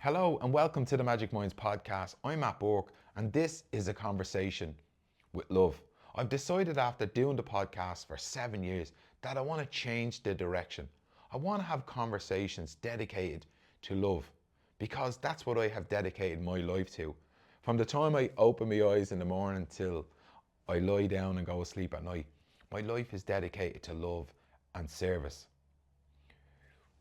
Hello and welcome to the Magic Minds podcast. I'm Matt Burke and this is a conversation with love. I've decided after doing the podcast for 7 years that I want to change the direction. I want to have conversations dedicated to love because that's what I have dedicated my life to. From the time I open my eyes in the morning till I lie down and go to sleep at night, my life is dedicated to love and service.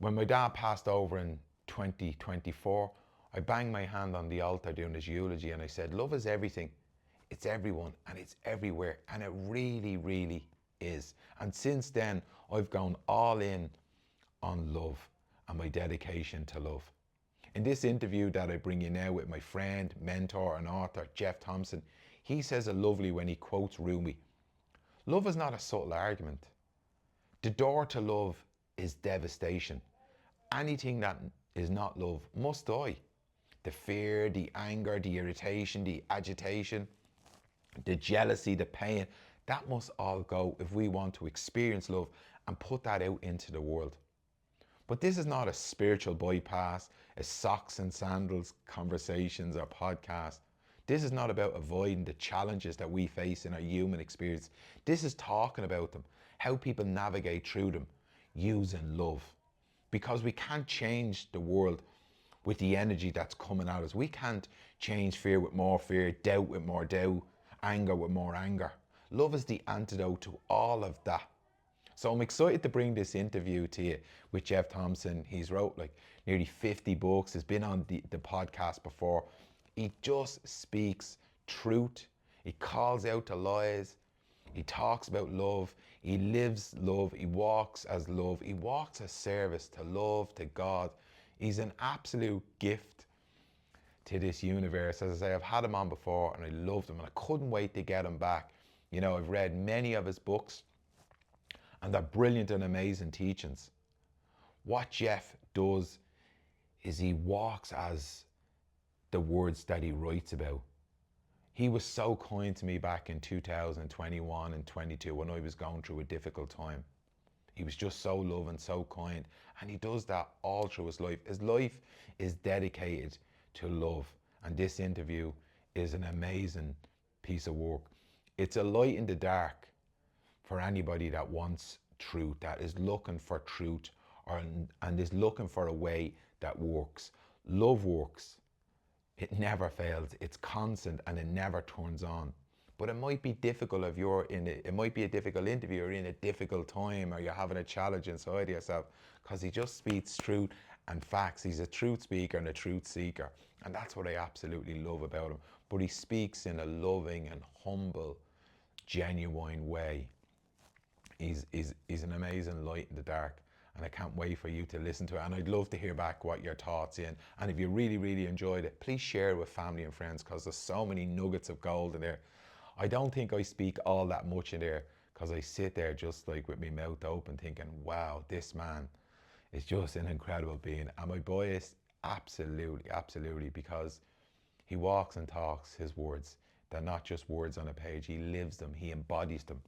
When my dad passed over in 2024, I banged my hand on the altar doing his eulogy and I said, love is everything, it's everyone and it's everywhere, and it really, really is. And since then, I've gone all in on love and my dedication to love. In this interview that I bring you now with my friend, mentor and author, Geoff Thompson, he says it lovely when he quotes Rooney. Love is not a subtle argument. The door to love is devastation. Anything that is not love must die. The fear, the anger, the irritation, the agitation, the jealousy, the pain, that must all go if we want to experience love and put that out into the world. But this is not a spiritual bypass, a socks and sandals conversations or podcast. This is not about avoiding the challenges that we face in our human experience. This is talking about them, how people navigate through them, using love. Because we can't change the world with the energy that's coming at us. We can't change fear with more fear, doubt with more doubt, anger with more anger. Love is the antidote to all of that. So I'm excited to bring this interview to you with Geoff Thompson. He's wrote like nearly 50 books, has been on the podcast before. He just speaks truth. He calls out the lies. He talks about love. He lives love. He walks as love. He walks as service to love, to God. He's an absolute gift to this universe. As I say, I've had him on before and I loved him and I couldn't wait to get him back. You know, I've read many of his books and they're brilliant and amazing teachings. What Geoff does is he walks as the words that he writes about. He was so kind to me back in 2021 and 22 when I was going through a difficult time. He was just so loving, so kind, and he does that all through his life. His life is dedicated to love, and this interview is an amazing piece of work. It's a light in the dark for anybody that wants truth, that is looking for truth, and is looking for a way that works. Love works. It never fails. It's constant and it never turns on. But it might be difficult if you're in it. It might be a difficult interview or in a difficult time or you're having a challenge inside yourself, because he just speaks truth and facts. He's a truth speaker and a truth seeker. And that's what I absolutely love about him. But he speaks in a loving and humble, genuine way. He's an amazing light in the dark. And I can't wait for you to listen to it. And I'd love to hear back what your thoughts in. And if you really, really enjoyed it, please share it with family and friends, because there's so many nuggets of gold in there. I don't think I speak all that much in there because I sit there just like with my mouth open thinking, wow, this man is just an incredible being. Am I biased? Absolutely, absolutely, because he walks and talks his words. They're not just words on a page. He lives them. He embodies them.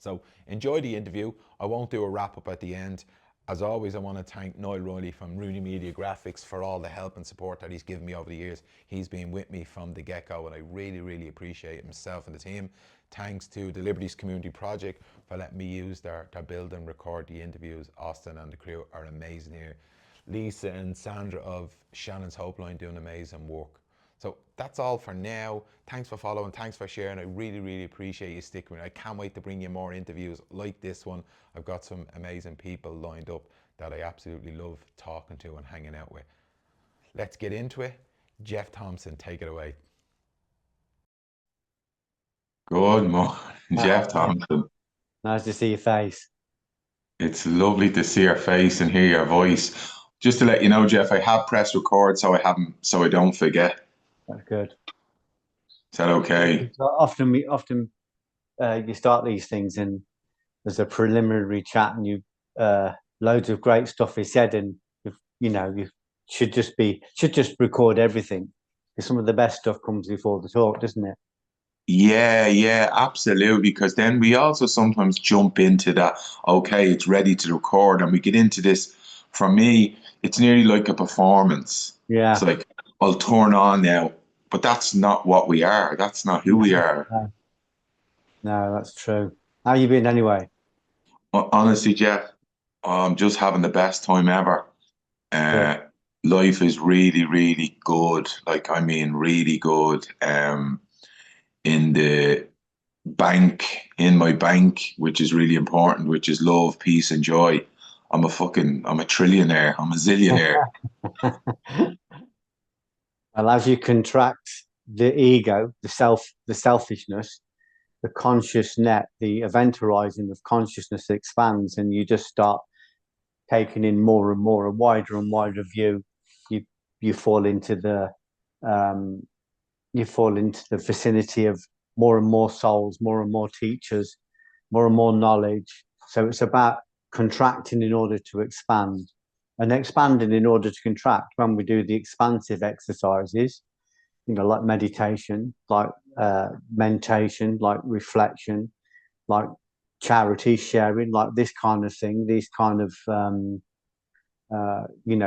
So enjoy the interview. I won't do a wrap up at the end. As always, I want to thank Niall Reilly from Rooney Media Graphics for all the help and support that he's given me over the years. He's been with me from the get-go and I really, really appreciate himself and the team. Thanks to the Liberties Community Project for letting me use their build and record the interviews. Austin and the crew are amazing here. Lisa and Sandra of Shannon's Hope Line doing amazing work. So that's all for now. Thanks for following. Thanks for sharing. I really, really appreciate you sticking with me. I can't wait to bring you more interviews like this one. I've got some amazing people lined up that I absolutely love talking to and hanging out with. Let's get into it. Geoff Thompson, take it away. Good morning, Geoff Thompson. Nice to see your face. It's lovely to see your face and hear your voice. Just to let you know, Geoff, I have pressed record, so I don't forget. That's good. Is that okay? So often you start these things and there's a preliminary chat and you loads of great stuff is said, and you should just record everything, because some of the best stuff comes before the talk, doesn't it? Yeah, absolutely. Because then we also sometimes jump into that, okay, it's ready to record, and we get into this For me, it's nearly like a performance. It's Yeah. like, I'll turn on now, but that's not what we are. That's not who we No, are. no, no, that's true. How you been anyway? Honestly, Jeff, I'm just having the best time ever. Good. Uh, Life is really, really good. Like, I mean, really good. In the bank, in my bank, which is really important, which is love, peace, and joy. I'm a trillionaire. I'm a zillionaire. Well, as you contract the ego, the selfishness, the conscious net, the event horizon of consciousness expands, and you just start taking in more and more, a wider and wider view. You you fall into the um, you fall into the vicinity of more and more souls, more and more teachers, more and more knowledge. So it's about contracting in order to expand and expanding in order to contract. When we do the expansive exercises, like meditation, like mentation, like reflection, like charity sharing, like this kind of thing, these kind of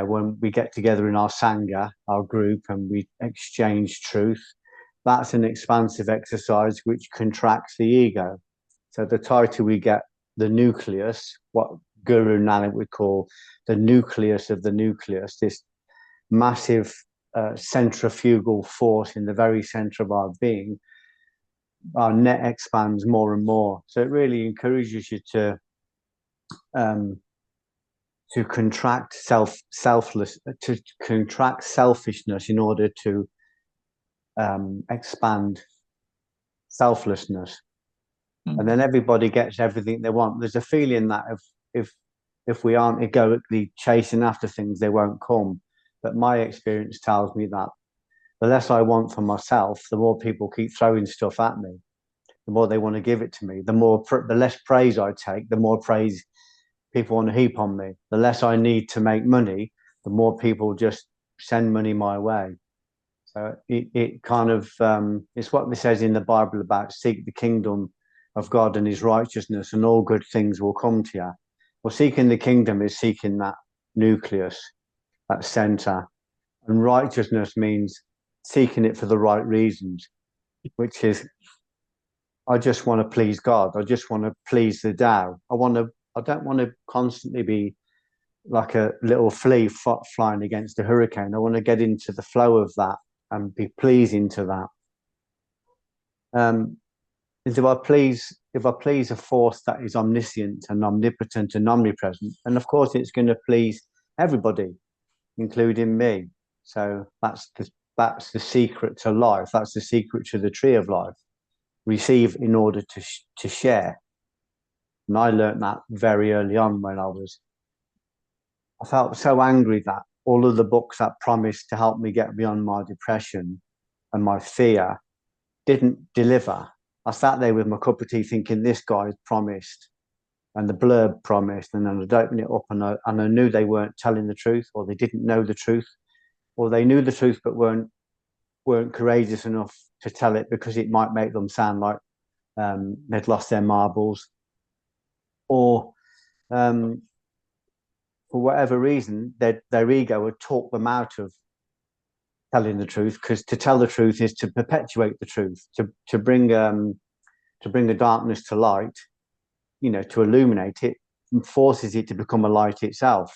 when we get together in our sangha, our group, and we exchange truth, that's an expansive exercise which contracts the ego. So the tighter we get the nucleus, what Guru Nanak would call the nucleus of the nucleus, this massive centrifugal force in the very center of our being, our net expands more and more. So it really encourages you um, to contract to contract selfishness in order to expand selflessness, and then everybody gets everything they want. There's a feeling that if if we aren't egoically chasing after things, they won't come. But my experience tells me that the less I want for myself, the more people keep throwing stuff at me. The more they want to give it to me, the less praise I take, the more praise people want to heap on me. The less I need to make money, the more people just send money my way. So it kind of it's what it says in the Bible about seek the kingdom of God and His righteousness, and all good things will come to you. Well, seeking the kingdom is seeking that nucleus, that center, and righteousness means seeking it for the right reasons, which is I just want to please God. I just want to please the Tao. I don't want to constantly be like a little flea flying against a hurricane. I want to get into the flow of that and be pleasing to that. Is if I please a force that is omniscient and omnipotent and omnipresent, and of course it's going to please everybody, including me. So that's the secret to life. That's the secret to the tree of life. Receive in order to share. And I learned that very early on when I felt so angry that all of the books that promised to help me get beyond my depression and my fear didn't deliver. I sat there with my cup of tea thinking this guy's promised and the blurb promised, and then I'd open it up and I knew they weren't telling the truth, or they didn't know the truth, or they knew the truth but weren't courageous enough to tell it because it might make them sound like they'd lost their marbles, or for whatever reason, their ego had talked them out of telling the truth, because to tell the truth is to perpetuate the truth, to bring the darkness to light, to illuminate it, and forces it to become a light itself.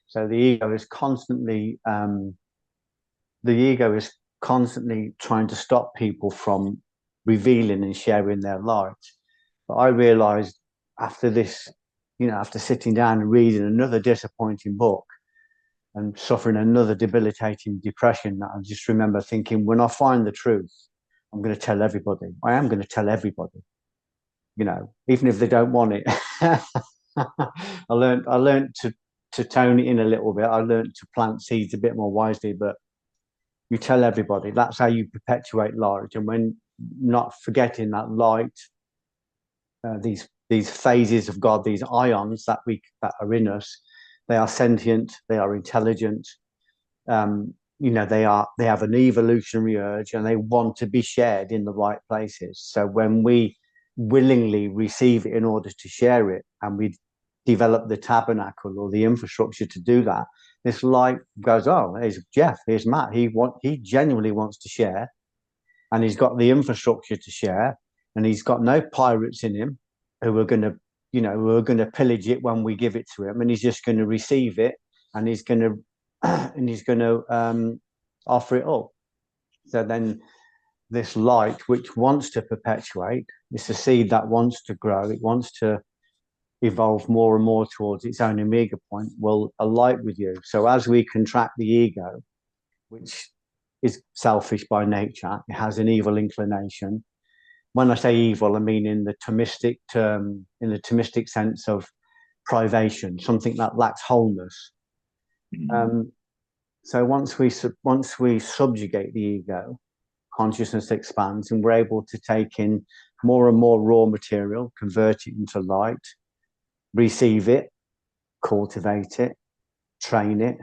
So the ego is constantly trying to stop people from revealing and sharing their light. But I realized after this, after sitting down and reading another disappointing book and suffering another debilitating depression, that I just remember thinking, when I find the truth, I'm going to tell everybody. I am going to tell everybody, even if they don't want it. I learned to tone it in a little bit. I learned to plant seeds a bit more wisely, but you tell everybody. That's how you perpetuate light. And when not forgetting that light, these phases of God, these ions that are in us, they are sentient, they are intelligent. They have an evolutionary urge, and they want to be shared in the right places. So when we willingly receive it in order to share it, and we develop the tabernacle or the infrastructure to do that, this light goes, oh, here's Geoff, here's Matt. He genuinely wants to share, and he's got the infrastructure to share, and he's got no pirates in him who are going to, who are going to pillage it when we give it to him, and he's just going to receive it, and he's going to offer it up. So then this light, which wants to perpetuate, it's a seed that wants to grow, it wants to evolve more and more towards its own omega point, will alight with you. So as we contract the ego, which is selfish by nature, it has an evil inclination. When I say evil, I mean in the Thomistic term, in the Thomistic sense of privation, something that lacks wholeness. So once we subjugate the ego, consciousness expands, and we're able to take in more and more raw material, convert it into light, receive it, cultivate it, train it,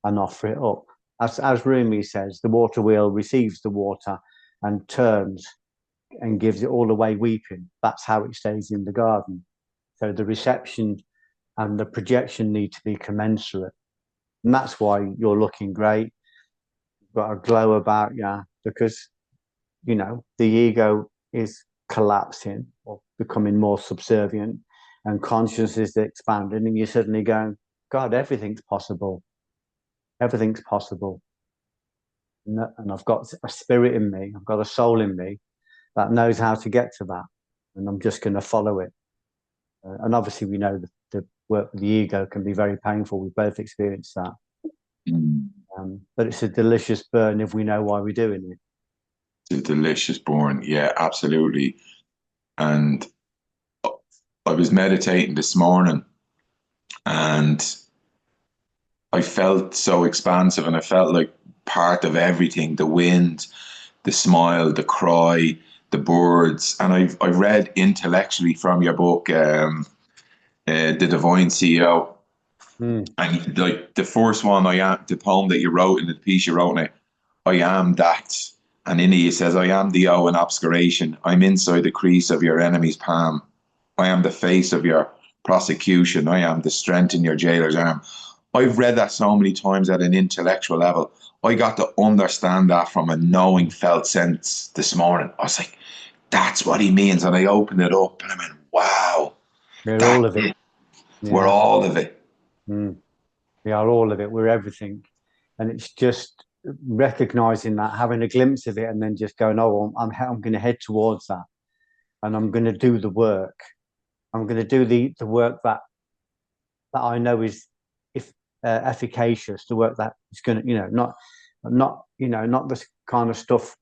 and offer it up. As Rooney says, the water wheel receives the water and turns and gives it all away weeping. That's how it stays in the garden. So the reception and the projection need to be commensurate. And that's why you're looking great. You've got a glow about you, because, the ego is collapsing or becoming more subservient, and consciousness is expanding, and you're suddenly going, God, everything's possible. Everything's possible. And I've got a spirit in me, I've got a soul in me that knows how to get to that. And I'm just going to follow it. And obviously we know the work with the ego can be very painful. We've both experienced that. But it's a delicious burn if we know why we're doing it. It's a delicious burn, yeah, absolutely. And I was meditating this morning, and I felt so expansive, and I felt like part of everything: the wind, the smile, the cry, the birds. And I read intellectually from your book, The Divine CEO. And like the first one, the poem that you wrote, in the piece you wrote in it, I am that. And in it, it says, I am the O in obscuration. I'm inside the crease of your enemy's palm. I am the face of your prosecution. I am the strength in your jailer's arm. I've read that so many times at an intellectual level. I got to understand that from a knowing, felt sense this morning. I was like, that's what he means. And I opened it up and I went, wow. We're all of it. Yeah. We're all of it. We are all of it. We're everything. And it's just recognizing that, having a glimpse of it, and then just going, oh, I'm going to head towards that. And I'm going to do the work. I'm going to do the work that I know is efficacious, the work that is going to, not this kind of stuff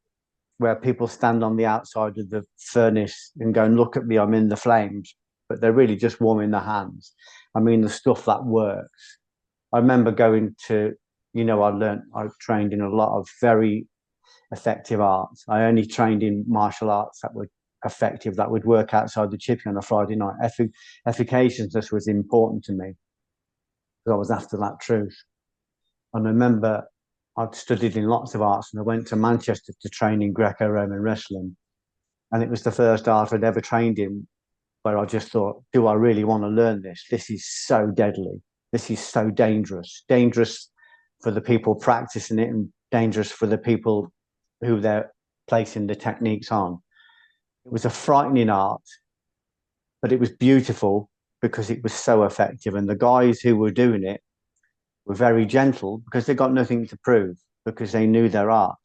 where people stand on the outside of the furnace and go, look at me, I'm in the flames, but they're really just warming their hands. I mean, the stuff that works. I remember going to, I trained in a lot of very effective arts. I only trained in martial arts that were effective, that would work outside the chippy on a Friday night. Efficaciousness was important to me, because I was after that truth. And I remember I'd studied in lots of arts, and I went to Manchester to train in Greco-Roman wrestling. And it was the first art I'd ever trained in where I just thought, do I really want to learn this? This is so deadly. This is so dangerous. Dangerous for the people practicing it, and dangerous for the people who they're placing the techniques on. It was a frightening art, but it was beautiful because it was so effective. And the guys who were doing it were very gentle because they got nothing to prove, because they knew their art.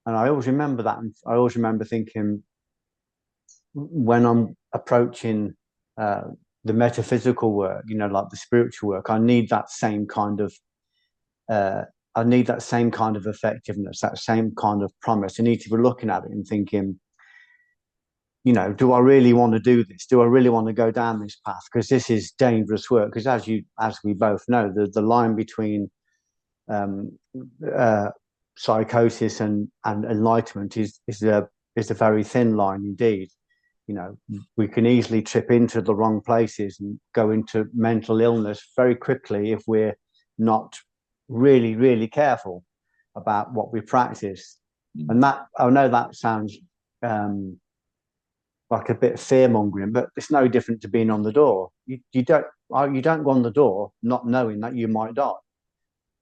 And I always remember that. And I always remember thinking, when I'm approaching the metaphysical work, like the spiritual work, I need that same kind of effectiveness, that same kind of promise. I need to be looking at it and thinking, do I really want to do this? Do I really want to go down this path? Because this is dangerous work. Because as we both know, the line between psychosis and enlightenment is a very thin line indeed. We can easily trip into the wrong places and go into mental illness very quickly if we're not really, really careful about what we practice. And that, I know that sounds like a bit of fear mongering, but it's no different to being on the door. You don't go on the door not knowing that you might die.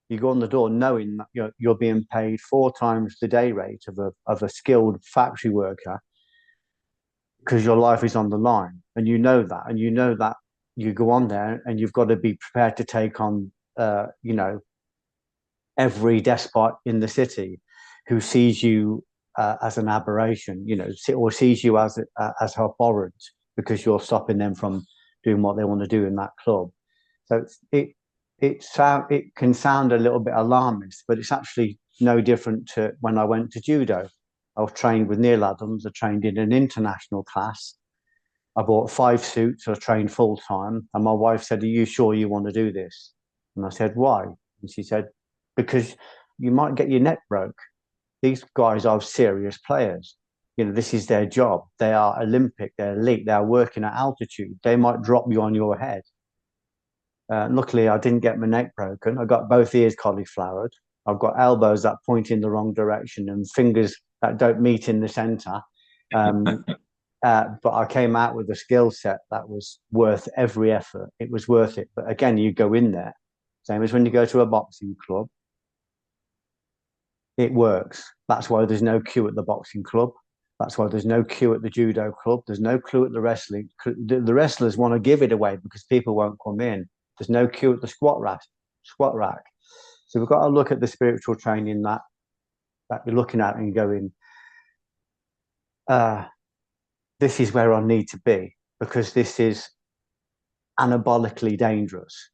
You go on the door knowing that you're being paid 4 times the day rate of a skilled factory worker because your life is on the line, and you know that you go on there and you've got to be prepared to take on, every despot in the city who sees you as an aberration, or sees you as abhorrent because you're stopping them from doing what they want to do in that club. So it can sound a little bit alarmist, but it's actually no different to when I went to judo. I was trained with Neil Adams. I trained in an international class. I bought 5 suits. I trained full time. And my wife said, "Are you sure you want to do this?" And I said, "Why?" And she said, "Because you might get your neck broke. These guys are serious players. This is their job. They are Olympic, they're elite, they're working at altitude. They might drop you on your head." Luckily, I didn't get my neck broken. I got both ears cauliflowered. I've got elbows that point in the wrong direction and fingers that don't meet in the center. But I came out with a skill set that was worth every effort. It was worth it. But again, you go in there, same as when you go to a boxing club. It works. That's why there's no queue at the boxing club. That's why there's no queue at the judo club. There's no queue at the wrestling. The wrestlers want to give it away because people won't come in. There's no queue at the squat rack. So we've got to look at the spiritual training that you're looking at and going, this is where I need to be, because this is anabolically dangerous.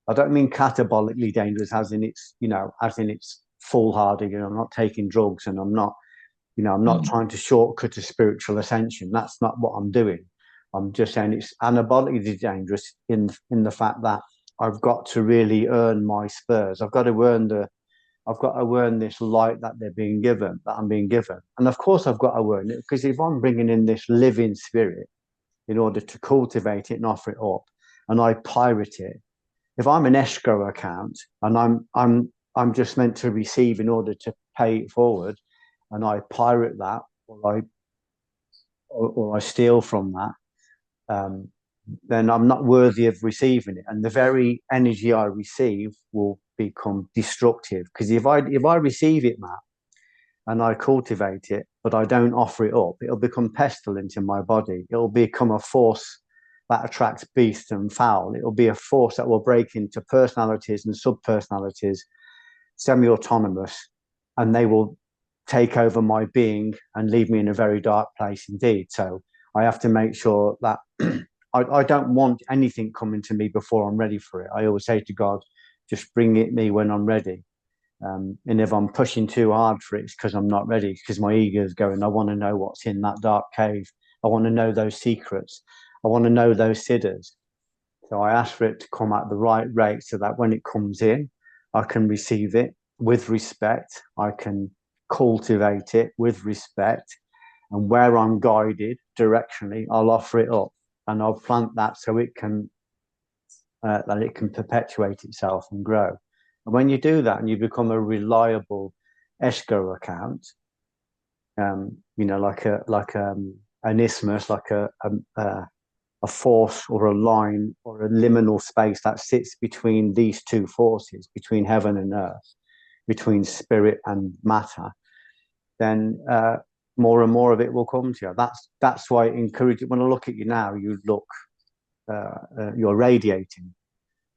I don't mean catabolically dangerous as in it's foolhardy. I'm not taking drugs, and I'm not trying to shortcut a spiritual ascension. That's not what I'm doing. I'm just saying it's anabolically dangerous in the fact that I've got to really earn my spurs. I've got to earn this light that I'm being given. And of course I've got to earn it, because if I'm bringing in this living spirit in order to cultivate it and offer it up, and I pirate it, if I'm an escrow account and I'm just meant to receive in order to pay it forward, and I pirate that, or I steal from that, then I'm not worthy of receiving it, and the very energy I receive will become destructive. Because if I receive it, Matt, and I cultivate it, but I don't offer it up, it'll become pestilent in my body. It'll become a force that attracts beast and foul. It'll be a force that will break into personalities and sub-personalities, semi-autonomous, and they will take over my being and leave me in a very dark place indeed. So I have to make sure that I don't want anything coming to me before I'm ready for it. I always say to God, just bring it me when I'm ready. And if I'm pushing too hard for it, it's because I'm not ready, because my ego is going, I want to know what's in that dark cave. I want to know those secrets. I want to know those siddhas. So I ask for it to come at the right rate so that when it comes in, I can receive it with respect. I can cultivate it with respect. And where I'm guided directionally, I'll offer it up, and I'll plant that so it can perpetuate itself and grow. And when you do that and you become a reliable escrow account, like an isthmus, like a force or a line or a liminal space that sits between these two forces, between heaven and earth, between spirit and matter, then more and more of it will come to you. That's why I encourage it. When I look at you now, you're radiating,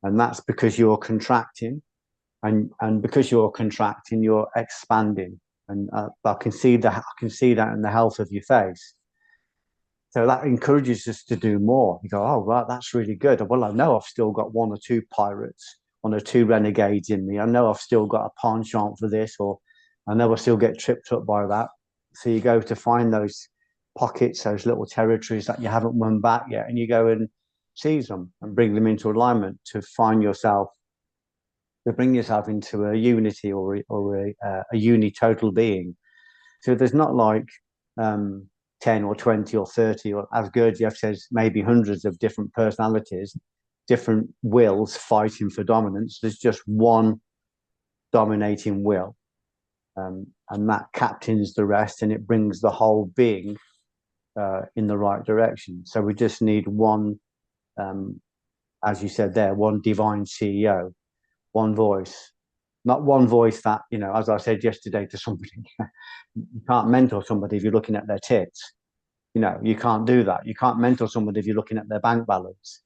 and that's because you're contracting, and because you're contracting, you're expanding, and I can see that in the health of your face. So that encourages us to do more. You go, oh, right, that's really good. Well, I know I've still got 1 or 2 pirates, 1 or 2 renegades in me. I know I've still got a penchant for this, or I know I still get tripped up by that. So you go to find those pockets, those little territories that you haven't won back yet, and you go and seize them and bring them into alignment to bring yourself into a unity or a unitotal being. So there's not like 10 or 20 or 30, or as Gurdjieff says, maybe hundreds of different personalities, different wills fighting for dominance. There's just one dominating will, and that captains the rest, and it brings the whole being in the right direction. So we just need one, as you said there, one divine CEO, one voice, not one voice that, you know, as I said yesterday to somebody, you can't mentor somebody if you're looking at their tits. You know, you can't do that. You can't mentor somebody if you're looking at their bank balance.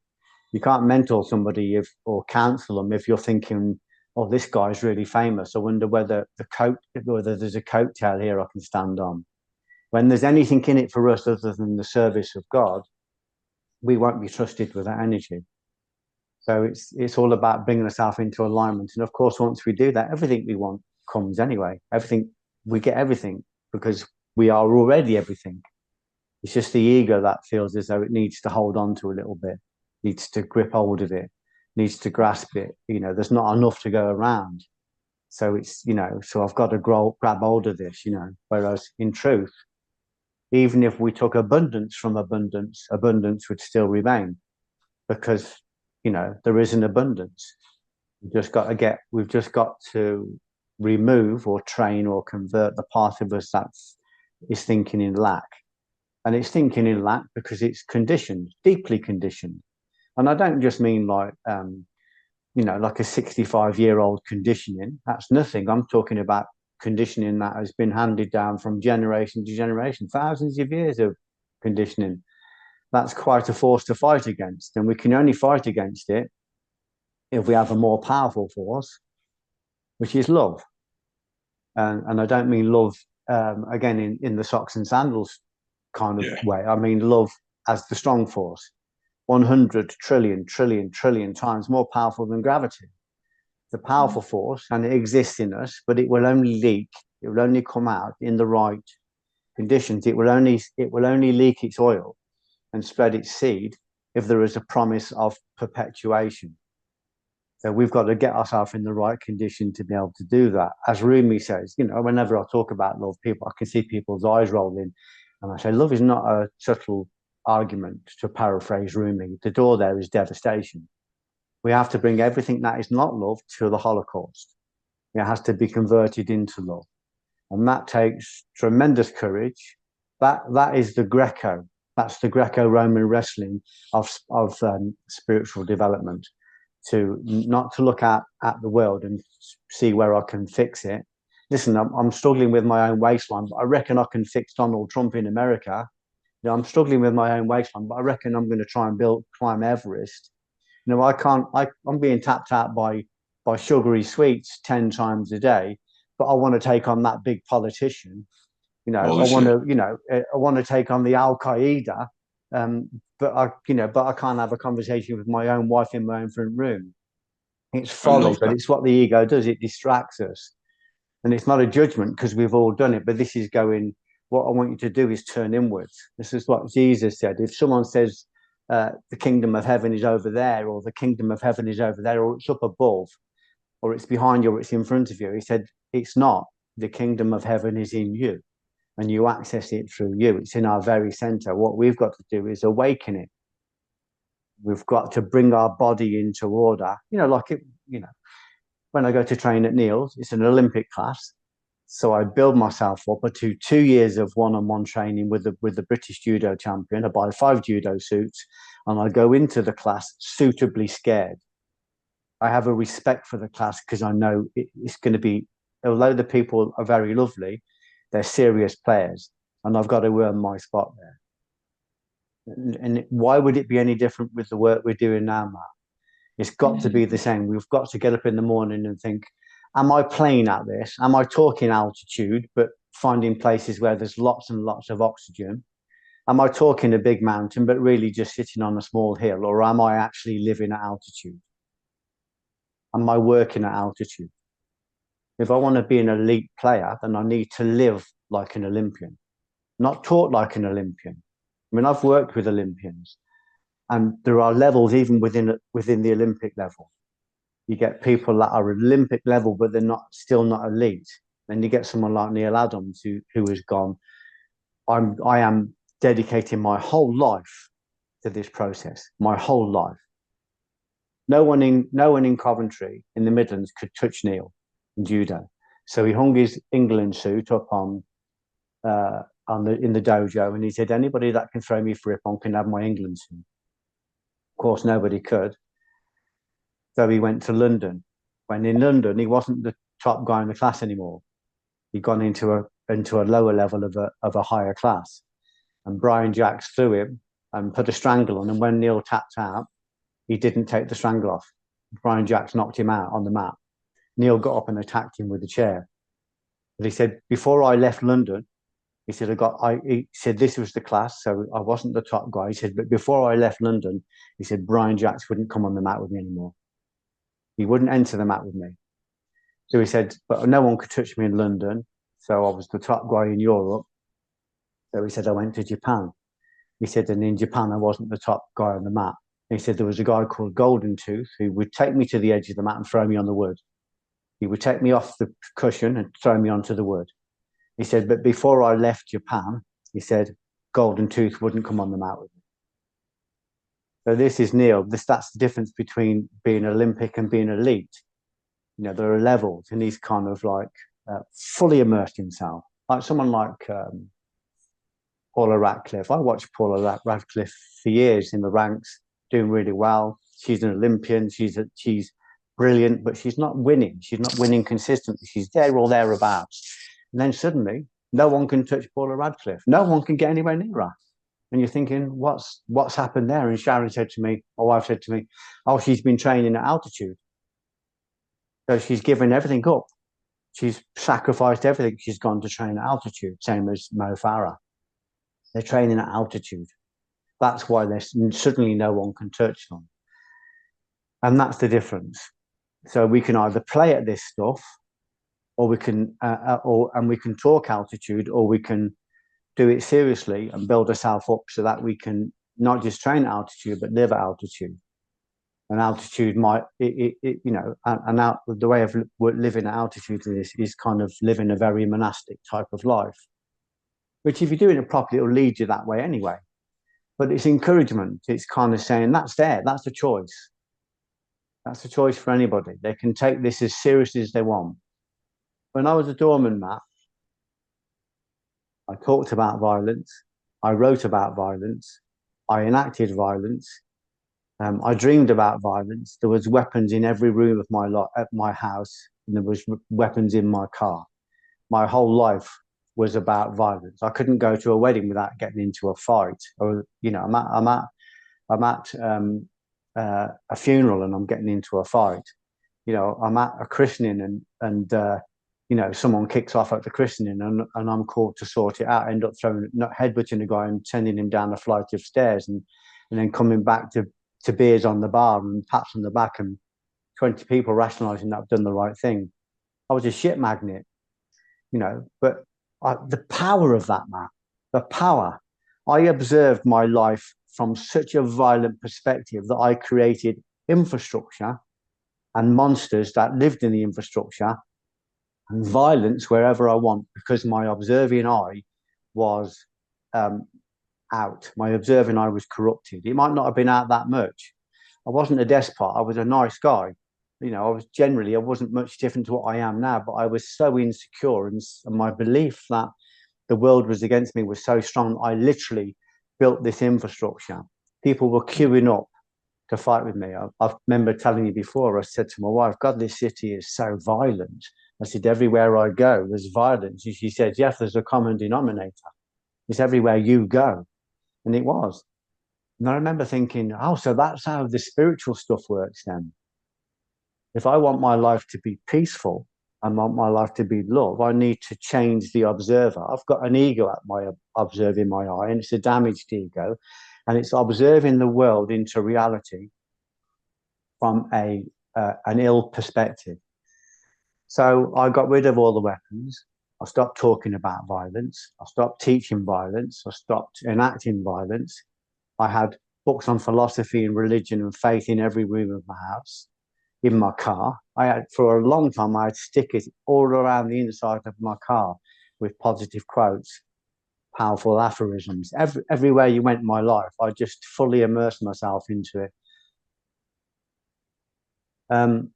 You can't mentor somebody if, or counsel them if you're thinking, oh, this guy's really famous. I wonder whether there's a coattail here I can stand on. When there's anything in it for us other than the service of God, we won't be trusted with that energy. So it's all about bringing ourselves into alignment. And of course, once we do that, everything we want comes anyway. We get everything because we are already everything. It's just the ego that feels as though it needs to hold on to a little bit, needs to grip hold of it, needs to grasp it. You know, there's not enough to go around. So it's, you know, so I've got to grab hold of this, you know, whereas in truth, even if we took abundance from abundance, abundance would still remain because, you know, there is an abundance. We've just got to remove or train or convert the part of us that is thinking in lack. And it's thinking in lack because it's conditioned, deeply conditioned. And I don't just mean like, you know, like a 65-year-old conditioning. That's nothing. I'm talking about conditioning that has been handed down from generation to generation, thousands of years of conditioning. That's quite a force to fight against. And we can only fight against it if we have a more powerful force, which is love. And I don't mean love, again, in the socks and sandals kind of way. I mean love as the strong force, 100 trillion times more powerful than gravity. The powerful force, and it exists in us, but it will only leak. It will only come out in the right conditions. It will only leak its oil and spread its seed if there is a promise of perpetuation. So we've got to get ourselves in the right condition to be able to do that. As Rooney says, you know, whenever I talk about love, I can see people's eyes rolling. And I say, love is not a subtle argument, to paraphrase Rooney. The door there is devastation. We have to bring everything that is not love to the Holocaust. It has to be converted into love. And that takes tremendous courage. That is the Greco. That's the Greco-Roman wrestling of spiritual development. To not to look at the world and see where I can fix it. Listen, I'm struggling with my own waistline, but I reckon I can fix Donald Trump in America. You know, I'm struggling with my own waistline, but I reckon I'm going to try and climb Everest. You know, I'm being tapped out by sugary sweets 10 times a day, but I want to take on that big politician. You know, I want to take on the Al Qaeda. But I can't have a conversation with my own wife in my own front room. It's folly, but it's what the ego does. It distracts us. And it's not a judgment because we've all done it, but this is going, what I want you to do is turn inwards. This is what Jesus said. If someone says the kingdom of heaven is over there, or the kingdom of heaven is over there, or it's up above, or it's behind you, or it's in front of you, he said, it's not. The kingdom of heaven is in you. And you access it through you. It's in our very center. What we've got to do is awaken it. We've got to bring our body into order. You know, when I go to train at Neil's, it's an Olympic class. So I build myself up. I do 2 years of one-on-one training with the British judo champion. I buy 5 judo suits and I go into the class suitably scared. I have a respect for the class because I know it's going to be, although the people are very lovely, they're serious players, and I've got to earn my spot there. And why would it be any different with the work we're doing now, Matt? It's got to be the same. We've got to get up in the morning and think, am I playing at this? Am I talking altitude, but finding places where there's lots and lots of oxygen? Am I talking a big mountain, but really just sitting on a small hill? Or am I actually living at altitude? Am I working at altitude? If I want to be an elite player, then I need to live like an Olympian, not talk like an Olympian. I mean, I've worked with Olympians, and there are levels even within the Olympic level. You get people that are Olympic level, but they're still not elite. Then you get someone like Neil Adams, who has gone, I am dedicating my whole life to this process, my whole life. No one in Coventry, in the Midlands, could touch Neil in judo. So he hung his England suit up on in the dojo, and he said, anybody that can throw me for Ippon can have my England suit. Of course, nobody could. So he went to London. When in London, he wasn't the top guy in the class anymore. He'd gone into a lower level of a higher class. And Brian Jacks threw him and put a strangle on. And when Neil tapped out, he didn't take the strangle off. Brian Jacks knocked him out on the mat. Neil got up and attacked him with a chair. But he said, before I left London, he said, he said, this was the class, so I wasn't the top guy. He said, but before I left London, he said, Brian Jacks wouldn't come on the mat with me anymore. He wouldn't enter the mat with me. So he said, but no one could touch me in London. So I was the top guy in Europe. So he said, I went to Japan. He said, and in Japan, I wasn't the top guy on the mat. And he said, there was a guy called Golden Tooth who would take me to the edge of the mat and throw me on the wood. He would take me off the cushion and throw me onto the wood. He said, but before I left Japan, he said, Golden Tooth wouldn't come on the mat with me. So this is Neil. That's the difference between being Olympic and being elite. You know, there are levels, and he's kind of like fully immersed himself. Like someone like Paula Radcliffe. I watched Paula Radcliffe for years in the ranks, doing really well. She's an Olympian. She's brilliant, but she's not winning. She's not winning consistently. She's there or thereabouts. And then suddenly, no one can touch Paula Radcliffe. No one can get anywhere near her. And you're thinking, what's happened there? And Sharon said to me, my wife said to me, oh, she's been training at altitude. So she's given everything up. She's sacrificed everything. She's gone to train at altitude, same as Mo Farah. They're training at altitude. That's why there's suddenly no one can touch them. And that's the difference. So we can either play at this stuff, or we can, and we can talk altitude, or we can do it seriously and build ourselves up so that we can not just train at altitude, but live at altitude. And altitude might, you know, the way of living at altitude is kind of living a very monastic type of life, which if you're doing it properly, it'll lead you that way anyway. But it's encouragement. It's kind of saying that's a choice. That's a choice for anybody. They can take this as seriously as they want. When I was a doorman, Matt, I talked about violence. I wrote about violence. I enacted violence. I dreamed about violence. There was weapons in every room of my house, and there was weapons in my car. My whole life was about violence. I couldn't go to a wedding without getting into a fight. Or, you know, I'm at a funeral and I'm getting into a fight. You know, I'm at a christening and you know, someone kicks off at the christening and I'm called to sort it out. I end up headbutting a guy and sending him down a flight of stairs and then coming back to beers on the bar and pats on the back and 20 people rationalizing that I've done the right thing. I was a shit magnet, you know, but the power of that, man, the power. I observed my life from such a violent perspective that I created infrastructure and monsters that lived in the infrastructure and violence wherever I want, because my observing eye was out. My observing eye was corrupted. It might not have been out that much. I wasn't a despot. I was a nice guy. You know, I wasn't much different to what I am now, but I was so insecure and my belief that the world was against me was so strong. I literally built this infrastructure. People were queuing up to fight with me. I remember telling you before, I said to my wife, God, this city is so violent. I said, everywhere I go, there's violence. And she said, yes, there's a common denominator. It's everywhere you go. And it was. And I remember thinking, oh, so that's how the spiritual stuff works then. If I want my life to be peaceful, I want my life to be love, I need to change the observer. I've got an ego at my observing my eye, and it's a damaged ego. And it's observing the world into reality from an ill perspective. So I got rid of all the weapons. I stopped talking about violence. I stopped teaching violence. I stopped enacting violence. I had books on philosophy and religion and faith in every room of my house, in my car. For a long time, I had stickers all around the inside of my car with positive quotes, powerful aphorisms. Everywhere you went in my life, I just fully immersed myself into it. And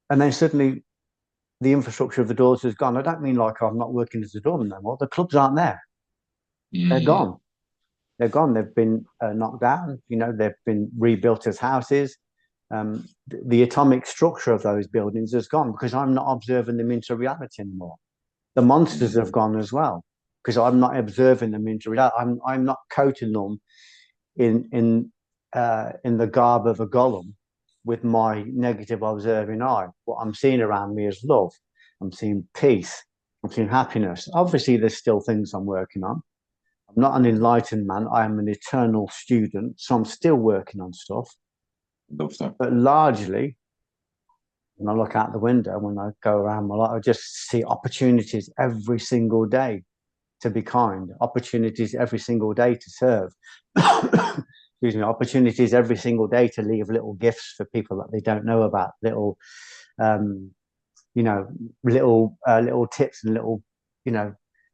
then suddenly the infrastructure of the doors has gone. I don't mean like I'm not working as a doorman anymore. The clubs aren't there. They're gone. They're gone. They've been knocked down. They've been rebuilt as houses. The atomic structure of those buildings has gone because I'm not observing them into reality anymore. The monsters have gone as well because I'm not observing them into reality. I'm not coating them in the garb of a golem with my negative observing eye. What I'm seeing around me is love. I'm seeing peace. I'm seeing happiness. Obviously, there's still things I'm working on. I'm not an enlightened man. I am an eternal student, so I'm still working on stuff. Love that. But largely, when I look out the window, when I go around my life, I just see opportunities every single day to be kind, opportunities every single day to serve. Excuse me, opportunities every single day to leave little gifts for people that they don't know about, little tips and little,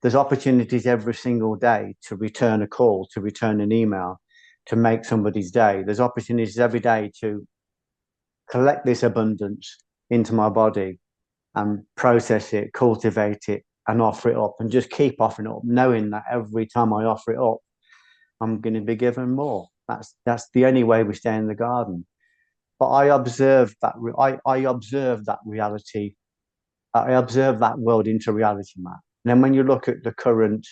there's opportunities every single day to return a call, to return an email, to make somebody's day. There's opportunities every day to collect this abundance into my body and process it, cultivate it, and offer it up, and just keep offering it up, knowing that every time I offer it up, I'm going to be given more. That's the only way we stay in the garden. But I observe that reality. I observe that world into reality, Matt. And then when you look at the current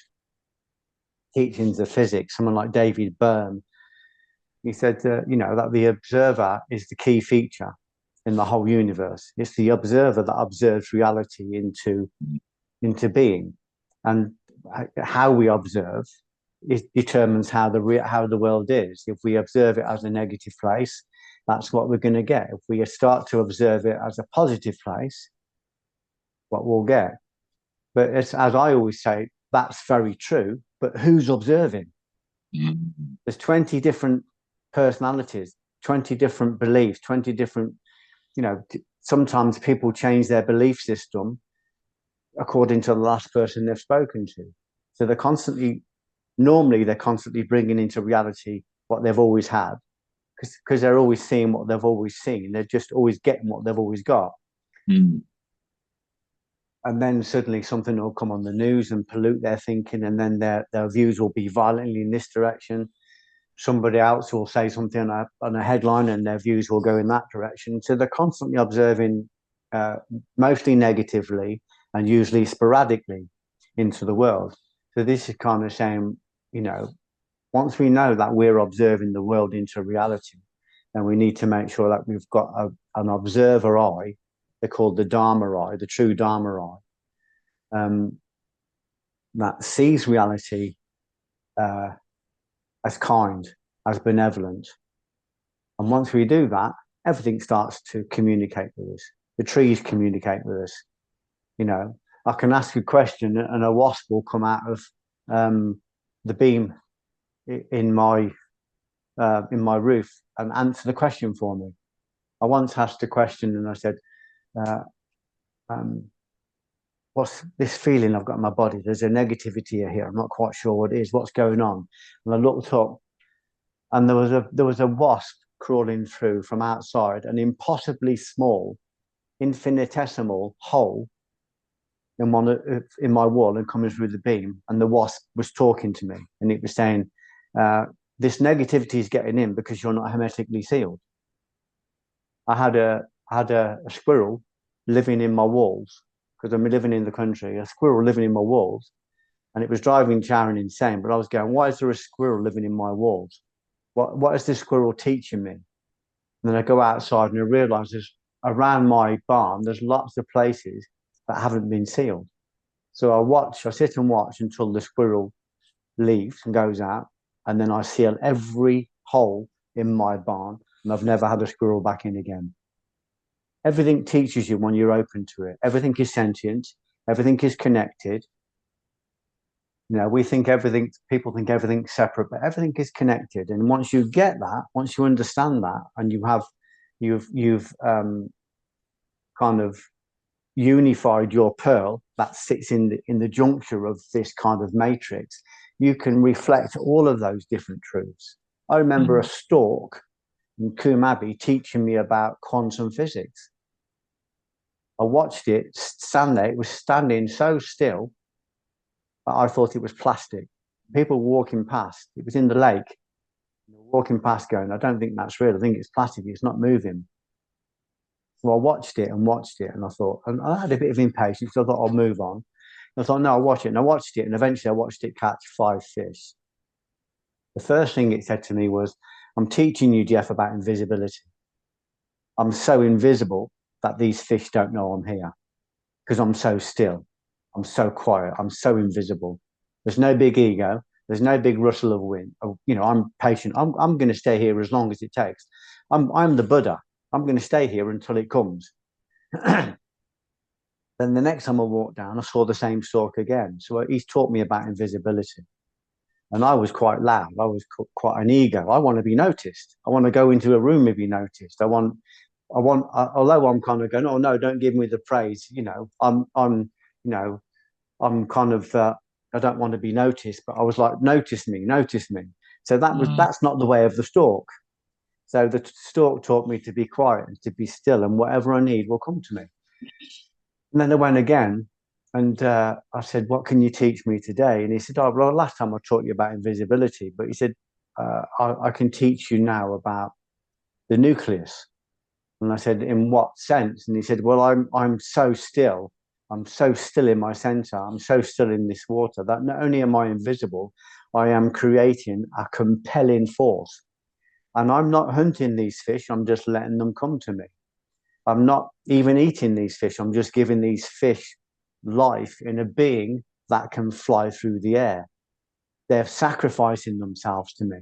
teachings of physics, someone like David Byrne, he said, that the observer is the key feature in the whole universe. It's the observer that observes reality into being, and how we observe it determines how the world is. If we observe it as a negative place, that's what we're going to get. If we start to observe it as a positive place, what we'll get. But as I always say, that's very true. But who's observing? There's 20 different personalities, 20 different beliefs, 20 different, sometimes people change their belief system according to the last person they've spoken to. So they're constantly bringing into reality what they've always had, because they're always seeing what they've always seen. They're just always getting what they've always got. And then suddenly something will come on the news and pollute their thinking, and then their views will be violently in this direction. Somebody else will say something on a headline and their views will go in that direction. So they're constantly observing, mostly negatively and usually sporadically, into the world. So this is kind of saying, once we know that we're observing the world into reality, then we need to make sure that we've got an observer eye. They're called the Dharma eye, the true Dharma eye, that sees reality as kind, as benevolent. And once we do that, everything starts to communicate with us. The trees communicate with us. I can ask a question and a wasp will come out of the beam in my roof and answer the question for me. I once asked a question and I said, what's this feeling I've got in my body? There's a negativity here. I'm not quite sure what it is. What's going on? And I looked up, and there was a wasp crawling through from outside, an impossibly small, infinitesimal hole in my wall and coming through the beam. And the wasp was talking to me, and it was saying, "This negativity is getting in because you're not hermetically sealed." I had a squirrel living in my walls, because I'm living in the country, a squirrel living in my walls, and it was driving Sharon insane. But I was going, why is there a squirrel living in my walls? What is this squirrel teaching me? And then I go outside and I realize there's around my barn, there's lots of places that haven't been sealed. So I sit and watch until the squirrel leaves and goes out, and then I seal every hole in my barn, and I've never had a squirrel back in again. Everything teaches you when you're open to it. Everything is sentient. Everything is connected. People think everything's separate, but everything is connected. And once you get that, once you understand that, and you've kind of unified your pearl that sits in the juncture of this kind of matrix, you can reflect all of those different truths. I remember a stork in Coombe Abbey teaching me about quantum physics. I watched it stand there. It was standing so still that I thought it was plastic. people walking past. It was in the lake, walking past going, I don't think that's real. I think it's plastic. It's not moving. So I watched it, and I thought, and I had a bit of impatience. So I thought I'll move on. I thought, no, I'll watch it. And I watched it, and eventually I watched it catch 5 fish. The first thing it said to me was, I'm teaching you, Geoff, about invisibility. I'm so invisible that these fish don't know I'm here because I'm so still. I'm so quiet. I'm so invisible. There's no big ego. There's no big rustle of wind. You know, I'm patient. I'm going to stay here as long as it takes. I'm the Buddha. I'm going to stay here until it comes. Then the next time I walked down, I saw the same stork again. So he's taught me about invisibility. And I was quite loud. I was quite an ego. I want to be noticed. I want to go into a room and be noticed. Although I'm kind of going, oh no, don't give me the praise. You know, I'm kind of, I don't want to be noticed, but I was like, notice me, notice me. So that's not the way of the stork. So the stork taught me to be quiet and to be still, and whatever I need will come to me. And then I went again, and I said, what can you teach me today? And he said, oh, well, last time I taught you about invisibility, but he said, I can teach you now about the nucleus. And I said, in what sense? And he said, well, I'm so still. I'm so still in my center. I'm so still in this water that not only am I invisible, I am creating a compelling force. And I'm not hunting these fish. I'm just letting them come to me. I'm not even eating these fish. I'm just giving these fish life in a being that can fly through the air. They're sacrificing themselves to me.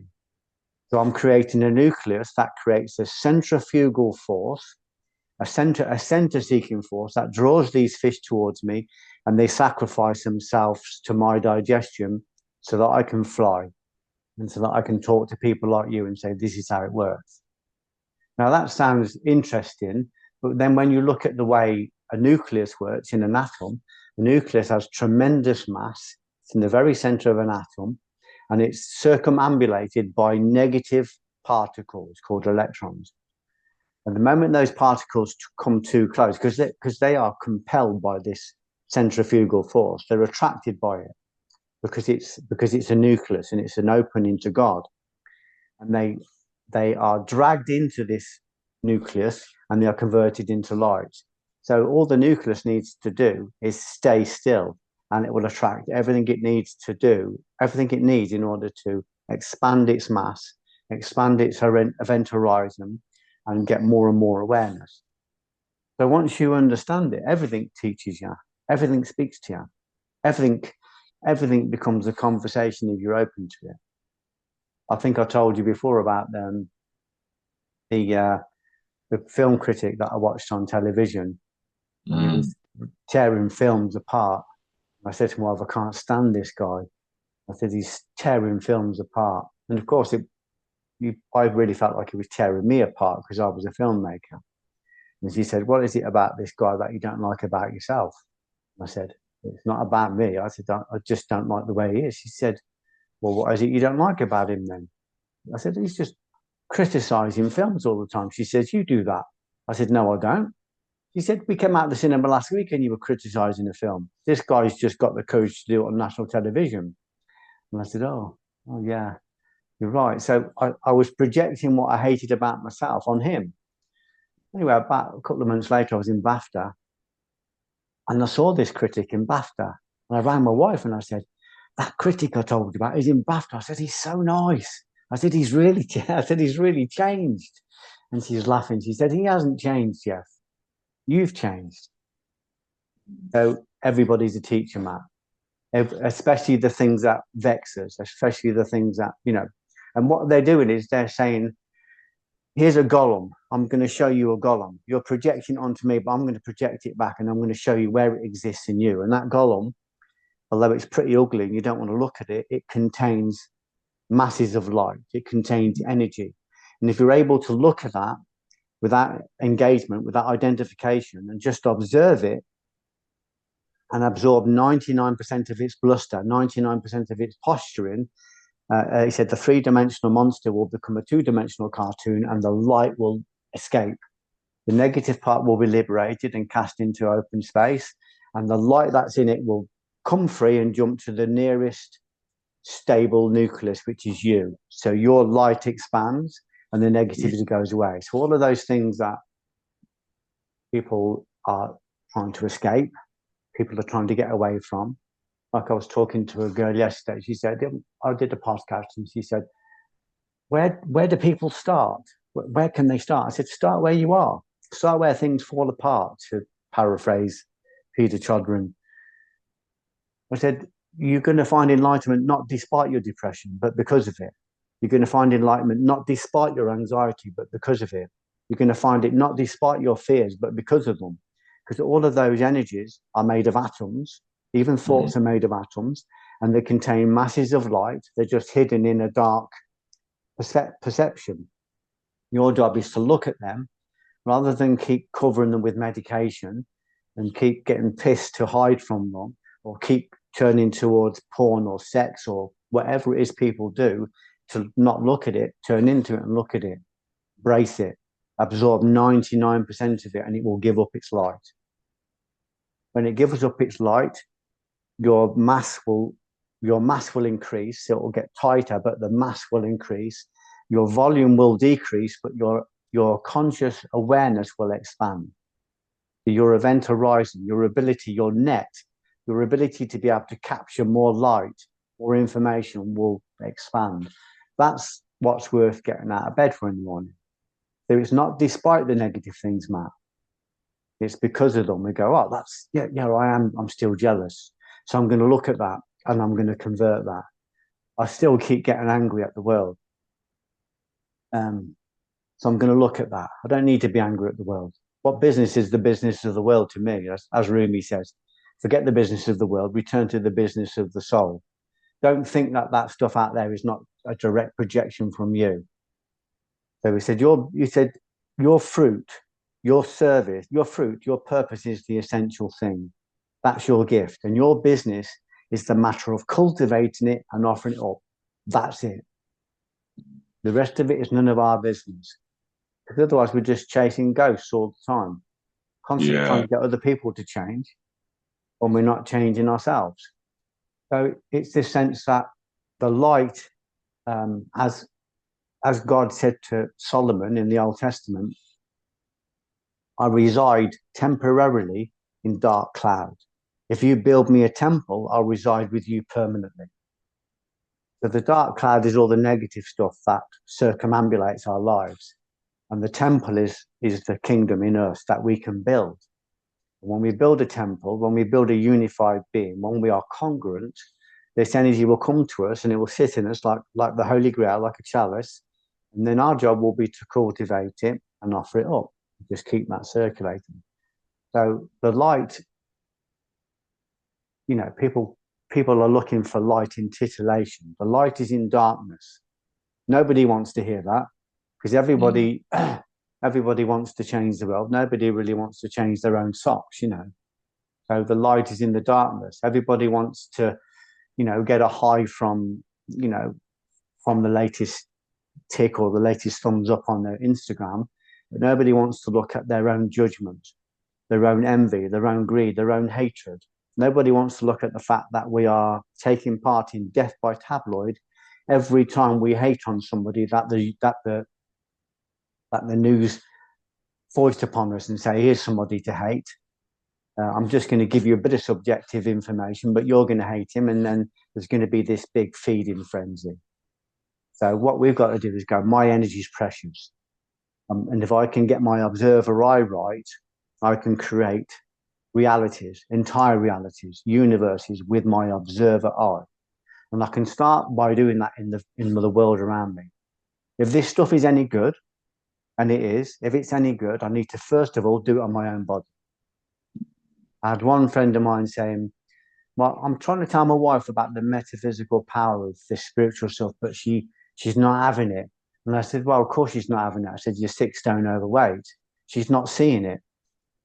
So I'm creating a nucleus that creates a centrifugal force, a center-seeking force that draws these fish towards me, and they sacrifice themselves to my digestion so that I can fly and so that I can talk to people like you and say, this is how it works. Now, that sounds interesting, but then when you look at the way a nucleus works in an atom, the nucleus has tremendous mass. It's in the very center of an atom, and it's circumambulated by negative particles called electrons. And the moment those particles come too close, because they are compelled by this centrifugal force, they're attracted by it because it's a nucleus and it's an opening to God. And they are dragged into this nucleus and they are converted into light. So all the nucleus needs to do is stay still, and it will attract everything it needs to do, everything it needs in order to expand its mass, expand its event horizon, and get more and more awareness. So once you understand it, everything teaches you, everything speaks to you, everything becomes a conversation if you're open to it. I think I told you before about the film critic that I watched on television. He was tearing films apart. I said to my wife, I can't stand this guy. I said, he's tearing films apart. And of course, I really felt like he was tearing me apart because I was a filmmaker. And she said, what is it about this guy that you don't like about yourself? I said, it's not about me. I said, I just don't like the way he is. She said, well, what is it you don't like about him then? I said, he's just criticizing films all the time. She says, you do that. I said, no, I don't. She said, we came out of the cinema last week and you were criticizing a film. This guy's just got the courage to do it on national television. And I said, oh yeah, you're right. So I was projecting what I hated about myself on him. Anyway, about a couple of months later, I was in BAFTA and I saw this critic in BAFTA. And I rang my wife and I said, that critic I told you about is in BAFTA. I said, he's so nice. I said, he's really changed. And she's laughing. She said, he hasn't changed, Geoff. You've changed. So everybody's a teacher, Matt. Especially the things that vex us, especially the things that, and what they're doing is they're saying, here's a golem. I'm going to show you a golem. You're projecting onto me, but I'm going to project it back and I'm going to show you where it exists in you. And that golem, although it's pretty ugly and you don't want to look at it, it contains masses of light. It contains energy. And if you're able to look at that without engagement, without identification, and just observe it and absorb 99% of its bluster, 99% of its posturing, he said the three-dimensional monster will become a two-dimensional cartoon and the light will escape. The negative part will be liberated and cast into open space, and the light that's in it will come free and jump to the nearest stable nucleus, which is you. So your light expands and the negativity goes away. So all of those things that people are trying to escape, people are trying to get away from. Like I was talking to a girl yesterday, she said, I did a podcast, and she said, where do people start? Where can they start? I said, start where you are. Start where things fall apart, to paraphrase Peter Chodron. I said, you're going to find enlightenment not despite your depression, but because of it. You're going to find enlightenment not despite your anxiety, but because of it. You're going to find it not despite your fears, but because of them. Because all of those energies are made of atoms. Even thoughts are made of atoms, and they contain masses of light. They're just hidden in a dark perception. Your job is to look at them rather than keep covering them with medication and keep getting pissed to hide from them, or keep turning towards porn or sex or whatever it is people do, to not look at it, turn into it and look at it, brace it, absorb 99% of it, and it will give up its light. When it gives up its light, your mass will increase. So it will get tighter, but the mass will increase. Your volume will decrease, but your conscious awareness will expand. Your event horizon, your ability, your net, your ability to be able to capture more light, more information will expand. That's what's worth getting out of bed for in the morning. So it's not despite the negative things, Matt. It's because of them. We go, oh, I'm still jealous. So I'm going to look at that and I'm going to convert that. I still keep getting angry at the world. So I'm going to look at that. I don't need to be angry at the world. What business is the business of the world to me? As Rooney says, forget the business of the world, return to the business of the soul. Don't think that stuff out there is not a direct projection from you. So he said, your fruit, your service, your fruit, your purpose is the essential thing. That's your gift. And your business is the matter of cultivating it and offering it up. That's it. The rest of it is none of our business. Because otherwise we're just chasing ghosts all the time, constantly trying to get other people to change when we're not changing ourselves. So it's this sense that the light, as God said to Solomon in the Old Testament, I reside temporarily in dark cloud. If you build me a temple, I'll reside with you permanently. So the dark cloud is all the negative stuff that circumambulates our lives. And the temple is the kingdom in us that we can build. When we build a temple, when we build a unified being, when we are congruent, this energy will come to us and it will sit in us like the Holy Grail, like a chalice. And then our job will be to cultivate it and offer it up. Just keep that circulating. So the light, people are looking for light in titillation. The light is in darkness. Nobody wants to hear that, because everybody wants to change the world. Nobody really wants to change their own socks, So the light is in the darkness. Everybody wants to, get a high from the latest tick or the latest thumbs up on their Instagram. But nobody wants to look at their own judgment, their own envy, their own greed, their own hatred. Nobody wants to look at the fact that we are taking part in death by tabloid every time we hate on somebody that the news foist upon us and say, here's somebody to hate. I'm just going to give you a bit of subjective information, but you're going to hate him. And then there's going to be this big feeding frenzy. So what we've got to do is go, my energy is precious. And if I can get my observer eye right, I can create realities, entire realities, universes with my observer eye. And I can start by doing that in the world around me. If this stuff is any good, and it is, if it's any good, I need to first of all do it on my own body. I had one friend of mine saying, well, I'm trying to tell my wife about the metaphysical power of this spiritual stuff, but she's not having it. And I said, well, of course she's not having it. I said, you're 6 stone overweight. She's not seeing it.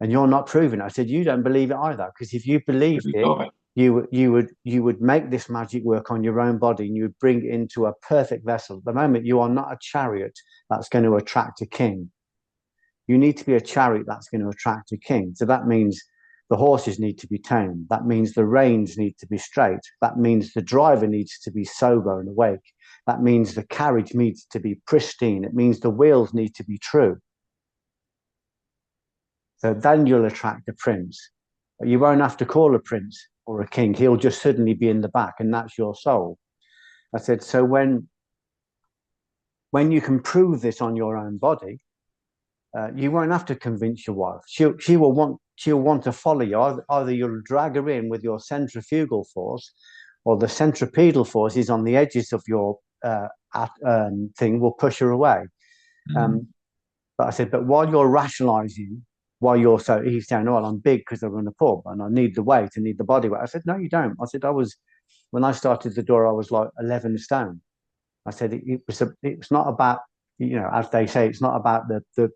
And you're not proving it. I said, you don't believe it either. Because if you believed it, you would make this magic work on your own body and you would bring it into a perfect vessel. At the moment, you are not a chariot that's going to attract a king. You need to be a chariot that's going to attract a king. So that means the horses need to be tamed. That means the reins need to be straight. That means the driver needs to be sober and awake. That means the carriage needs to be pristine. It means the wheels need to be true. So then you'll attract a prince. But you won't have to call a prince or a king. He'll just suddenly be in the back, and that's your soul. I said, so when you can prove this on your own body, you won't have to convince your wife. She'll want to follow you. Either you'll drag her in with your centrifugal force, or the centripetal force is on the edges of your thing will push her away. But I said, but while you're rationalizing, he's saying, oh, well, I'm big because I run a pub and I need the weight, I need the body weight. I said, no, you don't. I said, when I started the door, I was like 11 stone. I said, it's not about, as they say, it's not about the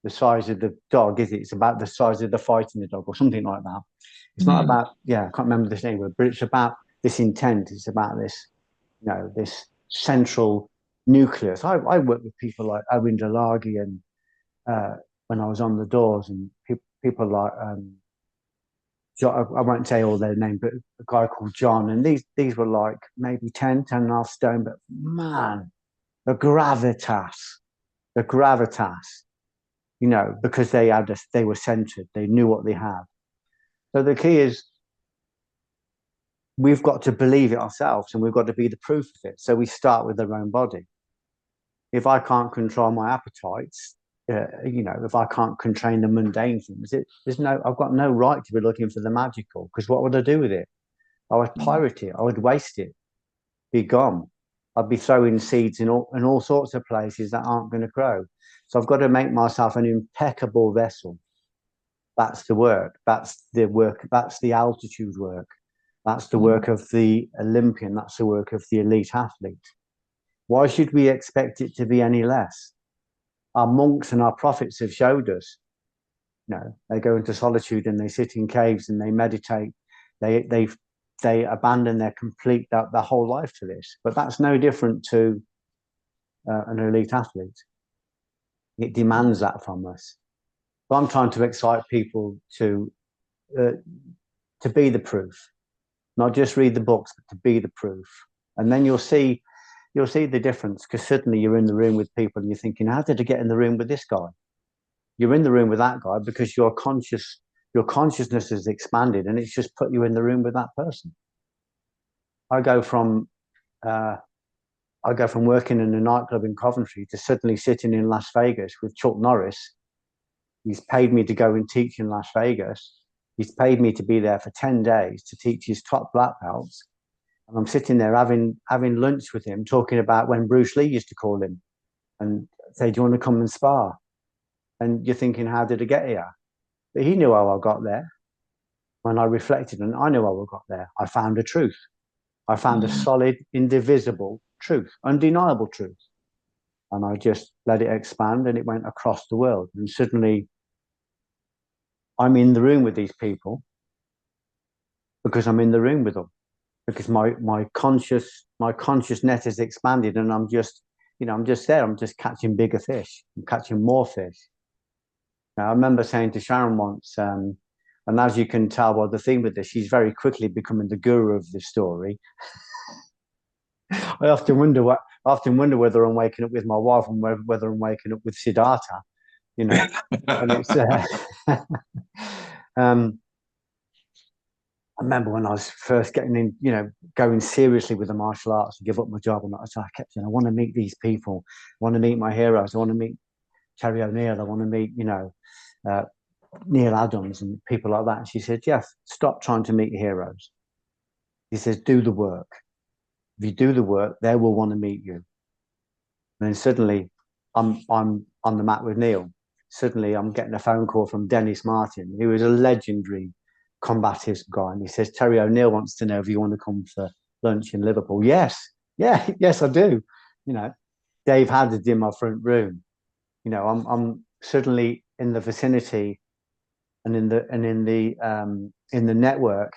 size of the dog, is it? It's about the size of the fight in the dog or something like that. It's not about, I can't remember this name, but it's about this intent. It's about this, this central nucleus. I work with people like Owen Delagi and when I was on the doors, and people like, I won't say all their names, but a guy called John, and these were like maybe 10 and a half stone, but man, the gravitas, because they were centered, they knew what they had. So the key is we've got to believe it ourselves, and we've got to be the proof of it. So we start with our own body. If I can't control my appetites, if I can't contain the mundane things, I've got no right to be looking for the magical, because what would I do with it? I would pirate it. I would waste it. Be gone. I'd be throwing seeds in all sorts of places that aren't going to grow. So I've got to make myself an impeccable vessel. That's the work. That's the work. That's the altitude work. That's the work of the Olympian. That's the work of the elite athlete. Why should we expect it to be any less? Our monks and our prophets have showed us. They go into solitude and they sit in caves and they meditate. They abandon their whole life to this. But that's no different to an elite athlete. It demands that from us. So I'm trying to excite people to be the proof, not just read the books, but to be the proof. And then you'll see the difference, because suddenly you're in the room with people and you're thinking, how did I get in the room with this guy? You're in the room with that guy because your consciousness has expanded, and it's just put you in the room with that person. I go from working in a nightclub in Coventry to suddenly sitting in Las Vegas with Chuck Norris. He's paid me to go and teach in Las Vegas. He's paid me to be there for 10 days to teach his top black belts. And I'm sitting there having lunch with him, talking about when Bruce Lee used to call him and say, do you want to come and spar? And you're thinking, how did I get here? But he knew how I got there. When I reflected, and I knew how I got there, I found a truth. I found a solid, indivisible truth, undeniable truth. And I just let it expand, and it went across the world. And suddenly I'm in the room with these people because I'm in the room with them, because my conscious net has expanded, and I'm just there. I'm just catching bigger fish. I'm catching more fish. Now, I remember saying to Shannon once, and as you can tell by the theme of this, she's very quickly becoming the guru of this story. I often wonder whether I'm waking up with my wife and whether I'm waking up with Siddhartha, And it's I remember when I was first getting in, going seriously with the martial arts to give up my job, and I kept saying, I want to meet these people, I want to meet my heroes, I want to meet Terry O'Neill, I want to meet, Neil Adams and people like that. And she said, Geoff, stop trying to meet your heroes. He says, do the work. If you do the work, they will want to meet you. And then suddenly I'm on the mat with Neil. Suddenly I'm getting a phone call from Dennis Martin, who was a legendary combative guy. And he says, Terry O'Neill wants to know if you want to come for lunch in Liverpool. Yes, I do. Dave Haddad's in my front room. I'm suddenly in the vicinity and in the network,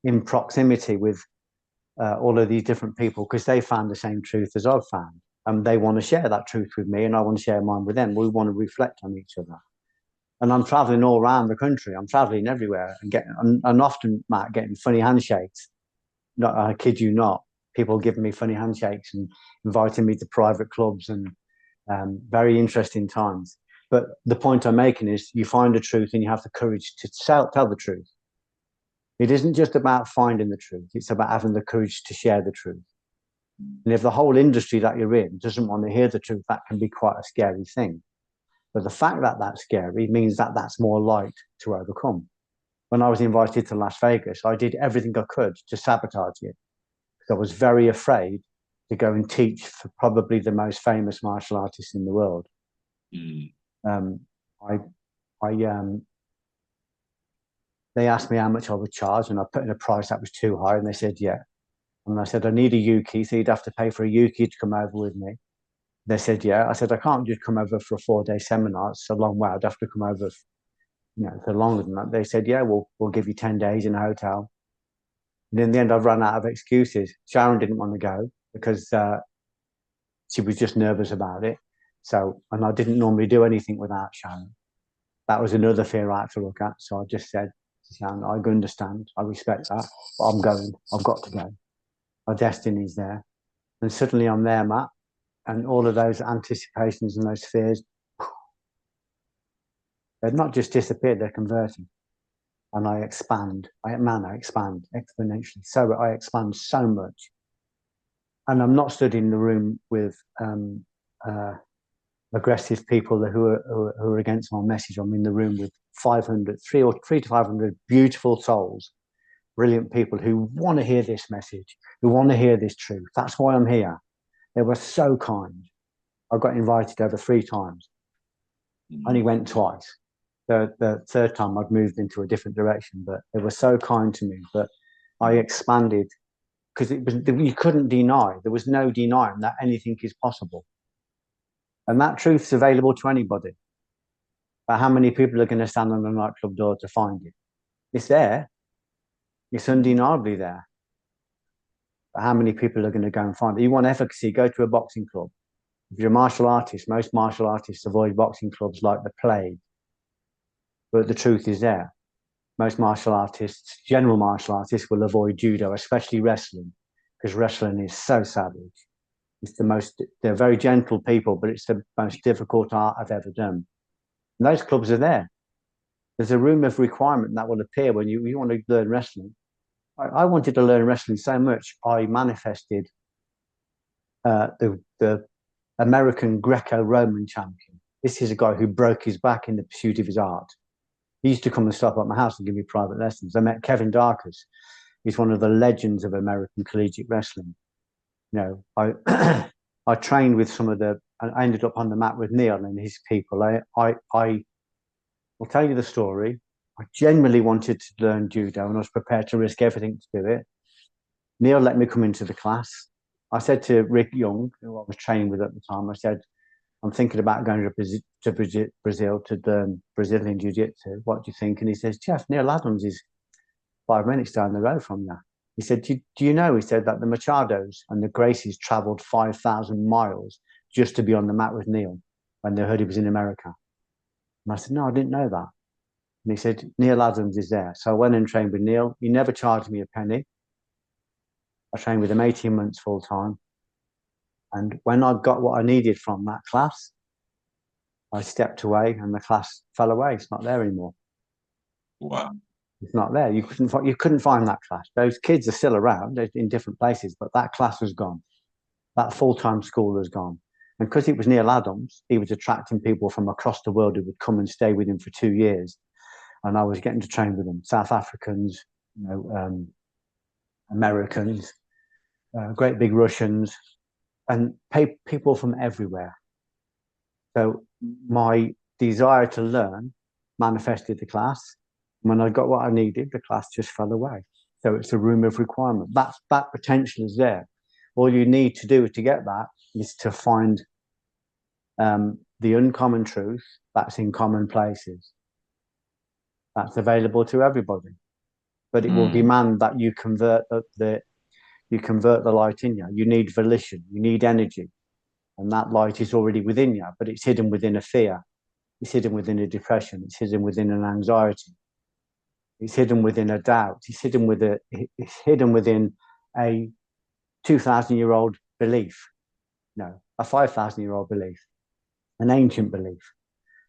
in proximity with all of these different people, because they found the same truth as I've found. And they want to share that truth with me, and I want to share mine with them. We want to reflect on each other. And I'm traveling all around the country. I'm traveling everywhere and often, Matt, getting funny handshakes. Not, I kid you not. People giving me funny handshakes and inviting me to private clubs and very interesting times. But the point I'm making is you find the truth and you have the courage to tell the truth. It isn't just about finding the truth. It's about having the courage to share the truth. And if the whole industry that you're in doesn't want to hear the truth, that can be quite a scary thing. But the fact that that's scary means that that's more light to overcome. When I was invited to Las Vegas, I did everything I could to sabotage it. Because I was very afraid to go and teach for probably the most famous martial artist in the world. They asked me how much I would charge, and I put in a price that was too high, and they said, yeah. And I said, I need a Yuki, so you'd have to pay for a Yuki to come over with me. They said, yeah. I said, I can't just come over for a 4-day seminar. It's a long way. I'd have to come over, for longer than that. They said, yeah, we'll give you 10 days in a hotel. And in the end, I've run out of excuses. Sharon didn't want to go because she was just nervous about it. So, and I didn't normally do anything without Sharon. That was another fear I had to look at. So I just said to Sharon, I understand, I respect that, but I'm going. I've got to go. Our destiny's there. And suddenly I'm there, Matt. And all of those anticipations and those fears, they're not just disappeared, they're converting. And I expand. I expand exponentially. So I expand so much. And I'm not stood in the room with aggressive people who are against my message. I'm in the room with 3 to 500 beautiful souls, brilliant people who want to hear this message, who want to hear this truth. That's why I'm here. They were so kind. I got invited over 3 times. I only went twice. The third time I'd moved into a different direction, but they were so kind to me. But I expanded because you couldn't deny. There was no denying that anything is possible. And that truth's available to anybody. But how many people are going to stand on a nightclub door to find it? It's there. It's undeniably there. But how many people are going to go and find it? You want efficacy, go to a boxing club. If you're a martial artist, most martial artists avoid boxing clubs like the plague. But the truth is there. Most martial artists, general martial artists, will avoid judo, especially wrestling, because wrestling is so savage. They're very gentle people, but it's the most difficult art I've ever done. And those clubs are there. There's a room of requirement that will appear when you want to learn wrestling. I wanted to learn wrestling so much, I manifested the American Greco-Roman champion. This is a guy who broke his back in the pursuit of his art. He used to come and stop at my house and give me private lessons. I met Kevin Darkus. He's one of the legends of American collegiate wrestling. I trained with I ended up on the mat with Neil and his people. I will tell you the story. I genuinely wanted to learn judo and I was prepared to risk everything to do it. Neil let me come into the class. I said to Rick Young, who I was training with at the time, I said, I'm thinking about going to Brazil to learn Brazilian Jiu-Jitsu. What do you think? And he says, Geoff, Neil Adams is 5 minutes down the road from you. He said, do you know, he said, that the Machados and the Gracies traveled 5,000 miles just to be on the mat with Neil when they heard he was in America. And I said, no, I didn't know that. And he said, Neil Adams is there. So I went and trained with Neil. He never charged me a penny. I trained with him 18 months full time. And when I got what I needed from that class, I stepped away and the class fell away. It's not there anymore. Wow. It's not there. You couldn't find that class. Those kids are still around in different places, but that class was gone. That full-time school was gone. And because it was Neil Adams, he was attracting people from across the world who would come and stay with him for 2 years. And I was getting to train with them. South Africans, Americans, great big Russians, and people from everywhere. So my desire to learn manifested the class. When I got what I needed, the class just fell away. So it's a room of requirement. That potential is there. All you need to do to get that is to find the uncommon truth that's in common places. That's available to everybody. But it will demand that you convert the light in you. You need volition. You need energy. And that light is already within you, but it's hidden within a fear. It's hidden within a depression. It's hidden within an anxiety. It's hidden within a doubt. It's hidden within a 2,000-year-old belief. No, a 5,000-year-old belief, an ancient belief.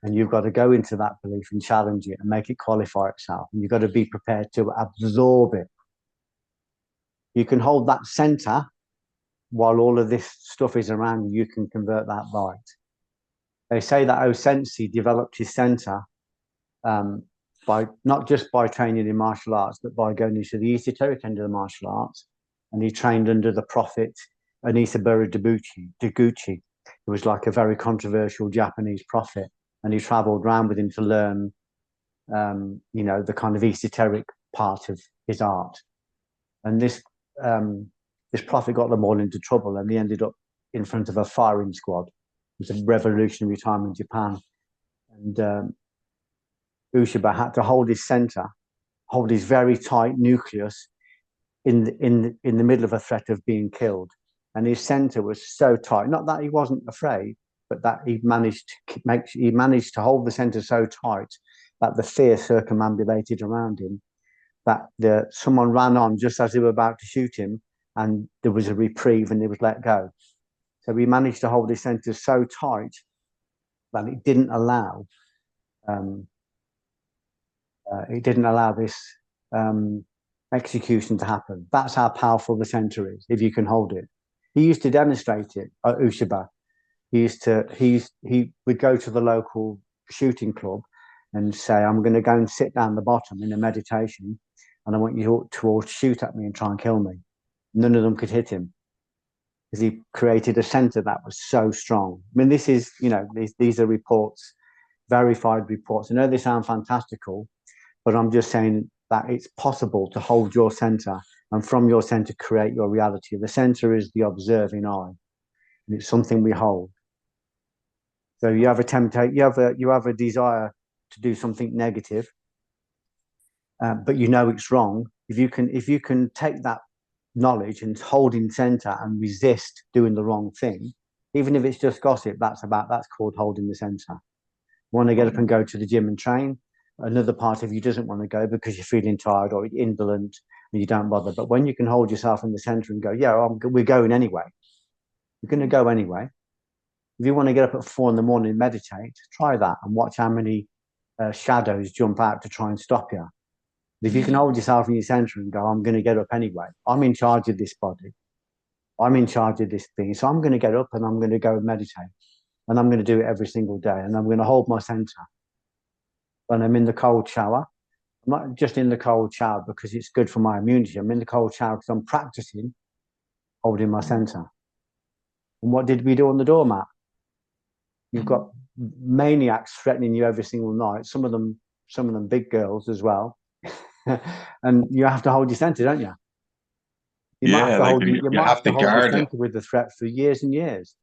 And you've got to go into that belief and challenge it and make it qualify itself. And you've got to be prepared to absorb it. You can hold that center while all of this stuff is around you. You can convert that light. They say that Osensi developed his center by not just by training in martial arts, but by going into the esoteric end of the martial arts. And he trained under the prophet Anisaburo Deguchi, who was like a very controversial Japanese prophet. And he traveled around with him to learn, the kind of esoteric part of his art. And this prophet got them all into trouble, and he ended up in front of a firing squad. It was a revolutionary time in Japan. And Ushiba had to hold his center, hold his very tight nucleus in the middle of a threat of being killed. And his center was so tight, not that he wasn't afraid, but that he managed to hold the center so tight that the fear circumambulated around him, that someone ran on just as they were about to shoot him, and there was a reprieve and he was let go. So he managed to hold his center so tight that it didn't allow this execution to happen. That's how powerful the center is, if you can hold it. He used to demonstrate it at Ushiba. He would go to the local shooting club and say, I'm going to go and sit down the bottom in a meditation, and I want you to all shoot at me and try and kill me. None of them could hit him because he created a center that was so strong. I mean, this is, these are reports, verified reports. I know they sound fantastical, but I'm just saying that it's possible to hold your center and from your center create your reality. The center is the observing eye, and it's something we hold. So you have a desire to do something negative, but you know it's wrong. If you can take that knowledge and hold in center and resist doing the wrong thing, even if it's just gossip, that's called holding the center. You want to get up and go to the gym and train. Another part of you doesn't want to go because you're feeling tired or indolent and you don't bother. But when you can hold yourself in the center and go, we're going anyway. We're going to go anyway. If you want to get up at 4 a.m. and meditate, try that and watch how many shadows jump out to try and stop you. If you can hold yourself in your center and go, I'm going to get up anyway. I'm in charge of this body. I'm in charge of this thing. So I'm going to get up and I'm going to go and meditate. And I'm going to do it every single day. And I'm going to hold my center. When I'm in the cold shower, I'm not just in the cold shower because it's good for my immunity. I'm in the cold shower because I'm practicing holding my center. And what did we do on the doormat? You've got maniacs threatening you every single night. Some of them big girls as well. And you have to hold your center, don't you? You might have to hold your center with the threat for years and years.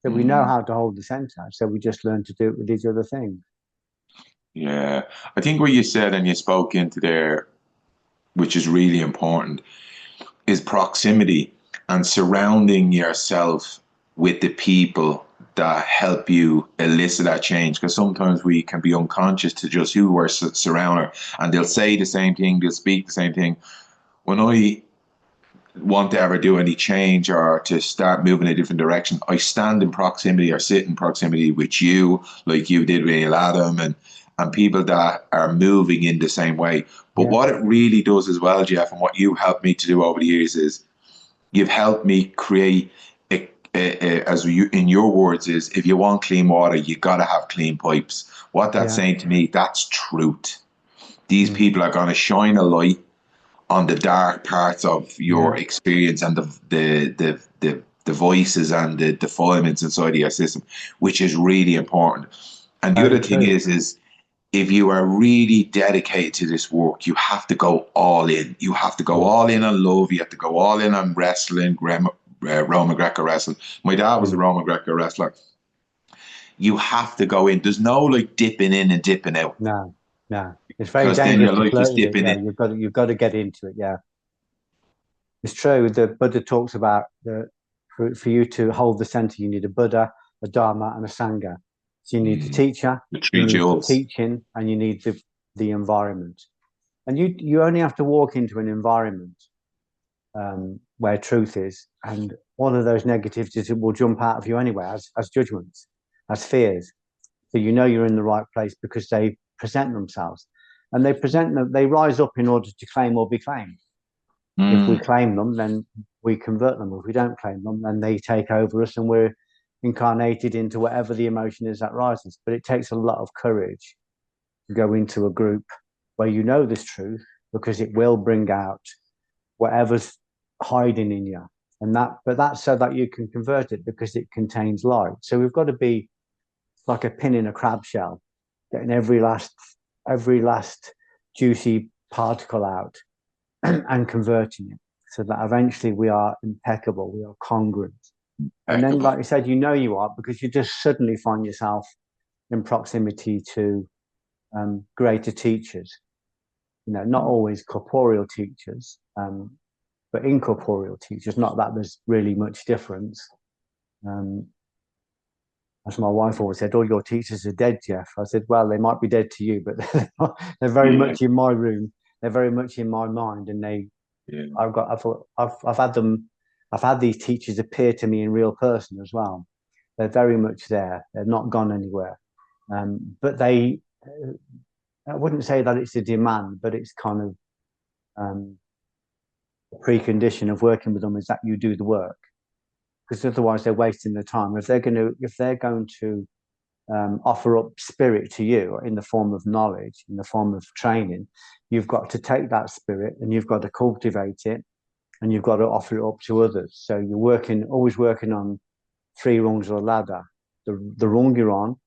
So we know how to hold the center. So we just learn to do it with these other things. Yeah, I think what you said and you spoke into there, which is really important, is proximity and surrounding yourself with the people that help you elicit that change. Because sometimes we can be unconscious to just who we're surrounded, and they'll say the same thing, they'll speak the same thing. When I want to ever do any change or to start moving in a different direction, I stand in proximity or sit in proximity with you, like you did with Adam, and people that are moving in the same way. But what it really does as well, Geoff, and what you helped me to do over the years is you've helped me create as you, in your words, is if you want clean water, you got to have clean pipes. What that's saying to me, that's truth. These people are going to shine a light on the dark parts of your experience and the voices and the defilements inside of your system, which is really important. And the other thing is if you are really dedicated to this work, you have to go all in. You have to go all in on love. You have to go all in on wrestling, Roman Greco wrestling. My dad was a Roman Greco wrestler. You have to go in. There's no like dipping in and dipping out. No. It's very dangerous to flirt with it. You've got to get into it. Yeah, it's true. The Buddha talks about for you to hold the center, you need a Buddha, a Dharma, and a Sangha. So you need the teacher, The you three need the jewels. teaching, and you need the environment. And you only have to walk into an environment where truth is, and all of those negativities will jump out of you anyway as judgments, as fears. So you know you're in the right place because they present themselves, and they rise up in order to claim or be claimed. If we claim them, then we convert them. If we don't claim them, then they take over us, and we're incarnated into whatever the emotion is that rises. But it takes a lot of courage to go into a group where you know this truth, because it will bring out whatever's hiding in you. But that's so that you can convert it, because it contains light. So we've got to be like a pin in a crab shell, getting every last juicy particle out and converting it, so that eventually we are impeccable, we are congruent. And then, like you said, you know you are, because you just suddenly find yourself in proximity to greater teachers. Not always corporeal teachers, but incorporeal teachers. Not that there's really much difference. As my wife always said, all your teachers are dead, Geoff. I said, well, they might be dead to you, but they're very much in my room. They're very much in my mind, and I've had these teachers appear to me in real person as well. They're very much there. They're not gone anywhere. But I wouldn't say that it's a demand, but it's kind of a precondition of working with them is that you do the work, because otherwise they're wasting their time. If they're going to offer up spirit to you in the form of knowledge, in the form of training, you've got to take that spirit and you've got to cultivate it, and you've got to offer it up to others. So you're always working on 3 rungs of a ladder: the rung you're on,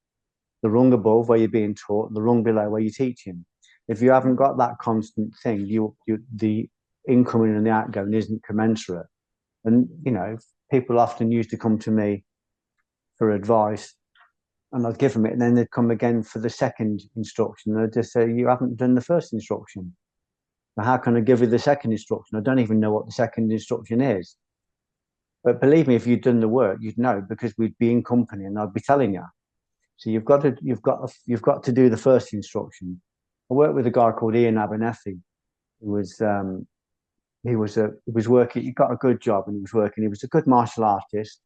the rung above where you're being taught, and the rung below where you're teaching. If you haven't got that constant thing, the incoming and the outgoing isn't commensurate. And people often used to come to me for advice, and I'd give them it, and then they'd come again for the second instruction, and I'd just say, you haven't done the first instruction. Now, how can I give you the second instruction? I don't even know what the second instruction is. But believe me, if you'd done the work, you'd know, because we'd be in company and I'd be telling you. So you've got to do the first instruction. I worked with a guy called Ian Abernethy, who was working. He got a good job and he was working. He was a good martial artist.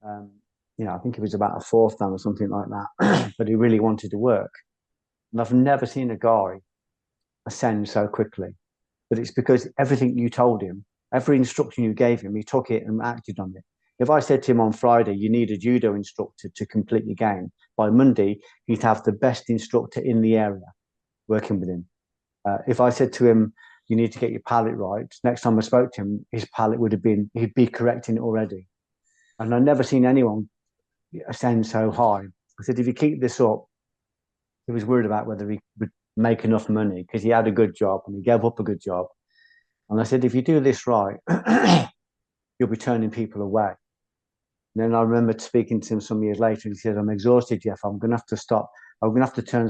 I think he was about a 4th dan or something like that, but he really wanted to work. And I've never seen a guy ascend so quickly. But it's because everything you told him, every instruction you gave him, he took it and acted on it. If I said to him on Friday, you need a judo instructor to complete your game, by Monday, he'd have the best instructor in the area working with him. If I said to him, you need to get your palate right, next time I spoke to him, his palate he'd be correcting it already. And I've never seen anyone ascend so high. I said, if you keep this up, he was worried about whether he would make enough money, because he had a good job and he gave up a good job. And I said, if you do this right, you'll be turning people away. And then I remember speaking to him some years later, and he said, I'm exhausted, Geoff. I'm going to have to stop. I'm going to have to turn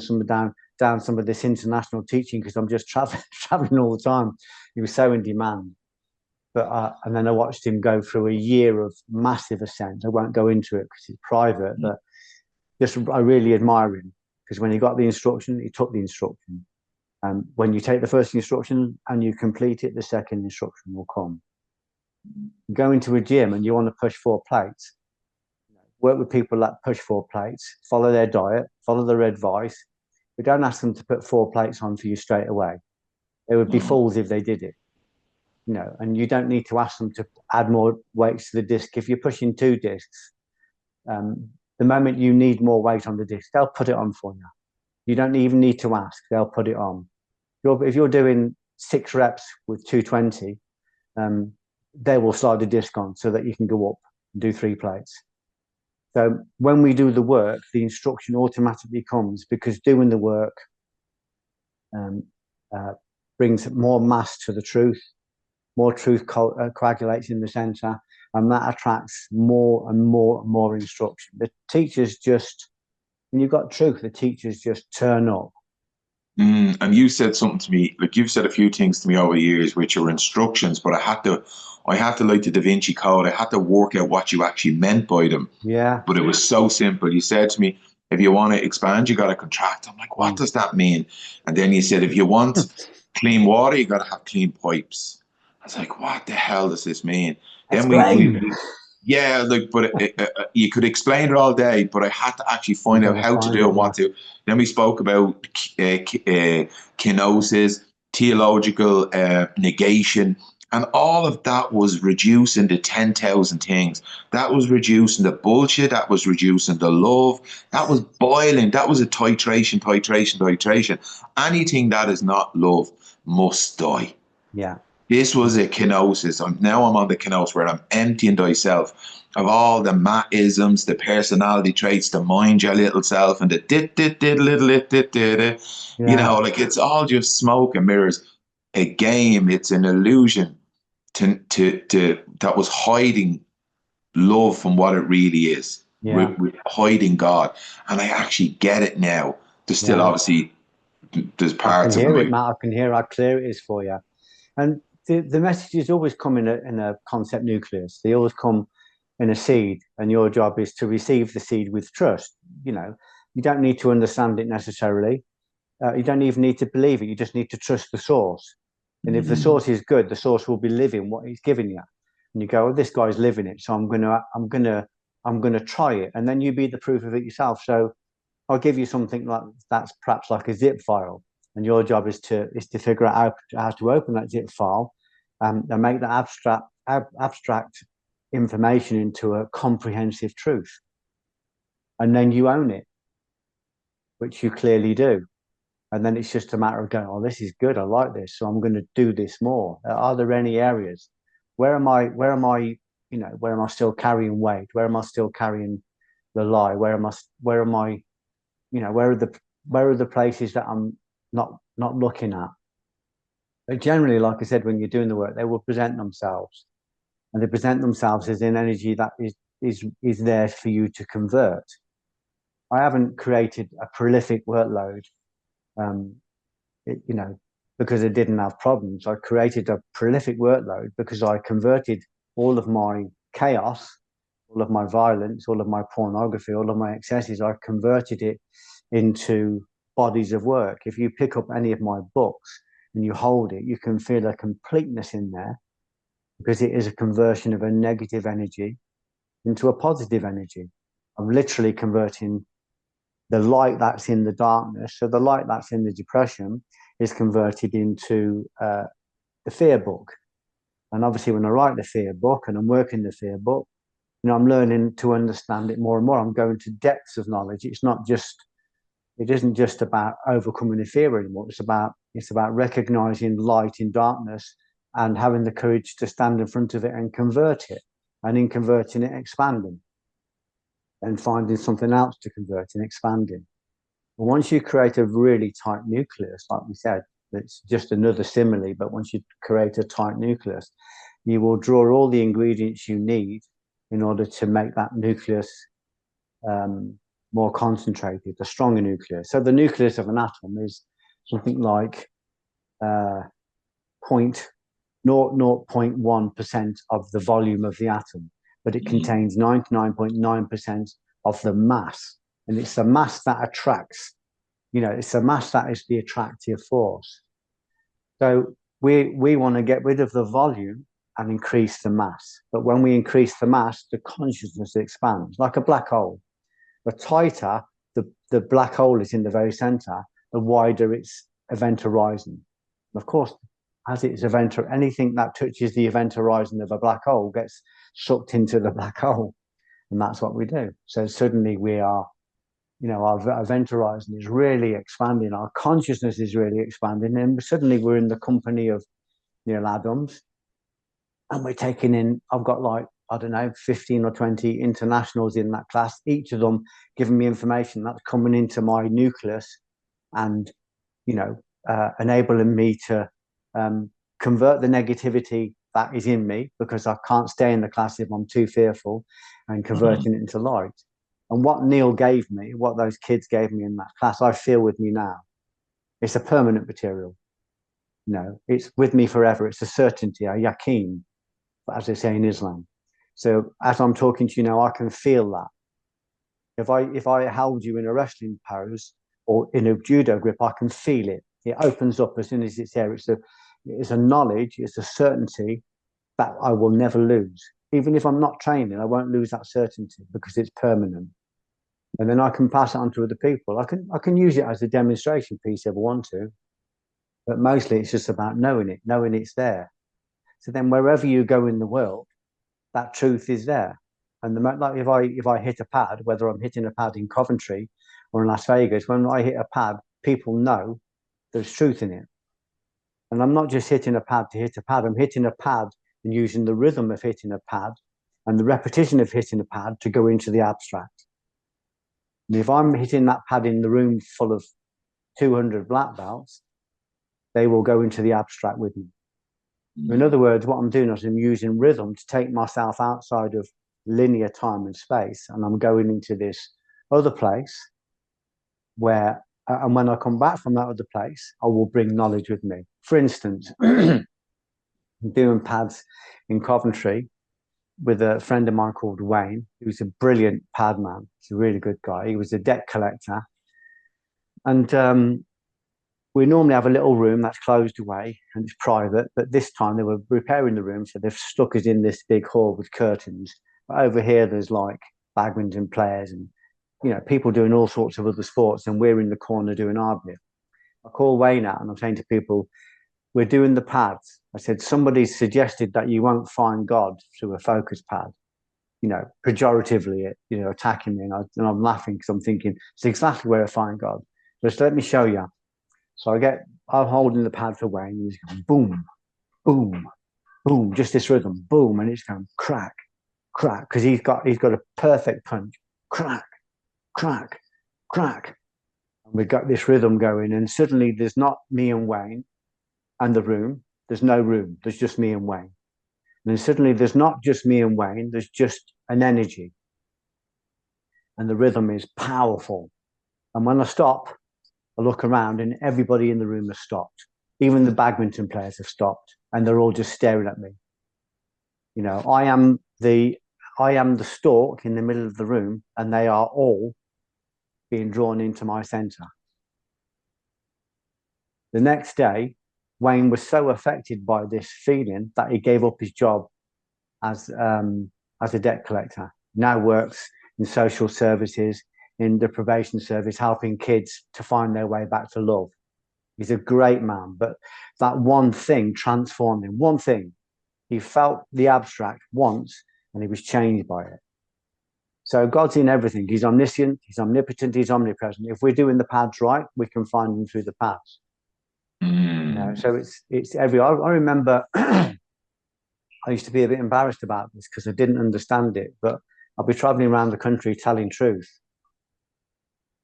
down some of this international teaching, because I'm just traveling all the time. He was so in demand. And then I watched him go through a year of massive ascent. I won't go into it because it's private, but I really admire him, because when he got the instruction, he took the instruction. When you take the first instruction and you complete it, the second instruction will come. You go into a gym and you want to push 4 plates. Work with people that push 4 plates, follow their diet, follow their advice. But don't ask them to put 4 plates on for you straight away. They would be fools if they did it. And you don't need to ask them to add more weights to the disc. If you're pushing 2 discs, the moment you need more weight on the disc, they'll put it on for you. You don't even need to ask, they'll put it on. If you're doing 6 reps with 220, they will slide the disc on so that you can go up and do 3 plates. So when we do the work, the instruction automatically comes, because doing the work brings more mass to the truth. More truth coagulates in the center, and that attracts more and more and more instruction. The teachers when you've got truth, the teachers just turn up. And you said something to me, like you've said a few things to me over the years, which are instructions, but I had to like the Da Vinci Code. I had to work out what you actually meant by them. Yeah. But it was so simple. You said to me, if you want to expand, you got to contract. I'm like, what does that mean? And then you said, if you want clean water, you got to have clean pipes. I was like, what the hell does this mean? Then Explain. yeah, like, but you could explain it all day, but I had to actually find out how to do it and what to. Then we spoke about kenosis, theological negation, and all of that was reducing the 10,000 things. That was reducing the bullshit. That was reducing the love. That was boiling. That was a titration, titration, titration. Anything that is not love must die. Yeah. This was a kenosis. Now I'm on the kenosis where I'm emptying thyself of all the matisms, the personality traits, the mind your little self, and the you know, like it's all just smoke and mirrors. A game, it's an illusion to that was hiding love from what it really is. We're hiding God. And I actually get it now. There's still obviously there's parts I can of hear it. it, Matt. I can hear how clear it is for you. And the messages always come in a concept nucleus. They always come in a seed, and your job is to receive the seed with trust. You know, you don't need to understand it necessarily. You don't even need to believe it. You just need to trust the source. And if the source is good, the source will be living what he's giving you. And you go, "Oh, this guy's living it, so I'm gonna try it." And then you be the proof of it yourself. So I'll give you something like that's perhaps like a zip file, and your job is to figure out how to open that zip file, and make that abstract information into a comprehensive truth, and then you own it, which you clearly do. And then it's just a matter of going, "Oh, this is good. I like this, so I'm going to do this more." Are there any areas where am I? Where am I? You know, where am I still carrying weight? Where am I still carrying the lie? Where am I? Where am I? You know, where are the places that I'm not looking at? But generally, like I said, when you're doing the work, they will present themselves, and they present themselves as an energy that is there for you to convert. I haven't created a prolific workload, um, you know, because I didn't have problems. I created a prolific workload because I converted all of my chaos, all of my violence, all of my pornography, all of my excesses. I converted it into bodies of work. If you pick up any of my books and you hold it, you can feel a completeness in there because it is a conversion of a negative energy into a positive energy. I'm literally converting the light that's in the darkness. So the light that's in the depression is converted into the fear book. And obviously, when I write the fear book and I'm working the fear book, you know, I'm learning to understand it more and more. I'm going to depths of knowledge. It isn't just about overcoming the fear anymore. It's about recognizing light in darkness and having the courage to stand in front of it and convert it. And in converting it, expanding and finding something else to convert and expanding. And once you create a really tight nucleus, like we said, it's just another simile, but once you create a tight nucleus, you will draw all the ingredients you need in order to make that nucleus more concentrated, a stronger nucleus. So the nucleus of an atom is something like 0.1% of the volume of the atom, but it contains 99.9% of the mass. And it's the mass that attracts, you know, it's the mass that is the attractive force. So we want to get rid of the volume and increase the mass. But when we increase the mass, the consciousness expands like a black hole. The tighter the black hole is in the very center, the wider its event horizon. Of course, as its event, anything that touches the event horizon of a black hole gets sucked into the black hole. And that's what we do. So suddenly we are, you know, our event horizon is really expanding. Our consciousness is really expanding. And suddenly we're in the company of Neil Adams. And we're taking in, I've got like, I don't know, 15 or 20 internationals in that class, each of them giving me information that's coming into my nucleus and, you know, enabling me to convert the negativity that is in me because I can't stay in the class if I'm too fearful and converting it into light. And what Neil gave me, what those kids gave me in that class, I feel with me now. It's a permanent material. You know, it's with me forever. It's a certainty, a yaqeen, as they say in Islam. So as I'm talking to you now, I can feel that. If I held you in a wrestling pose or in a judo grip, I can feel it. It opens up as soon as it's there. It's a knowledge, it's a certainty that I will never lose. Even if I'm not training, I won't lose that certainty because it's permanent. And then I can pass it on to other people. I can use it as a demonstration piece if I want to, but mostly it's just about knowing it, knowing it's there. So then wherever you go in the world, that truth is there. And like if I hit a pad, whether I'm hitting a pad in Coventry or in Las Vegas, when I hit a pad, people know there's truth in it. And I'm not just hitting a pad to hit a pad. I'm hitting a pad and using the rhythm of hitting a pad and the repetition of hitting a pad to go into the abstract. And if I'm hitting that pad in the room full of 200 black belts, they will go into the abstract with me. In other words, what I'm doing is I'm using rhythm to take myself outside of linear time and space, and I'm going into this other place where, and when I come back from that other place, I will bring knowledge with me. For instance, I'm doing pads in Coventry with a friend of mine called Wayne, who's a brilliant pad man. He's a really good guy. He was a debt collector. And we normally have a little room that's closed away and it's private, but this time they were repairing the room, so they've stuck us in this big hall with curtains. But over here, there's like badminton players and people doing all sorts of other sports, and we're in the corner doing our bit. I call Wayne out and I'm saying to people, we're doing the pads. I said, somebody suggested that you won't find God through a focus pad, pejoratively, attacking me. And I'm laughing because I'm thinking, it's exactly where I find God. Just let me show you. So I'm holding the pad for Wayne, and he's going boom, boom, boom, just this rhythm, boom, and it's going crack, crack, because he's got a perfect punch, crack, crack, crack. And we've got this rhythm going, and suddenly there's not me and Wayne and the room, there's no room, there's just me and Wayne. And then suddenly there's not just me and Wayne, there's just an energy. And the rhythm is powerful. And when I stop, I look around and everybody in the room has stopped. Even the badminton players have stopped, and they're all just staring at me. I am the stalk in the middle of the room, and they are all being drawn into my center. The next day, Wayne was so affected by this feeling that he gave up his job as a debt collector. Now works in social services, in the probation service, helping kids to find their way back to love. He's a great man, but that one thing transformed him. One thing. He felt the abstract once and he was changed by it. So God's in everything. He's omniscient, he's omnipotent, he's omnipresent. If we're doing the paths right, we can find him through the paths. So it's every. I remember I used to be a bit embarrassed about this because I didn't understand it, but I'll be traveling around the country telling truth.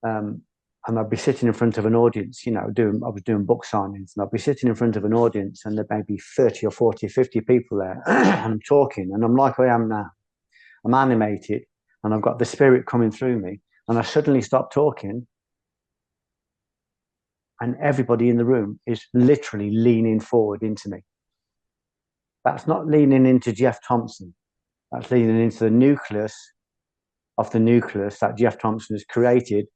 And I'd be sitting in front of an audience, I was doing book signings, and I'd be sitting in front of an audience and there may be 30 or 40, 50 people there. And I'm talking and I'm like I am now. I'm animated and I've got the spirit coming through me. And I suddenly stop talking and everybody in the room is literally leaning forward into me. That's not leaning into Geoff Thompson. That's leaning into the nucleus of the nucleus that Geoff Thompson has created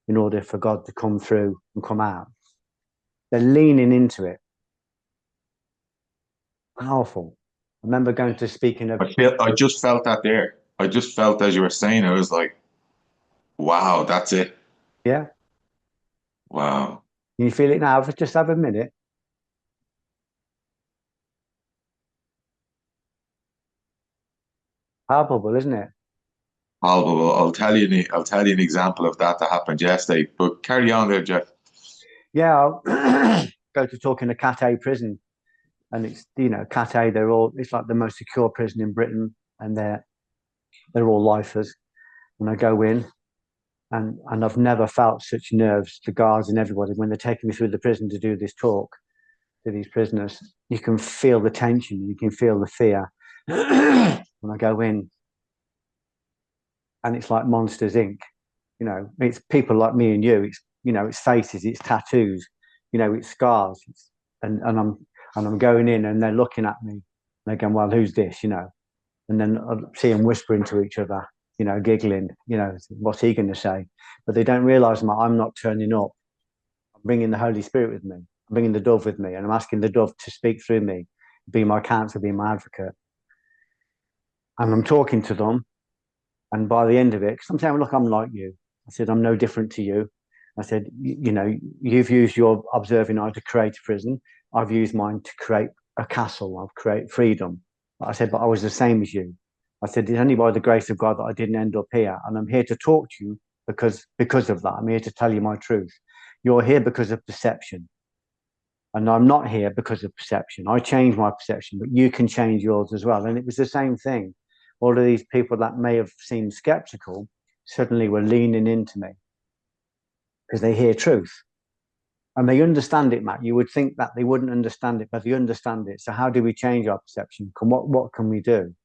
in order for God to come through and come out. They're leaning into it. Powerful. I remember going to speaking of... I just felt that there. I just felt as you were saying, I was like, wow, that's it. Yeah. Wow. Can you feel it now? Just have a minute. Palpable, isn't it? Palpable. I'll tell you an example of that happened yesterday. But carry on there, Geoff. Yeah, I'll go to talk in a Cat A prison, and it's Cat A. It's like the most secure prison in Britain, and they're all lifers. And I go in, and I've never felt such nerves. The guards and everybody when they're taking me through the prison to do this talk to these prisoners, you can feel the tension, you can feel the fear. When I go in, and it's like Monsters Inc. It's people like me and you. It's faces, it's tattoos, it's scars. And I'm going in, and they're looking at me. And they're going, "Well, who's this?" And then I see them whispering to each other. giggling, what's he going to say? But they don't realize, Matt, I'm not turning up. I'm bringing the Holy Spirit with me. I'm bringing the dove with me, and I'm asking the dove to speak through me, be my counselor, be my advocate. And I'm talking to them. And by the end of it, because I'm saying, look, I'm like you. I said, I'm no different to you. I said, you've used your observing eye to create a prison. I've used mine to create a castle. I've created freedom. I said, but I was the same as you. I said, it's only by the grace of God that I didn't end up here. And I'm here to talk to you because of that. I'm here to tell you my truth. You're here because of perception. And I'm not here because of perception. I changed my perception, but you can change yours as well. And it was the same thing. All of these people that may have seemed skeptical suddenly were leaning into me because they hear truth. And they understand it, Matt. You would think that they wouldn't understand it, but they understand it. So how do we change our perception? What can we do?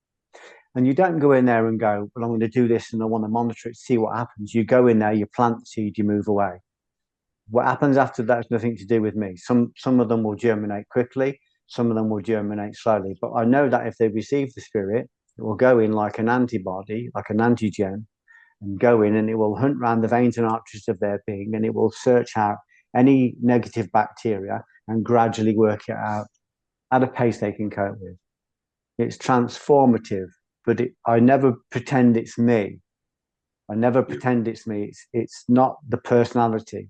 And you don't go in there and go, well, I'm going to do this and I want to monitor it, see what happens. You go in there, you plant the seed, you move away. What happens after that has nothing to do with me. Some of them will germinate quickly. Some of them will germinate slowly. But I know that if they receive the Spirit, it will go in like an antibody, like an antigen, and go in and it will hunt around the veins and arteries of their being, and it will search out any negative bacteria and gradually work it out at a pace they can cope with. It's transformative, but I never pretend it's me. I never pretend it's me. It's not the personality.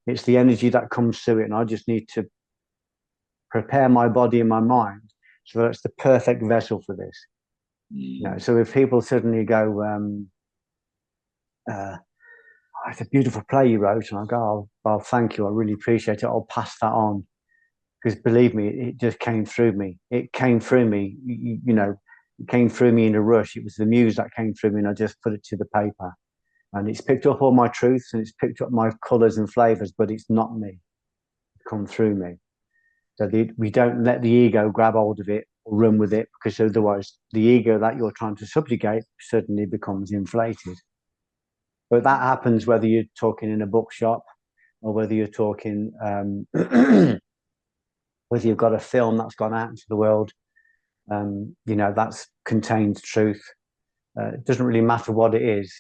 It's the energy that comes through it, and I just need to prepare my body and my mind so that it's the perfect vessel for this. So if people suddenly go, it's a beautiful play you wrote, and I go, well, thank you, I really appreciate it. I'll pass that on, because believe me, it just came through me. It came through me, it came through me in a rush. It was the muse that came through me, and I just put it to the paper. And it's picked up all my truths and it's picked up my colours and flavours, but it's not me. It's come through me. So we don't let the ego grab hold of it or run with it, because otherwise the ego that you're trying to subjugate suddenly becomes inflated. But that happens whether you're talking in a bookshop or whether you're talking, whether you've got a film that's gone out into the world, that's contains truth. It doesn't really matter what it is.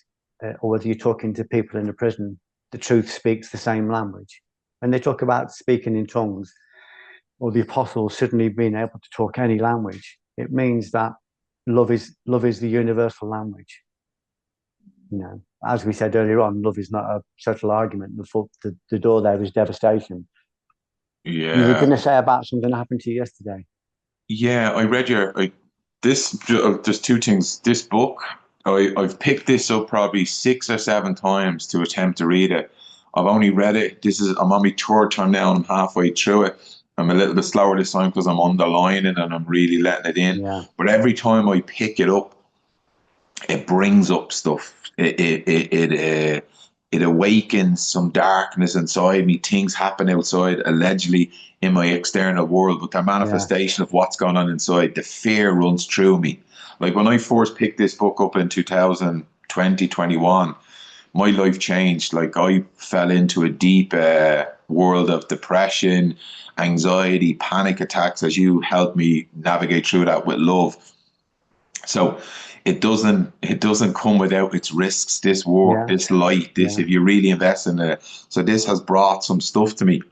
Or whether you're talking to people in a prison, the truth speaks the same language. And they talk about speaking in tongues, or the apostles suddenly being able to talk any language. It means that love is the universal language. As we said earlier on, love is not a subtle argument. The door there is devastation. Yeah. You were going to say about something that happened to you yesterday. Yeah, I read there's two things. This book, I've picked this up probably 6 or 7 times to attempt to read it. I've only read it. I'm on my third time now, and I'm halfway through it. I'm a little bit slower this time because I'm underlining and I'm really letting it in. Yeah. But every time I pick it up, it brings up stuff. It awakens some darkness inside me. Things happen outside, allegedly in my external world, but the manifestation of what's going on inside, the fear runs through me. Like when I first picked this book up in 2021, my life changed. Like I fell into a deep world of depression, anxiety, panic attacks, as you helped me navigate through that with love. So it doesn't come without its risks, this work, this light, if you really invest in it. So this has brought some stuff to me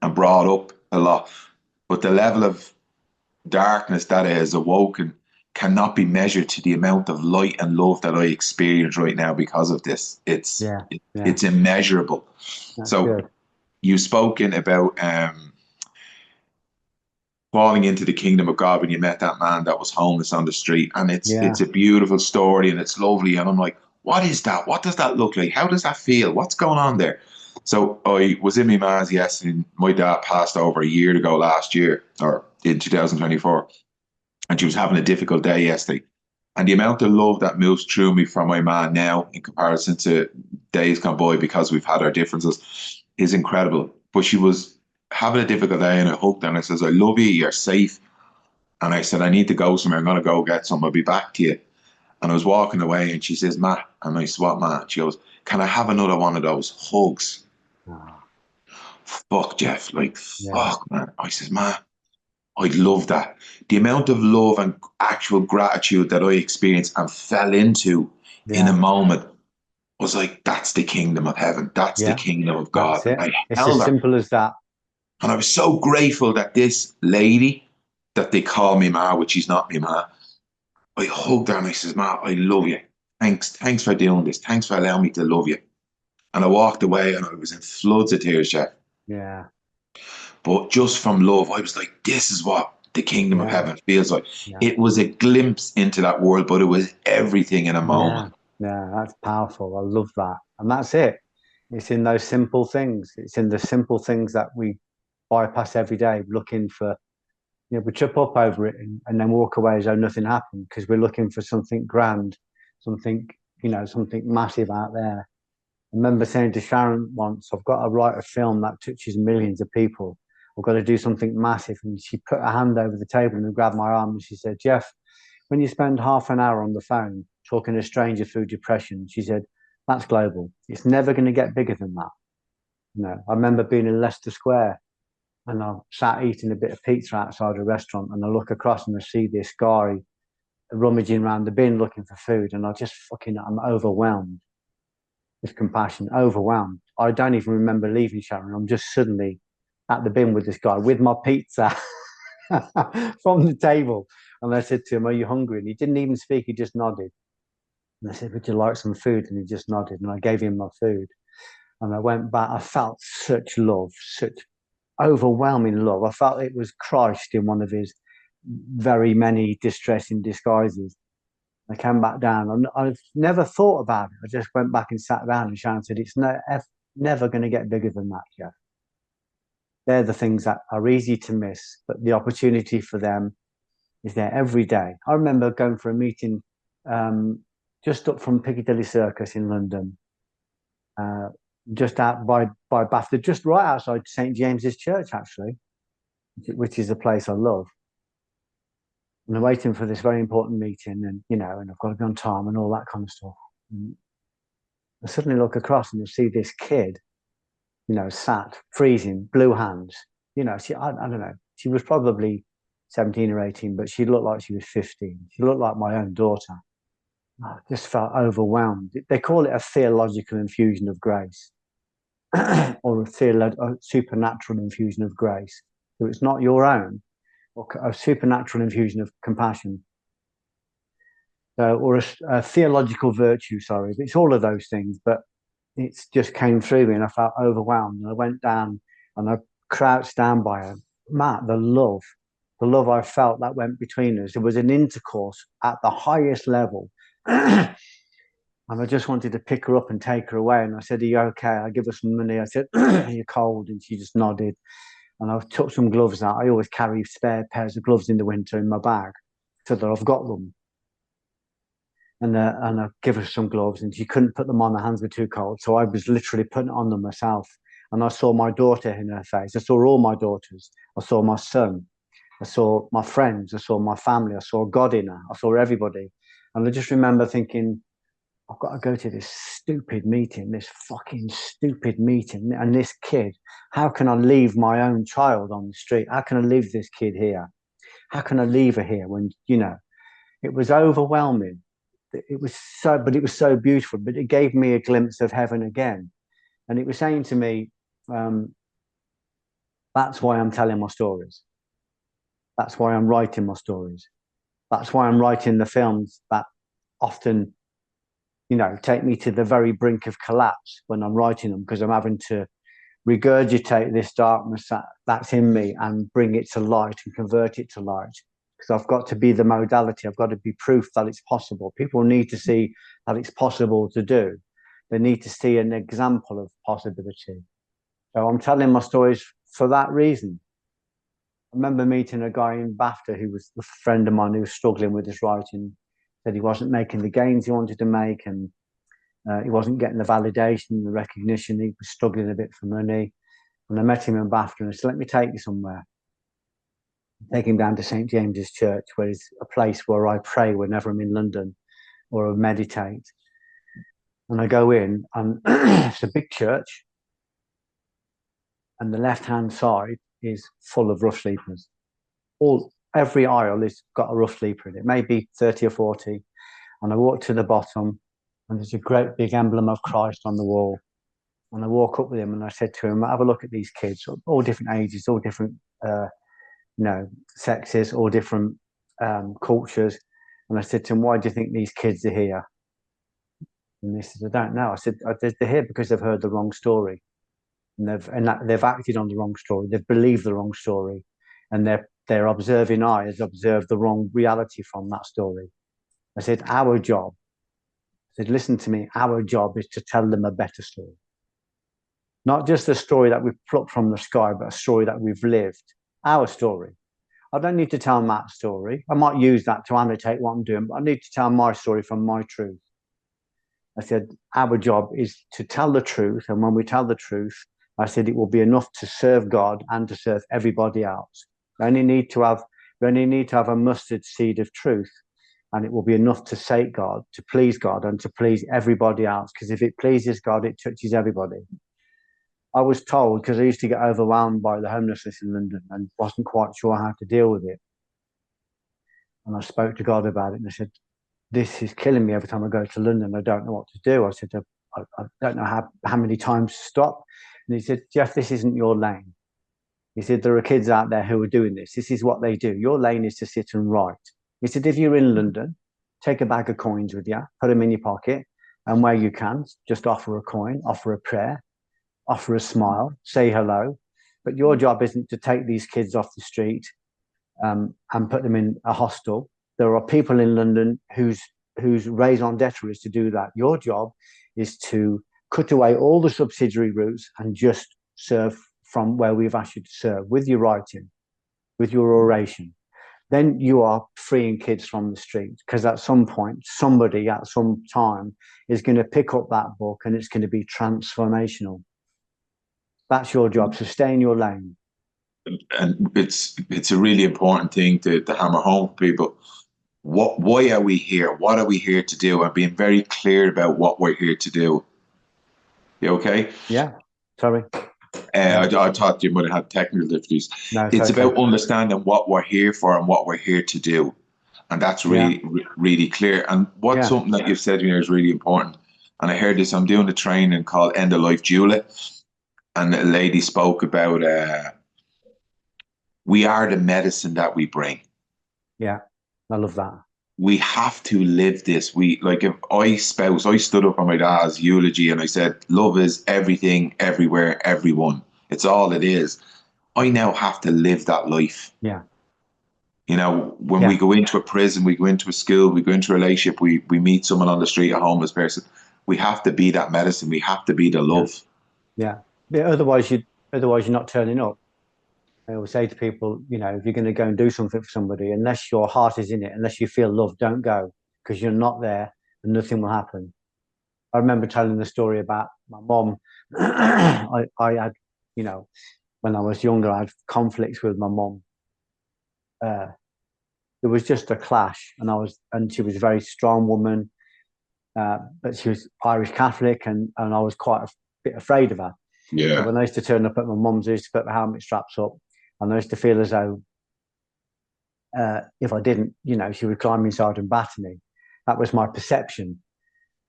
and brought up a lot. But the level of darkness that it has awoken cannot be measured to the amount of light and love that I experience right now because of this. It's immeasurable. That's so good. You've spoken about falling into the kingdom of God when you met that man that was homeless on the street, and it's a beautiful story and it's lovely, and I'm like, what is that? What does that look like? How does that feel? What's going on there? So I was in my ma's yesterday. My dad passed over a year ago last year, or in 2024, and she was having a difficult day yesterday, and the amount of love that moves through me from my man now in comparison to days gone by, because we've had our differences, is incredible. But she was having a difficult day, and I hugged her and I says, I love you, you're safe. And I said, I need to go somewhere, I'm going to go get some, I'll be back to you. And I was walking away and she says, Matt, and I said, what, Matt? She goes, can I have another one of those hugs? Fuck, Geoff, fuck, man. I says, Matt, I'd love that. The amount of love and actual gratitude that I experienced and fell into in a Yeah. moment, was like, that's the kingdom of heaven. That's the Yeah. kingdom of God. That's And it. I It's held as that. simple as that. And I was so grateful that this lady that they call me ma, which she's not me ma, I hugged her and I says, Ma, I love you. Thanks for doing this. Thanks for allowing me to love you. And I walked away and I was in floods of tears, Geoff. Yeah. But just from love, I was like, this is what the kingdom of Yeah. heaven feels like. Yeah. It was a glimpse into that world, but it was everything in a Yeah. moment. Yeah. That's powerful. I love that. And that's it. It's in those simple things. It's in the simple things that we bypass every day, looking for, we trip up over it and then walk away as though nothing happened because we're looking for something grand, something, something massive out there. I remember saying to Sharon once, I've got to write a film that touches millions of people. I've got to do something massive. And she put her hand over the table and grabbed my arm and she said, Geoff, when you spend half an hour on the phone talking to a stranger through depression, she said, that's global. It's never going to get bigger than that. I remember being in Leicester Square and I sat eating a bit of pizza outside a restaurant and I look across and I see this guy rummaging around the bin looking for food and I'm overwhelmed with compassion, overwhelmed. I don't even remember leaving Sharon. I'm just suddenly at the bin with this guy with my pizza from the table. And I said to him, are you hungry? And he didn't even speak, he just nodded. And I said, would you like some food? And he just nodded and I gave him my food. And I went back. I felt such love, such overwhelming love. I felt it was Christ in one of his very many distressing disguises. I came back down and I've never thought about it. I just went back and sat down and Shannon said, it's never going to get bigger than that, Geoff. They're the things that are easy to miss, but the opportunity for them is there every day. I remember going for a meeting just up from Piccadilly Circus in London, just out by BAFTA, just right outside St. James's Church, actually, which is a place I love. And I'm waiting for this very important meeting and, and I've got to be on time and all that kind of stuff. And I suddenly look across and I see this kid, sat, freezing, blue hands. I don't know, she was probably 17 or 18, but she looked like she was 15. She looked like my own daughter. I just felt overwhelmed. They call it a theological infusion of grace or a supernatural infusion of grace. So it's not your own, or a supernatural infusion of compassion, or a theological virtue, sorry. It's all of those things, but it just came through me and I felt overwhelmed. And I went down and I crouched down by her. Matt, the love I felt that went between us. There was an intercourse at the highest level. And I just wanted to pick her up and take her away. And I said, are you okay? I give her some money. I said, are you cold? And she just nodded. And I took some gloves out. I always carry spare pairs of gloves in the winter in my bag so that I've got them. And I give her some gloves and she couldn't put them on. Her hands were too cold. So I was literally putting on them myself. And I saw my daughter in her face. I saw all my daughters. I saw my son. I saw my friends. I saw my family. I saw God in her. I saw everybody. And I just remember thinking, I've got to go to this stupid meeting, this fucking stupid meeting. And this kid, how can I leave my own child on the street? How can I leave this kid here? How can I leave her here when, it was overwhelming. It was so beautiful, but it gave me a glimpse of heaven again. And it was saying to me, that's why I'm telling my stories. That's why I'm writing my stories. That's why I'm writing the films that often, take me to the very brink of collapse when I'm writing them, because I'm having to regurgitate this darkness that's in me and bring it to light and convert it to light. Because I've got to be the modality. I've got to be proof that it's possible. People need to see that it's possible to do. They need to see an example of possibility. So I'm telling my stories for that reason. I remember meeting a guy in BAFTA who was a friend of mine who was struggling with his writing, said he wasn't making the gains he wanted to make and he wasn't getting the validation, the recognition. He was struggling a bit for money. And I met him in BAFTA and I said, let me take you somewhere. Take him down to St. James's Church, where it's a place where I pray whenever I'm in London or I meditate. And I go in and it's a big church. And the left-hand side is full of rough sleepers. Every aisle has got a rough sleeper in it, maybe 30 or 40. And I walked to the bottom and there's a great big emblem of Christ on the wall. And I walk up with him and I said to him, have a look at these kids, all different ages, all different, sexes, all different cultures. And I said to him, why do you think these kids are here? And he said, I don't know. I said, they're here because they've heard the wrong story. And they've acted on the wrong story. They've believed the wrong story. And their observing eye has observed the wrong reality from that story. I said, our job, I said, listen to me, our job is to tell them a better story. Not just a story that we've plucked from the sky, but a story that we've lived. Our story. I don't need to tell Matt's story. I might use that to annotate what I'm doing, but I need to tell my story from my truth. I said, our job is to tell the truth. And when we tell the truth, I said, it will be enough to serve God and to serve everybody else. We only need to have a mustard seed of truth. And it will be enough to sate God, to please God, and to please everybody else. Because if it pleases God, it touches everybody. I was told, because I used to get overwhelmed by the homelessness in London and wasn't quite sure how to deal with it. And I spoke to God about it and I said, this is killing me every time I go to London. I don't know what to do. I said, I don't know how many times to stop. And he said, Geoff, this isn't your lane. He said, there are kids out there who are doing this. This is what they do. Your lane is to sit and write. He said, if you're in London, take a bag of coins with you, put them in your pocket, and where you can, just offer a coin, offer a prayer, offer a smile, say hello. But your job isn't to take these kids off the street and put them in a hostel. There are people in London whose raison d'etre is to do that. Your job is to cut away all the subsidiary routes and just serve from where we've asked you to serve, with your writing, with your oration. Then you are freeing kids from the street, because at some point, somebody at some time is going to pick up that book and it's going to be transformational. That's your job. So stay in your lane. And it's a really important thing to hammer home for people. Why are we here? What are we here to do? And being very clear about what we're here to do. You okay? Yeah. Sorry. I thought you might have had technical difficulties. No, it's okay. about understanding what we're here for and what we're here to do. And that's really, really clear. And what's something that you've said here is really important. And I heard this, I'm doing a training called End of Life Doula. And a lady spoke about, we are the medicine that we bring. Yeah, I love that. We have to live this. If I stood up on my dad's eulogy and I said, love is everything, everywhere, everyone. It's all it is. I now have to live that life. Yeah. You know, when we go into a prison, we go into a school, we go into a relationship, we meet someone on the street, a homeless person. We have to be that medicine. We have to be the love. Yeah. Otherwise you're not turning up. I always say to people, if you're going to go and do something for somebody, unless your heart is in it, unless you feel love, don't go, because you're not there and nothing will happen. I remember telling the story about my mom. I had, when I was younger, I had conflicts with my mom. It was just a clash, and she was a very strong woman, but she was Irish Catholic, and I was quite a bit afraid of her. Yeah. So when I used to turn up at my mum's, I used to put the helmet straps up, and I used to feel as though if I didn't, she would climb inside and batter me. That was my perception.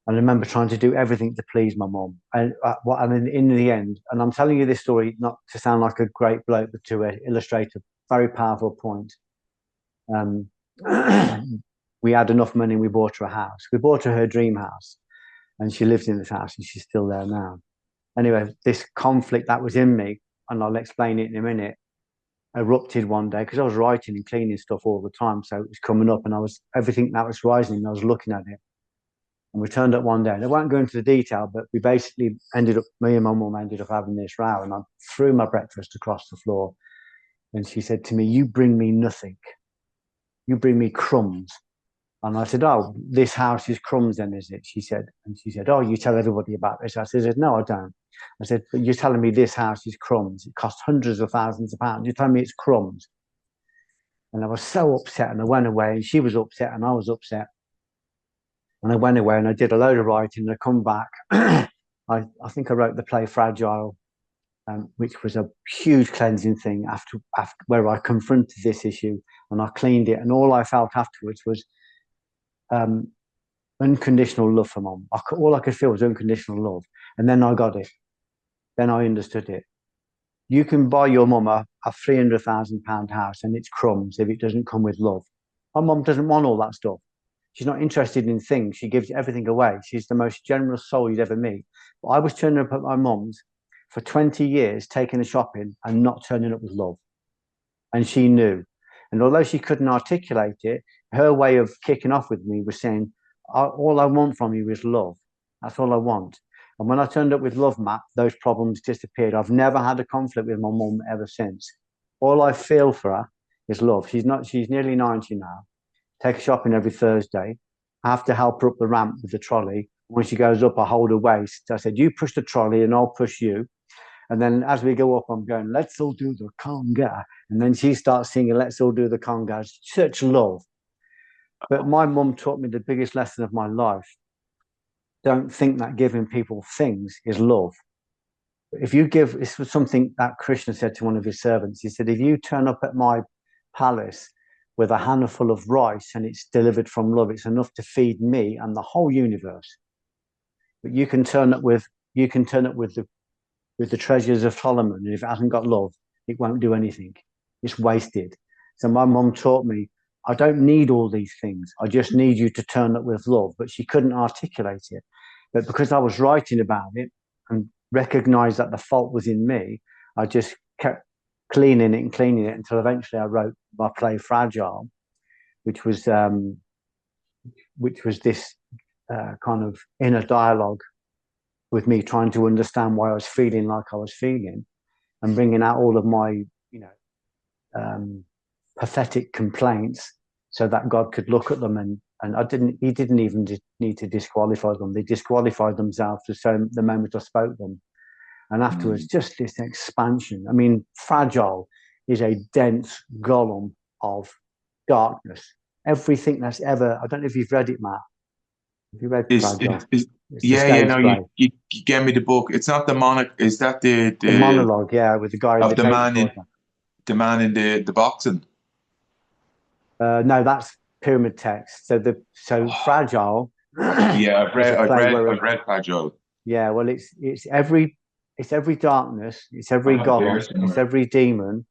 And I remember trying to do everything to please my mum. And in the end, and I'm telling you this story not to sound like a great bloke, but to illustrate a very powerful point. We had enough money and we bought her a house. We bought her dream house, and she lives in this house and she's still there now. Anyway, this conflict that was in me, and I'll explain it in a minute, erupted one day because I was writing and cleaning stuff all the time. So it was coming up, and everything that was rising, I was looking at it. And we turned up one day, and I won't go into the detail, but we basically me and my mum ended up having this row, and I threw my breakfast across the floor. And she said to me, you bring me nothing. You bring me crumbs. And I said, oh, this house is crumbs then, is it? She said, oh, you tell everybody about this. I said, no, I don't. I said, but you're telling me this house is crumbs. It costs hundreds of thousands of pounds. You're telling me it's crumbs. And I was so upset, and I went away, and she was upset, and I was upset. And I went away and I did a load of writing, and I come back. I think I wrote the play Fragile, which was a huge cleansing thing after where I confronted this issue and I cleaned it. And all I felt afterwards was unconditional love for mum. All I could feel was unconditional love. And then I got it. Then I understood it. You can buy your mum a £300,000 house and it's crumbs if it doesn't come with love. My mum doesn't want all that stuff. She's not interested in things. She gives everything away. She's the most generous soul you'd ever meet. But I was turning up at my mum's for 20 years, taking her shopping and not turning up with love. And she knew. And although she couldn't articulate it, her way of kicking off with me was saying, all I want from you is love. That's all I want. And when I turned up with love, Matt, those problems disappeared. I've never had a conflict with my mum ever since. All I feel for her is love. She's nearly 90 now. Take her shopping every Thursday. I have to help her up the ramp with the trolley. When she goes up, I hold her waist. I said, you push the trolley and I'll push you. And then as we go up, I'm going, let's all do the conga. And then she starts singing, let's all do the conga. It's such love. But my mum taught me the biggest lesson of my life. Don't think that giving people things is love. If you give, this was something that Krishna said to one of his servants. He said, if you turn up at my palace with a handful of rice and it's delivered from love, it's enough to feed me and the whole universe. But you can turn up with the treasures of Solomon, and if it hasn't got love, it won't do anything. It's wasted. So my mum taught me, I don't need all these things. I just need you to turn up with love. But she couldn't articulate it. But because I was writing about it and recognized that the fault was in me, I just kept cleaning it until eventually I wrote my play Fragile, which was this kind of inner dialogue with me trying to understand why I was feeling like I was feeling and bringing out all of my, pathetic complaints so that God could look at them and he didn't even need to disqualify them. They disqualified themselves the moment I spoke them. And afterwards, just this expansion. I mean, Fragile is a dense golem of darkness. Everything that's ever, I don't know if you've read it, Matt. Have you read Fragile? You gave me the book. It's not the monarch. Is that the monologue? Yeah, with the guy of the man in the boxing. No, that's pyramid text. So Fragile. Yeah, I've read Fragile. Yeah, well, it's every darkness, it's every golem, it's every demon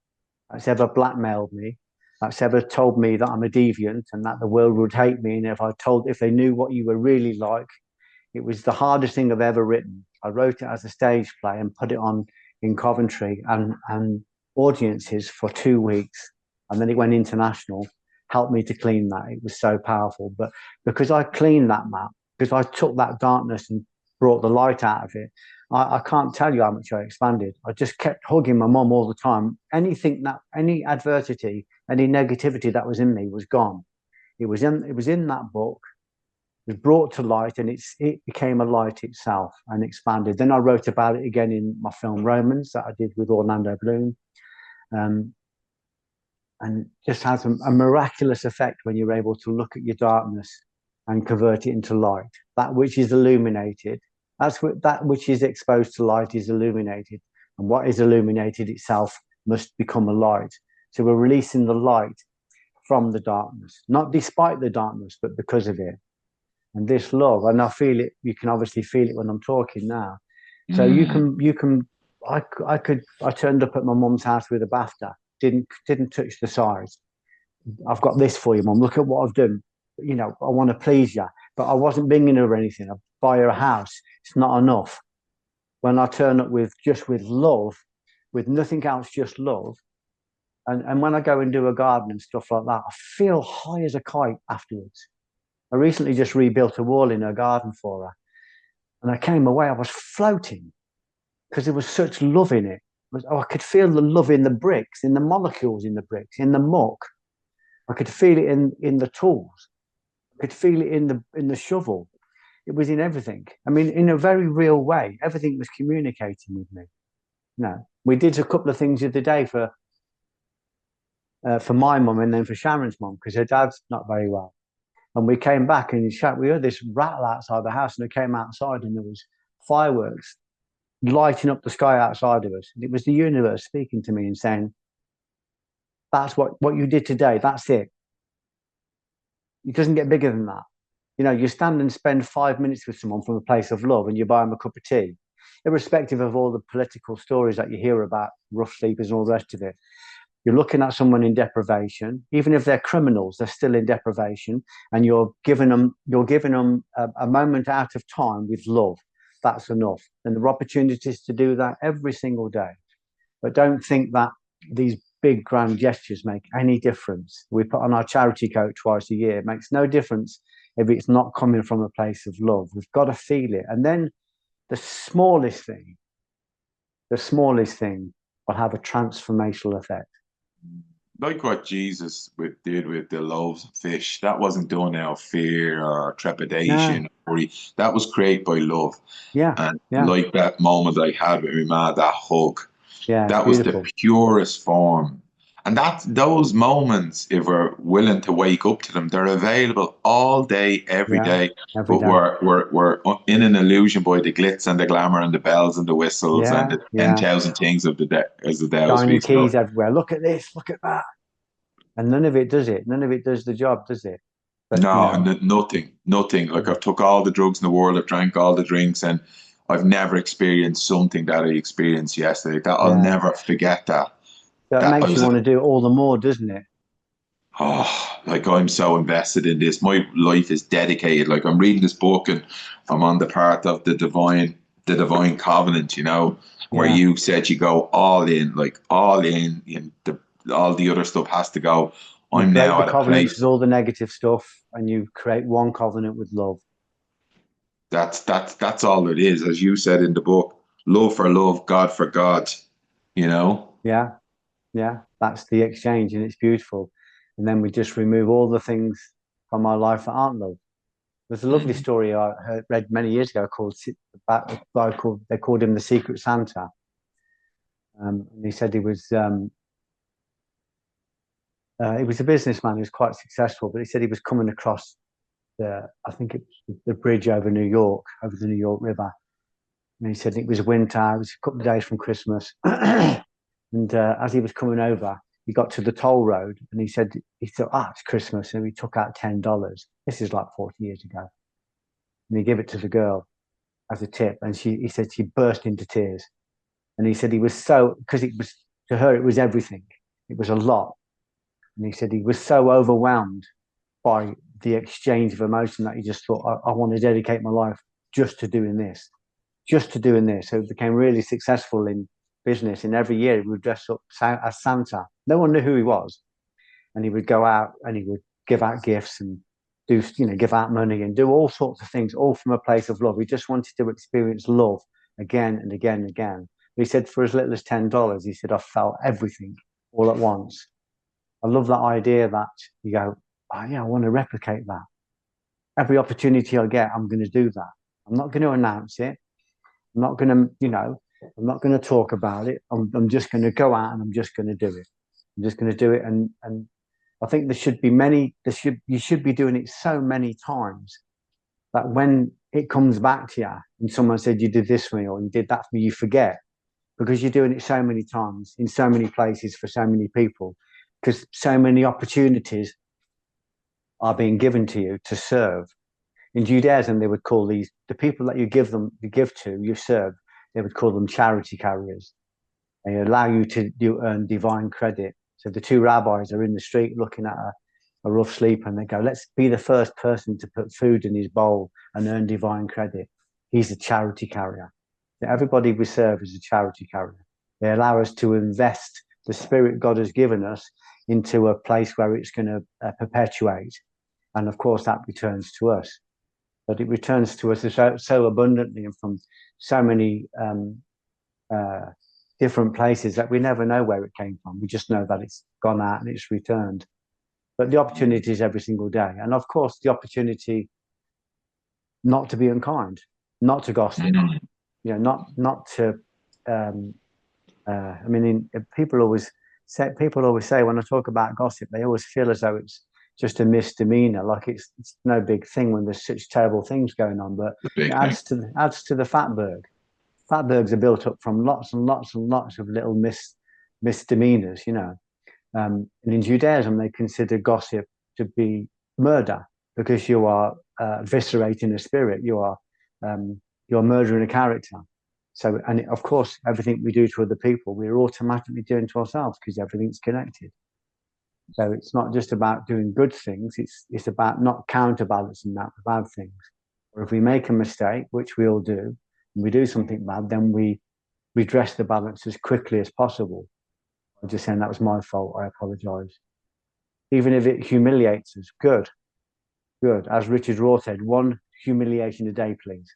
that's ever blackmailed me, that's ever told me that I'm a deviant and that the world would hate me. And if they knew what you were really like, it was the hardest thing I've ever written. I wrote it as a stage play and put it on in Coventry and audiences for 2 weeks. And then it went international, helped me to clean that. It was so powerful. But because I cleaned that map, because I took that darkness and brought the light out of it, I can't tell you how much I expanded. I just kept hugging my mum all the time. Any adversity, any negativity that was in me was gone. It was in that book. It was brought to light, and it became a light itself and expanded. Then I wrote about it again in my film Romans that I did with Orlando Bloom, and just has a miraculous effect when you're able to look at your darkness and convert it into light. That which is illuminated, that which is exposed to light is illuminated, and what is illuminated itself must become a light. So we're releasing the light from the darkness, not despite the darkness, but because of it. And this love, and I feel it. You can obviously feel it when I'm talking now. So you can. I turned up at my mum's house with a BAFTA. Didn't touch the sides. I've got this for you, Mum. Look at what I've done. I want to please you, but I wasn't bringing her anything. I buy her a house. It's not enough. When I turn up with love, with nothing else, just love, and when I go and do a garden and stuff like that, I feel high as a kite afterwards. I recently just rebuilt a wall in her garden for her, and I came away. I was floating because there was such love in it. I could feel the love in the bricks, in the molecules in the bricks, in the muck. I could feel it in the tools. I could feel it in the shovel. It was in everything. I mean, in a very real way, everything was communicating with me. We did a couple of things the other day for my mum and then for Sharon's mum because her dad's not very well. And we came back and we heard this rattle outside the house, and I came outside and there was fireworks lighting up the sky outside of us. And it was the universe speaking to me and saying, that's what you did today. That's it. It doesn't get bigger than that. You stand and spend 5 minutes with someone from a place of love, and you buy them a cup of tea, irrespective of all the political stories that you hear about rough sleepers and all the rest of it. You're looking at someone in deprivation, even if they're criminals, they're still in deprivation, and you're giving them a moment out of time with love. That's enough. And there are opportunities to do that every single day. But don't think that these big grand gestures make any difference. We put on our charity coat twice a year. It makes no difference if it's not coming from a place of love. We've got to feel it. And then the smallest thing will have a transformational effect. Like what Jesus did with the loaves of fish, that wasn't done out of fear or trepidation. That was created by love. Yeah. And Yeah. like that moment I had with my mom, that hug, Yeah. that was the purest form. And those moments, if we're willing to wake up to them, they're available all day, every day. Every But day. we're in an illusion by the glitz and the glamour and the bells and the whistles and the Yeah. 10,000 things of the day, as the day Shiny speaks about. keys everywhere. Look at this. Look at that. And none of it does it. None of it does the job, does it? But, No, nothing. Like I've took all the drugs in the world, I've drank all the drinks, and I've never experienced something that I experienced yesterday. That I'll never forget that. That makes you want to do it all the more, doesn't it? Oh, like I'm so invested in this. My life is dedicated. Like I'm reading this book and I'm on the part of the divine covenant, where you said you go all in, like all in, and all the other stuff has to go. I'm now at a place. With all the negative stuff, and you create one covenant with love. That's all it is, as you said in the book. Love for love, God for God. Yeah, that's the exchange, and it's beautiful. And then we just remove all the things from my life that aren't love. There's a lovely story I read many years ago about a guy they called him the Secret Santa. And he said he was a businessman who was quite successful, but he said he was coming across the bridge over New York, over the New York River. And he said it was winter, it was a couple of days from Christmas. And as he was coming over, he got to the toll road and he thought, it's Christmas. And he took out $10. This is like 40 years ago. And he gave it to the girl as a tip. And he said she burst into tears. And he said because to her, it was everything. It was a lot. And he said he was so overwhelmed by the exchange of emotion that he just thought, I want to dedicate my life just to doing this. So he became really successful in business. And every year he would dress up as Santa. No one knew who he was. And he would go out and he would give out gifts and give out money and do all sorts of things, all from a place of love. He just wanted to experience love again and again and again. But he said for as little as $10, he said, I felt everything all at once. I love that idea that you go, oh yeah, I want to replicate that. Every opportunity I get, I'm going to do that. I'm not going to announce it. I'm not going to talk about it. I'm just going to go out and I'm just going to do it. I'm just going to do it. And I think you should be doing it so many times that when it comes back to you and someone said you did this for me or you did that for me, you forget, because you're doing it so many times in so many places for so many people, because so many opportunities are being given to you to serve. In Judaism, they would call the people that you serve, they would call them charity carriers. They allow you to earn divine credit. So the two rabbis are in the street looking at a rough sleeper and they go, let's be the first person to put food in his bowl and earn divine credit. He's a charity carrier. So everybody we serve is a charity carrier. They allow us to invest the spirit God has given us into a place where it's going to perpetuate. And of course, that returns to us. But it returns to us so abundantly and from so many different places that we never know where it came from. We just know that it's gone out and it's returned. But the opportunity is every single day. And of course, the opportunity not to be unkind, not to gossip, not to, people always say when I talk about gossip, they always feel as though it's just a misdemeanor, like it's no big thing when there's such terrible things going on. But it adds to the fatberg. Fatbergs are built up from lots and lots and lots of little misdemeanors, And in Judaism, they consider gossip to be murder because you are eviscerating a spirit. You're murdering a character. So, and of course, everything we do to other people, we're automatically doing to ourselves because everything's connected. So it's not just about doing good things. It's about not counterbalancing that with bad things. Or if we make a mistake, which we all do, and we do something bad, then we redress the balance as quickly as possible. I'm just saying that was my fault. I apologize. Even if it humiliates us, good. As Richard Raw said, one humiliation a day, please.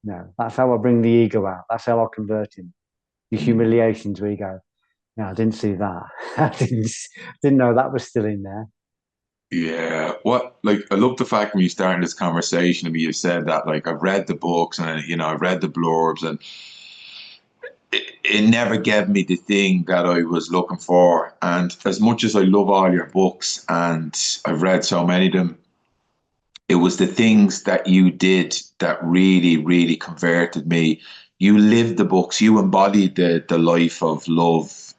No, that's how I bring the ego out. That's how I convert him. The humiliations where you go, no, I didn't see that. I didn't know that was still in there. Yeah, I love the fact when you started this conversation and you said that, like, I've read the books and, I've read the blurbs, and it never gave me the thing that I was looking for. And as much as I love all your books and I've read so many of them, it was the things that you did that really, really converted me. You lived the books, you embodied the life of love,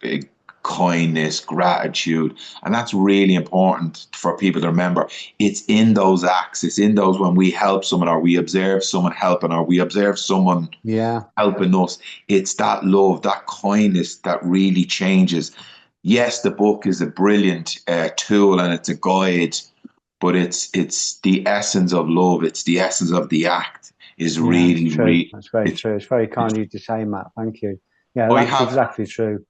kindness, gratitude. And that's really important for people to remember. It's in those acts, it's in those when we help someone, or we observe someone helping, or we observe someone helping us. It's that love, that kindness that really changes. Yes, the book is a brilliant tool and it's a guide, but it's the essence of love. It's the essence of the act. Is really, true. really. That's very true. It's very kind of you to say, Matt. Thank you. Yeah, that's exactly true.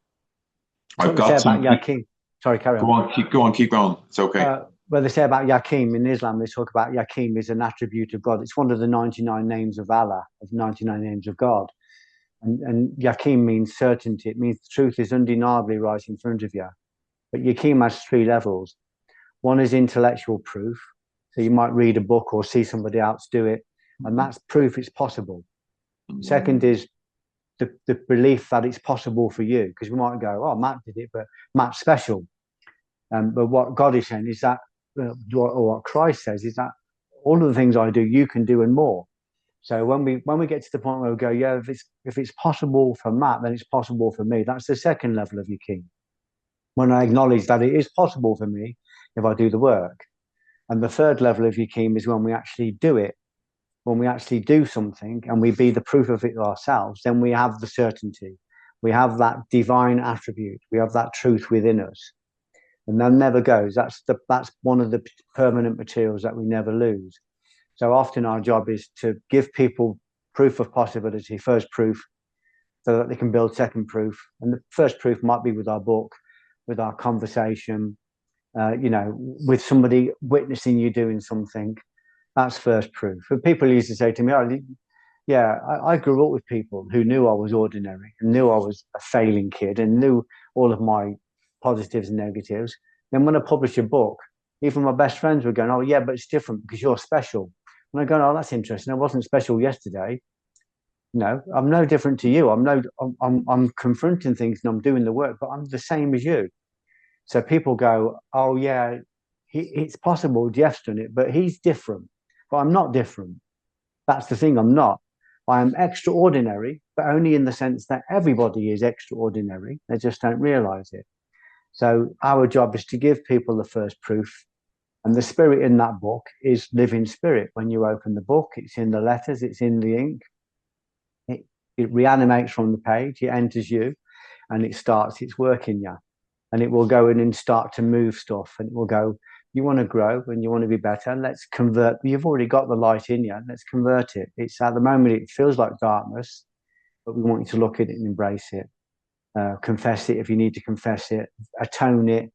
I've got some about Yakin. Sorry, carry on. Keep going. It's okay. Well, they say about Yakin in Islam, they talk about Yakin is an attribute of God. It's one of the 99 names of Allah, of 99 names of God. And Yakin means certainty. It means the truth is undeniably right in front of you. But Yakin has 3 levels. One is intellectual proof. So you might read a book or see somebody else do it, and that's proof it's possible. Second is the belief that it's possible for you, because we might go, oh, Matt did it, but Matt's special. But what God is saying is that, or what Christ says is that all of the things I do, you can do and more. So when we get to the point where we go, yeah, if it's possible for Matt, then it's possible for me. That's the second level of Yakin. When I acknowledge that it is possible for me if I do the work. And the third level of Yakin is when we actually do it. When we actually do something and we be the proof of it ourselves, then we have the certainty. We have that divine attribute. We have that truth within us. And that never goes. That's one of the permanent materials that we never lose. So often our job is to give people proof of possibility, first proof, so that they can build second proof. And the first proof might be with our book, with our conversation, with somebody witnessing you doing something. That's first proof. And people used to say to me, I grew up with people who knew I was ordinary and knew I was a failing kid and knew all of my positives and negatives. Then when I published a book, even my best friends were going, oh, yeah, but it's different because you're special. And I go, oh, that's interesting. I wasn't special yesterday. No, I'm no different to you. I'm confronting things and I'm doing the work, but I'm the same as you. So people go, oh, yeah, it's possible Geoff's done it, but he's different. But I'm not different. That's the thing, I'm not. I am extraordinary, but only in the sense that everybody is extraordinary. They just don't realize it. So our job is to give people the first proof. And the spirit in that book is living spirit. When you open the book, it's in the letters, it's in the ink. It reanimates from the page, it enters you, and it starts its work in you. And it will go in and start to move stuff. And it will go, you want to grow and you want to be better. Let's convert. You've already got the light in you. Let's convert it. It's at the moment, it feels like darkness, but we want you to look at it and embrace it. Confess it if you need to confess it. Atone it.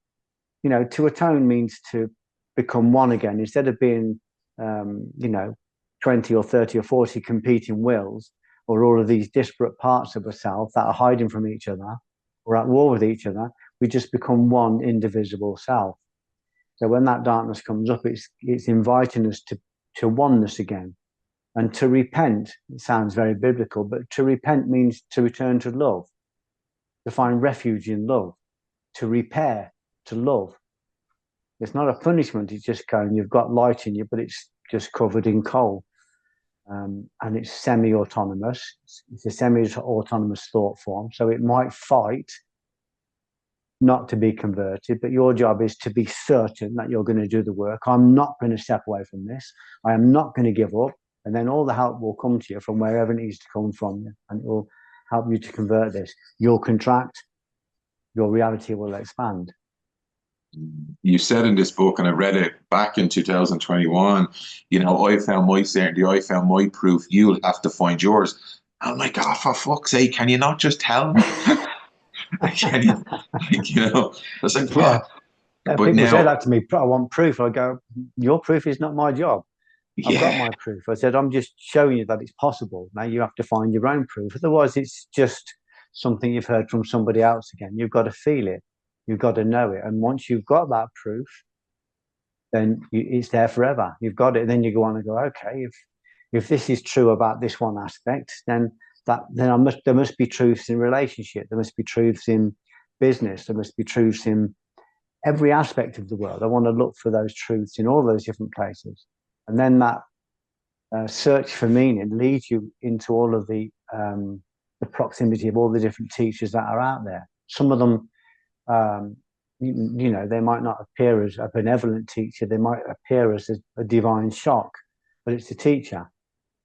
To atone means to become one again. Instead of being, 20 or 30 or 40 competing wills, or all of these disparate parts of ourselves that are hiding from each other or at war with each other, we just become one indivisible self. So when that darkness comes up, it's inviting us to oneness again. And to repent, it sounds very biblical, but to repent means to return to love, to find refuge in love, to repair, to love. It's not a punishment, it's just going, you've got light in you, but it's just covered in coal. And it's semi-autonomous. It's a semi-autonomous thought form. So it might fight, not to be converted, but your job is to be certain that you're going to do the work. I'm not going to step away from this. I am not going to give up. And then all the help will come to you from wherever it needs to come from you, and it will help you to convert this. You'll contract, your reality will expand. You said in this book, and I read it back in 2021, I found my certainty, I found my proof, you'll have to find yours. I'm like, oh, for fuck's sake, can you not just tell me? Can you, I was like, yeah. But people now, say that to me, I want proof. I go, your proof is not my job. I've got my proof. I said, I'm just showing you that it's possible. Now you have to find your own proof. Otherwise, it's just something you've heard from somebody else again. You've got to feel it. You've got to know it. And once you've got that proof, then it's there forever. You've got it. Then you go on and go, okay, if this is true about this one aspect, then there must be truths in relationship. There must be truths in business. There must be truths in every aspect of the world. I want to look for those truths in all those different places. And then that search for meaning leads you into all of the proximity of all the different teachers that are out there. Some of them, they might not appear as a benevolent teacher. They might appear as a divine shock, but it's a teacher.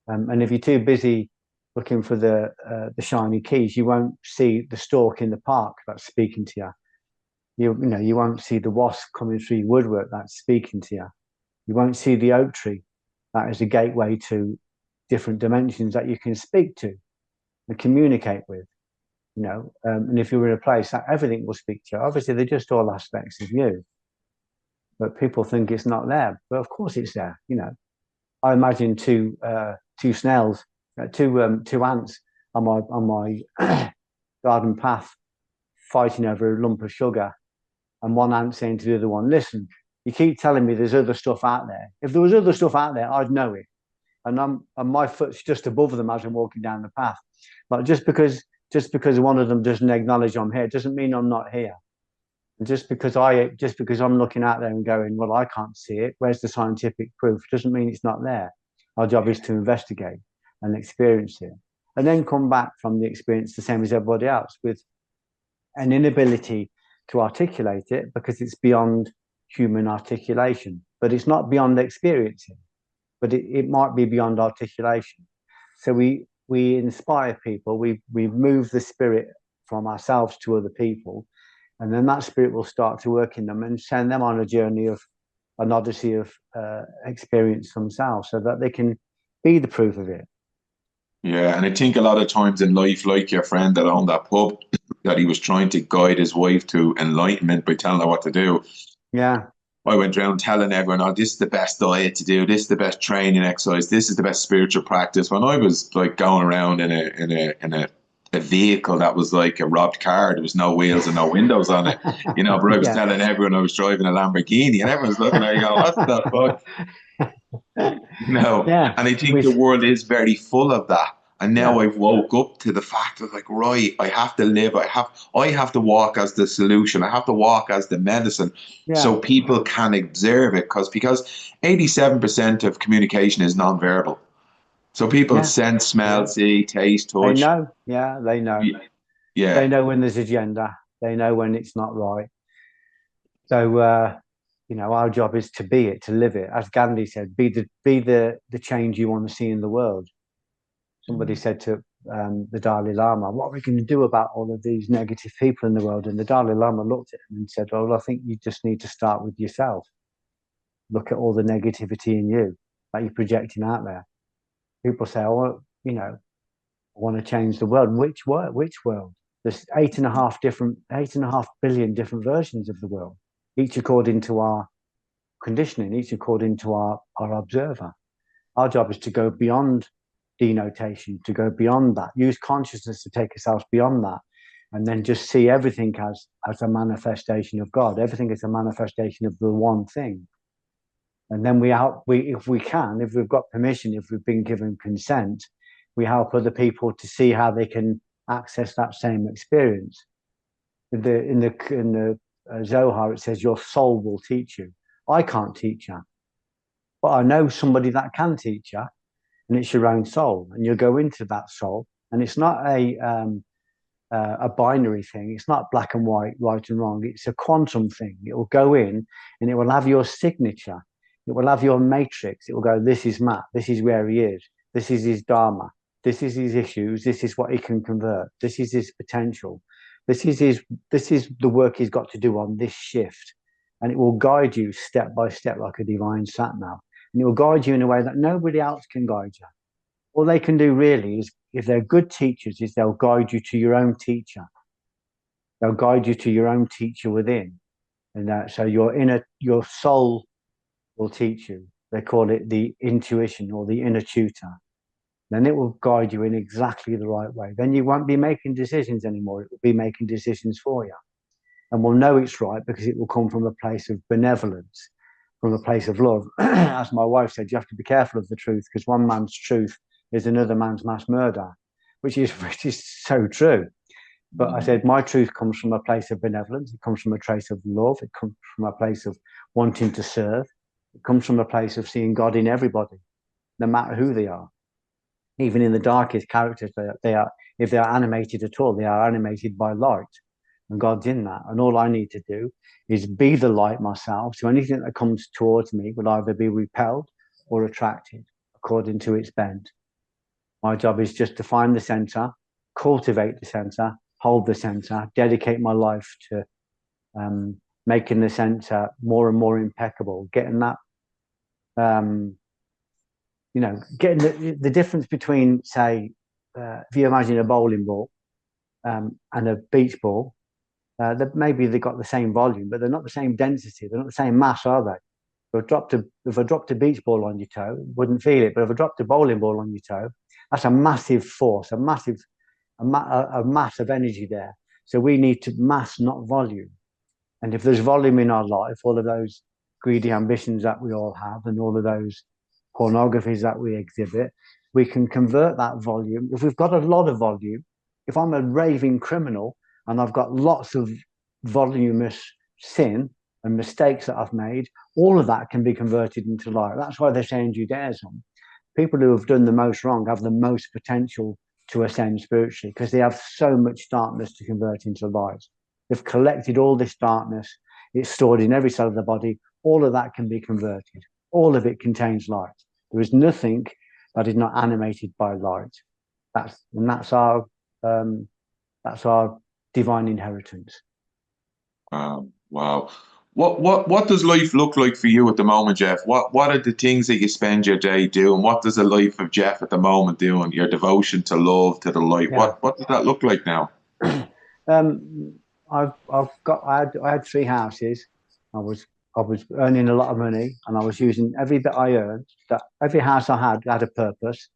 And if you're too busy looking for the shiny keys, you won't see the stork in the park that's speaking to you. You won't see the wasp coming through your woodwork that's speaking to you. You won't see the oak tree. That is a gateway to different dimensions that you can speak to and communicate with. And if you're in a place that everything will speak to you, obviously they're just all aspects of you. But people think it's not there. But of course it's there. I imagine two snails, two ants on my garden path fighting over a lump of sugar, and one ant saying to the other one, listen, you keep telling me there's other stuff out there. If there was other stuff out there, I'd know it. And my foot's just above them as I'm walking down the path. But just because one of them doesn't acknowledge I'm here doesn't mean I'm not here. And just because I'm looking out there and going, well, I can't see it, where's the scientific proof? Doesn't mean it's not there. Our job is to investigate and experience it, and then come back from the experience the same as everybody else, with an inability to articulate it because it's beyond human articulation. But it's not beyond experiencing, but it might be beyond articulation. So we inspire people, we move the spirit from ourselves to other people, and then that spirit will start to work in them and send them on a journey of an odyssey of experience themselves, so that they can be the proof of it. Yeah, and I think a lot of times in life, like your friend that owned that pub, that he was trying to guide his wife to enlightenment by telling her what to do. Yeah. I went around telling everyone, oh, this is the best diet to do, this is the best training exercise, this is the best spiritual practice. When I was like going around in a vehicle that was like a robbed car, there was no wheels and no windows on it, but I was telling everyone I was driving a Lamborghini, and everyone's looking at me going, what the fuck? Yeah. And I think the world is very full of that. And now I've woke up to the fact of like, right, I have to live. I have to walk as the solution. I have to walk as the medicine, so people can observe it. Because 87% of communication is non-verbal. So people sense, smell, see, taste, touch. They know. Yeah, they know. Yeah. They know when there's agenda. They know when it's not right. So, our job is to be it, to live it. As Gandhi said, be the change you want to see in the world. Somebody said to the Dalai Lama, what are we going to do about all of these negative people in the world? And the Dalai Lama looked at him and said, well, I think you just need to start with yourself. Look at all the negativity in you that you're projecting out there. People say, oh, I want to change the world. Which world? Which world? There's 8.5 billion different versions of the world, each according to our conditioning, each according to our observer. Our job is to go beyond denotation, to go beyond that, use consciousness to take ourselves beyond that, and then just see everything as a manifestation of God. Everything is a manifestation of the one thing. And then if we've got permission, if we've been given consent, we help other people to see how they can access that same experience. In the Zohar, it says your soul will teach you. I can't teach you, but I know somebody that can teach you, and it's your own soul. And you go into that soul, and it's not a binary thing. It's not black and white, right and wrong. It's a quantum thing. It will go in and it will have your signature. It will have your matrix. It will go, this is Matt. This is where he is. This is his dharma. This is his issues. This is what he can convert. This is his potential. This is the work he's got to do on this shift. And it will guide you step by step like a divine sat nav. And it will guide you in a way that nobody else can guide you. All they can do really is, if they're good teachers, is they'll guide you to your own teacher. They'll guide you to your own teacher within. And so your soul will teach you. They call it the intuition or the inner tutor. Then it will guide you in exactly the right way. Then you won't be making decisions anymore. It will be making decisions for you. And we'll know it's right because it will come from a place of benevolence, from a place of love. As my wife said, you have to be careful of the truth, because one man's truth is another man's mass murder, which is so true. But I said, my truth comes from a place of benevolence. It comes from a place of love. It comes from a place of wanting to serve. It comes from a place of seeing God in everybody, no matter who they are. Even in the darkest characters, they are, if they are animated at all, they are animated by light. And God's in that. And all I need to do is be the light myself. So anything that comes towards me will either be repelled or attracted according to its bent. My job is just to find the center, cultivate the center, hold the center, dedicate my life to making the center more and more impeccable, getting that, getting the difference between, say, if you imagine a bowling ball and a beach ball, maybe they've got the same volume, but they're not the same density. They're not the same mass, are they? If I dropped a beach ball on your toe, wouldn't feel it. But if I dropped a bowling ball on your toe, that's a massive force, a mass of energy there. So we need to mass, not volume. And if there's volume in our life, all of those greedy ambitions that we all have and all of those pornographies that we exhibit, we can convert that volume. If we've got a lot of volume, if I'm a raving criminal and I've got lots of voluminous sin and mistakes that I've made, all of that can be converted into light. That's why they say in Judaism, people who have done the most wrong have the most potential to ascend spiritually, because they have so much darkness to convert into light. They've collected all this darkness. It's stored in every cell of the body. All of that can be converted. All of it contains light. There is nothing that is not animated by light. That's our divine inheritance. Wow. What does life look like for you at the moment, Geoff? What are the things that you spend your day doing? What does the life of Geoff at the moment doing? Your devotion to love, to the light. Yeah. What does that look like now? I had 3 houses. I was earning a lot of money, and I was using every bit I earned. That every house I had a purpose.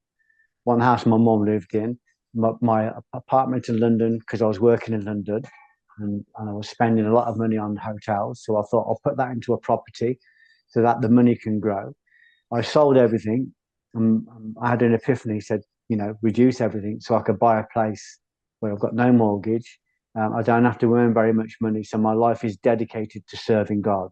One house my mum lived in, my apartment in London, because I was working in London. And I was spending a lot of money on hotels. So I thought I'll put that into a property so that the money can grow. I sold everything. I had an epiphany, said, reduce everything so I could buy a place where I've got no mortgage. I don't have to earn very much money. So my life is dedicated to serving God.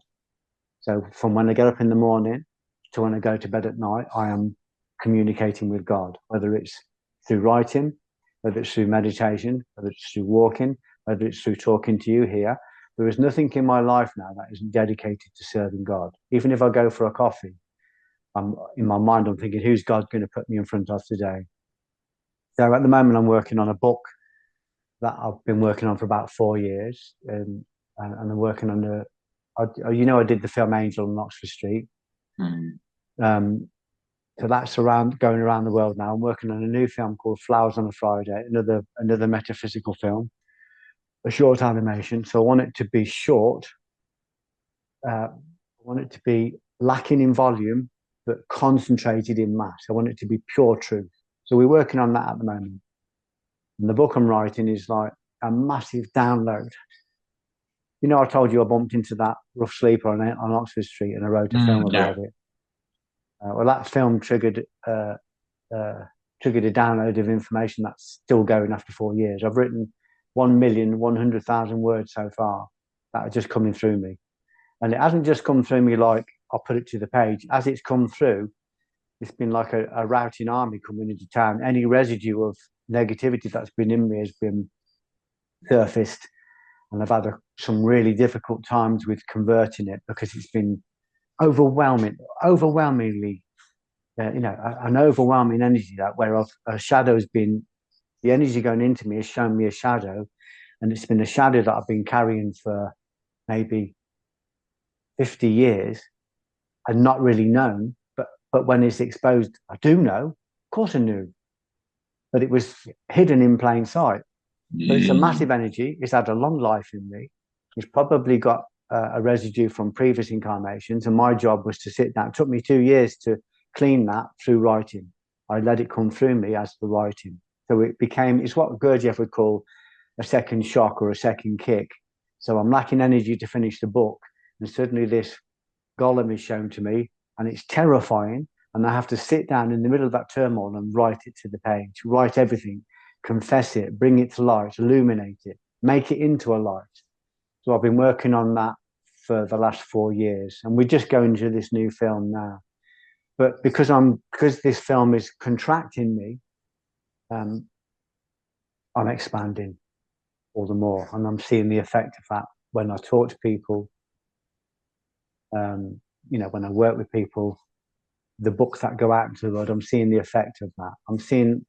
So from when I get up in the morning to when I go to bed at night, I am communicating with God, whether it's through writing, whether it's through meditation, whether it's through walking, whether it's through talking to you here. There is nothing in my life now that isn't dedicated to serving God. Even if I go for a coffee, in my mind, I'm thinking, who's God going to put me in front of today? So at the moment, I'm working on a book that I've been working on for about 4 years. And I'm working on I did the film Angel on Oxford Street. Mm-hmm. So that's going around the world now. I'm working on a new film called Flowers on a Friday, another metaphysical film. A short animation, so I want it to be short. I want it to be lacking in volume, but concentrated in mass. I want it to be pure truth. So we're working on that at the moment. And the book I'm writing is like a massive download. I told you I bumped into that rough sleeper on Oxford Street, and I wrote a film about it. Well, that film triggered a download of information that's still going after 4 years. I've written 1,100,000 words so far that are just coming through me. And it hasn't just come through me like I'll put it to the page. As it's come through, it's been like a routing army coming into town. Any residue of negativity that's been in me has been surfaced, and I've had some really difficult times with converting it because it's been overwhelmingly, an overwhelming energy that where a shadow's been, the energy going into me has shown me a shadow, and it's been a shadow that I've been carrying for maybe 50 years and not really known. But when it's exposed, I do know. Of course I knew, but it was hidden in plain sight. But it's a massive energy. It's had a long life in me. It's probably got a residue from previous incarnations. And my job was to sit down. It took me 2 years to clean that through writing. I let it come through me as the writing. So it's what Gurdjieff would call a second shock or a second kick. So I'm lacking energy to finish the book. And suddenly this golem is shown to me, and it's terrifying. And I have to sit down in the middle of that turmoil and write it to the page, write everything, confess it, bring it to light, illuminate it, make it into a light. So I've been working on that for the last 4 years, and we're just going to this new film now. But because this film is contracting me, I'm expanding all the more, and I'm seeing the effect of that when I talk to people. When I work with people, the books that go out into the world, I'm seeing the effect of that. I'm seeing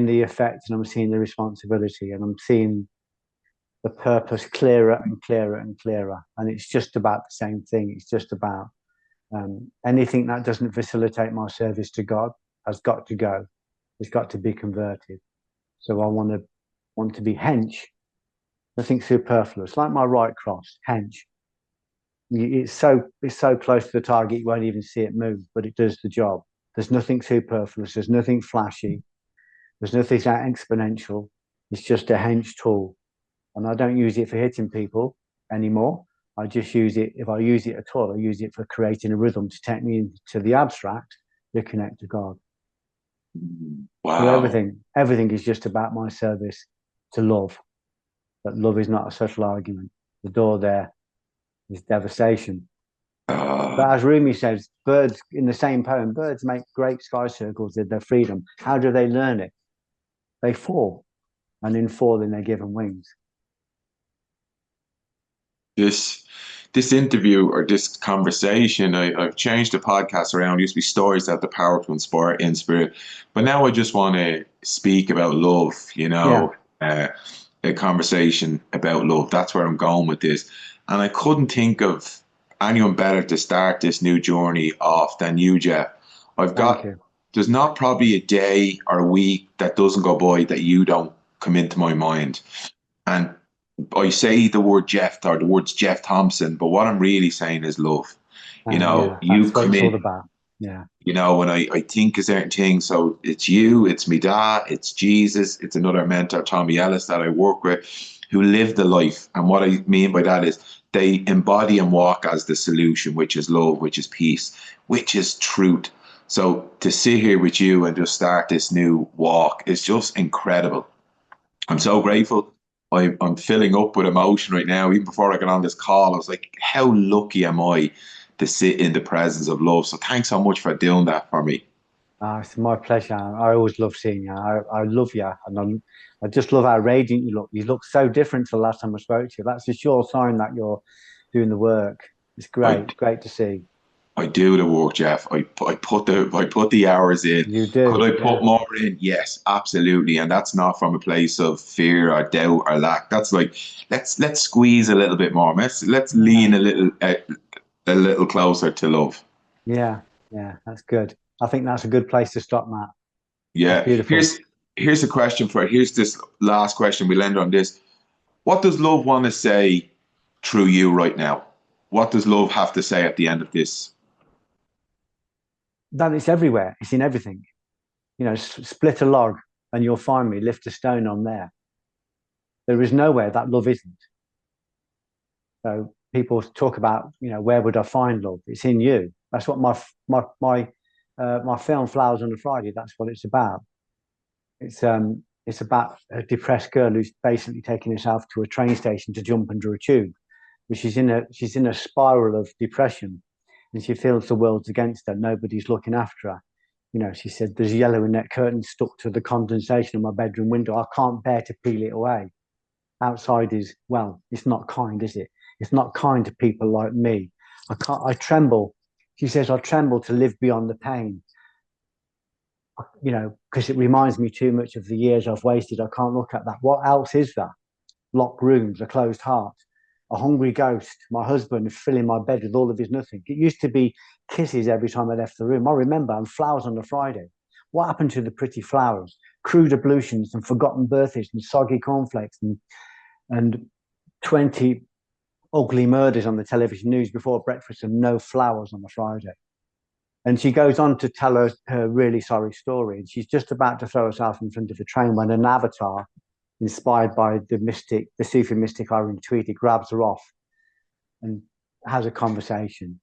the effect, and I'm seeing the responsibility, and I'm seeing the purpose clearer and clearer and clearer. And it's just about the same thing. It's just about anything that doesn't facilitate my service to God has got to go. It's got to be converted. So I want to be hench, nothing superfluous, like my right cross, hench. It's so close to the target you won't even see it move, but it does the job. There's nothing superfluous. There's nothing flashy. There's nothing exponential. It's just a hench tool, and I don't use it for hitting people anymore. I just use it, if I use it at all, I use it for creating a rhythm to take me into the abstract to connect to God. Wow. So everything is just about my service to love. That love is not a subtle argument. The door there is devastation. But as Rumi says, birds, in the same poem, birds make great sky circles with their freedom. How do they learn it? They fall, and in falling, they're given wings. This interview or this conversation, I've changed the podcast around. It used to be stories that have the power to inspire in spirit, but now I just want to speak about love. A conversation about love. That's where I'm going with this, and I couldn't think of anyone better to start this new journey off than you, Geoff. There's not probably a day or a week that doesn't go by that you don't come into my mind, and I say the word Geoff or the words Geoff Thompson, but what I'm really saying is love. You come in. Yeah. When I think of certain things, so it's you, it's me dad, it's Jesus, it's another mentor, Tommy Ellis, that I work with, who live the life. And what I mean by that is they embody and walk as the solution, which is love, which is peace, which is truth. So to sit here with you and just start this new walk is just incredible. I'm so grateful. I'm filling up with emotion right now. Even before I got on this call, I was like, how lucky am I to sit in the presence of love? So thanks so much for doing that for me. It's my pleasure. I always love seeing you. I love you. And I just love how radiant you look. You look so different to the last time I spoke to you. That's a sure sign that you're doing the work. It's great. Great to see. I do the work, Geoff. I put the hours in. You do. Could I put more in? Yes, absolutely. And that's not from a place of fear or doubt or lack. That's like let's squeeze a little bit more. Let's lean a little closer to love. Yeah, that's good. I think that's a good place to stop, Matt. Yeah. Here's a question here's this last question. We'll end on this. What does love want to say through you right now? What does love have to say at the end of this? That it's everywhere. It's in everything. Split a log and you'll find me. Lift a stone on there. There is nowhere that love isn't. So people talk about, where would I find love? It's in you. That's what my film Flowers on a Friday. That's what it's about. It's about a depressed girl who's basically taking herself to a train station to jump under a tube. But she's in a spiral of depression, and she feels the world's against her. Nobody's looking after her. She said, there's yellow in that curtain stuck to the condensation of my bedroom window. I can't bear to peel it away. outside is, well, it's not kind, is it? It's not kind to people like me. I tremble. She says, I tremble to live beyond the pain, because it reminds me too much of the years I've wasted. I can't look at that. What else is there? Locked rooms, a closed heart, a hungry ghost, my husband filling my bed with all of his nothing. It used to be kisses every time I left the room. I remember, and flowers on a Friday. What happened to the pretty flowers? Crude ablutions and forgotten birthdays and soggy cornflakes and 20 ugly murders on the television news before breakfast and no flowers on a Friday. And she goes on to tell her really sorry story. And she's just about to throw herself in front of a train when an avatar, inspired by the Sufi mystic Irene Tweedy, grabs her off and has a conversation.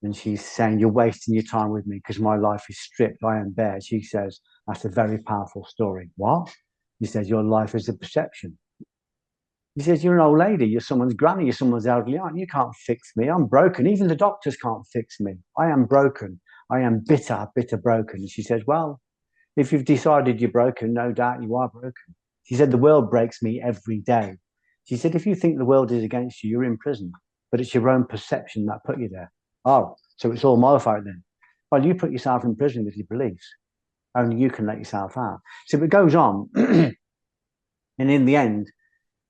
And she's saying, you're wasting your time with me because my life is stripped. I am bare. She says, that's a very powerful story. What? He says, your life is a perception. He says, you're an old lady. You're someone's granny. You're someone's elderly aunt. You can't fix me. I'm broken. Even the doctors can't fix me. I am broken. I am bitter, bitter broken. And she says, well, if you've decided you're broken, no doubt you are broken. She said, the world breaks me every day. She said, if you think the world is against you, you're in prison. But it's your own perception that put you there. Oh, so it's all my fault then. Well, you put yourself in prison with your beliefs. Only you can let yourself out. So it goes on. And in the end,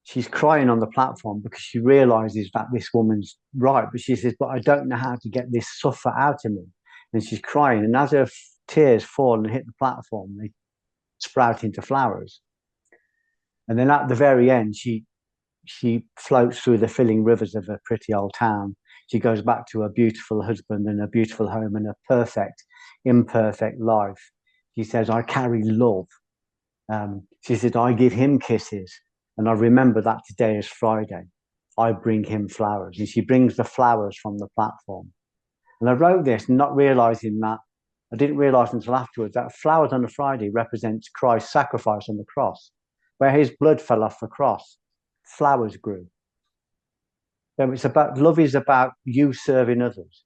she's crying on the platform because she realizes that this woman's right. But she says, but I don't know how to get this suffer out of me. And she's crying. And as her tears fall and hit the platform, they sprout into flowers. And then at the very end, she floats through the filling rivers of a pretty old town. She goes back to her beautiful husband and a beautiful home and a perfect, imperfect life. She says, I carry love. She said, I give him kisses. And I remember that today is Friday. I bring him flowers. And she brings the flowers from the platform. And I wrote this not realizing that, I didn't realize until afterwards, that flowers on a Friday represents Christ's sacrifice on the cross. Where his blood fell off the cross, flowers grew. So it's about, love is about you serving others.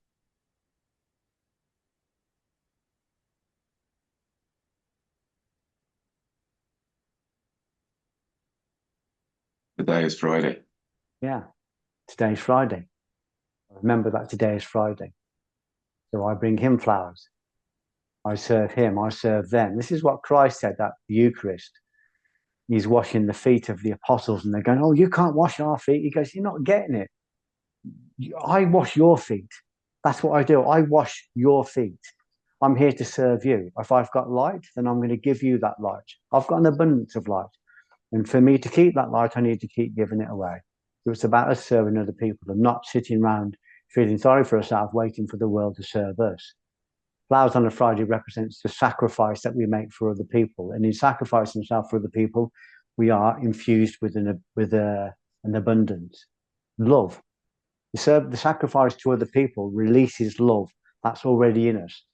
Today is Friday. Yeah, today's Friday. Remember that today is Friday. So I bring him flowers. I serve him, I serve them. This is what Christ said at the Eucharist. He's washing the feet of the apostles and they're going, oh, you can't wash our feet. He goes, you're not getting it. I wash your feet. That's what I do. I wash your feet. I'm here to serve you. If I've got light, then I'm going to give you that light. I've got an abundance of light. And for me to keep that light, I need to keep giving it away. So it's about us serving other people and not sitting around feeling sorry for ourselves, waiting for the world to serve us. Flowers on a Friday represents the sacrifice that we make for other people. And in sacrificing ourselves for other people, we are infused with an abundance. Love. The sacrifice to other people releases love. That's already in us.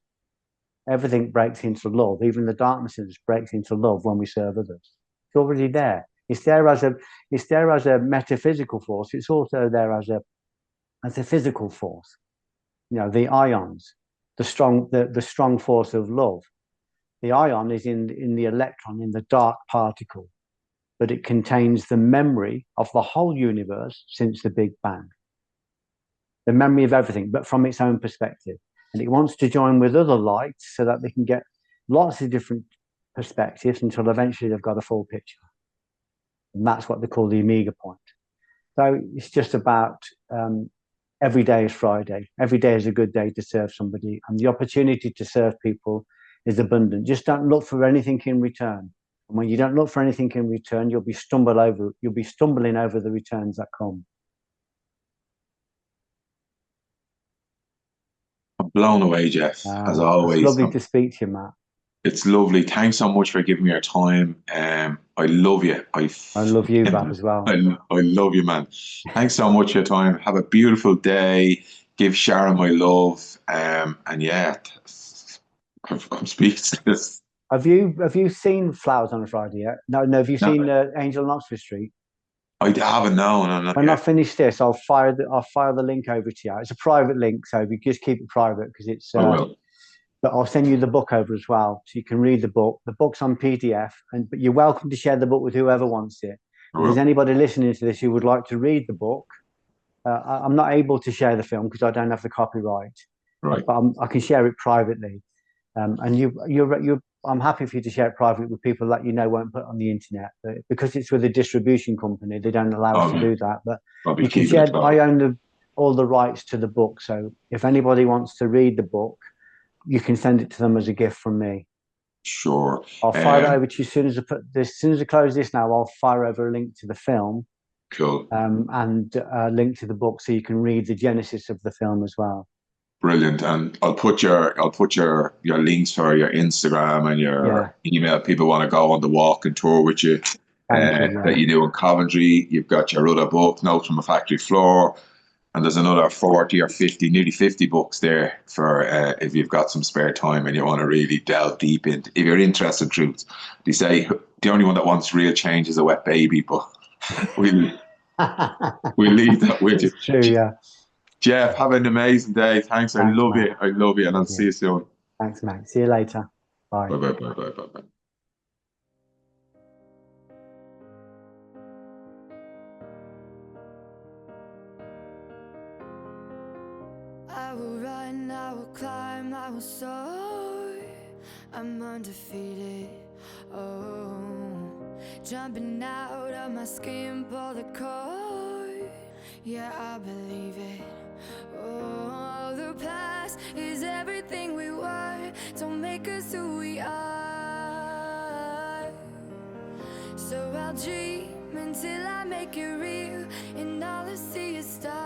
Everything breaks into love. Even the darkness in us breaks into love when we serve others. It's already there. It's there as a metaphysical force. It's also there as a physical force. The ions, the strong force of love. The ion is in the electron, in the dark particle, but it contains the memory of the whole universe since the Big Bang. The memory of everything, but from its own perspective. And it wants to join with other lights so that they can get lots of different perspectives until eventually they've got a full picture. And that's what they call the omega point. So it's just about every day is Friday. Every day is a good day to serve somebody. And the opportunity to serve people is abundant. Just don't look for anything in return. And when you don't look for anything in return, you'll be stumbling over the returns that come. I'm blown away, Geoff, as always. It's lovely to speak to you, Matt. It's lovely. Thanks so much for giving me your time. I love you. I love you, Bob, as well. I love you, man. Thanks so much for your time. Have a beautiful day. Give Sharon my love. And yeah, I'm speechless. Have you seen Flowers on a Friday yet? No. Have you seen Angel on Oxford Street? I haven't. No. When I finish this, I'll fire the link over to you. It's a private link, so we just keep it private because it's. I will. But I'll send you the book over as well, so you can read the book. The book's on PDF, but you're welcome to share the book with whoever wants it. If there's anybody listening to this who would like to read the book, I'm not able to share the film because I don't have the copyright, Right. but I can share it privately. I'm happy for you to share it privately with people that you know won't put it on the internet. But because it's with a distribution company, they don't allow us to do that. But Probably you can keep share. it I own all the rights to the book, so if anybody wants to read the book, you can send it to them as a gift from me. Sure. I'll fire it over to you as soon as I close this. Now I'll fire over a link to the film. Cool. And a link to the book so you can read the genesis of the film as well. Brilliant. And I'll put your links for your Instagram and your email. People want to go on the walk and tour with you. That you do in Coventry. You've got your other book, Notes from a Factory Floor, and there's another 40 or 50, nearly 50 books there for if you've got some spare time and you want to really delve deep into. If you're interested in truth, they say the only one that wants real change is a wet baby, but we'll leave that with you. It's true, yeah. Geoff, have an amazing day. Thanks. I love Matt. it. I love it. And I'll see you soon. Thanks, Matt. See you later. Bye. Bye, bye, bye, bye, bye, bye. I will run, I will climb, I will soar. I'm undefeated. Oh, jumping out of my skin, pull the cord. Yeah, I believe it. Oh, the past is everything we were. Don't make us who we are. So I'll dream until I make it real, and all I see is stars.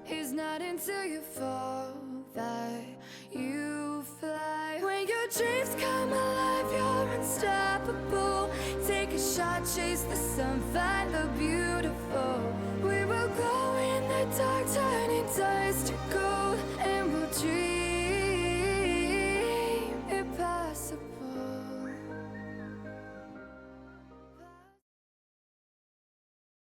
It's not until you fall that you fly. When your dreams come alive, you're unstoppable. Take a shot, chase the sun, find the beauty.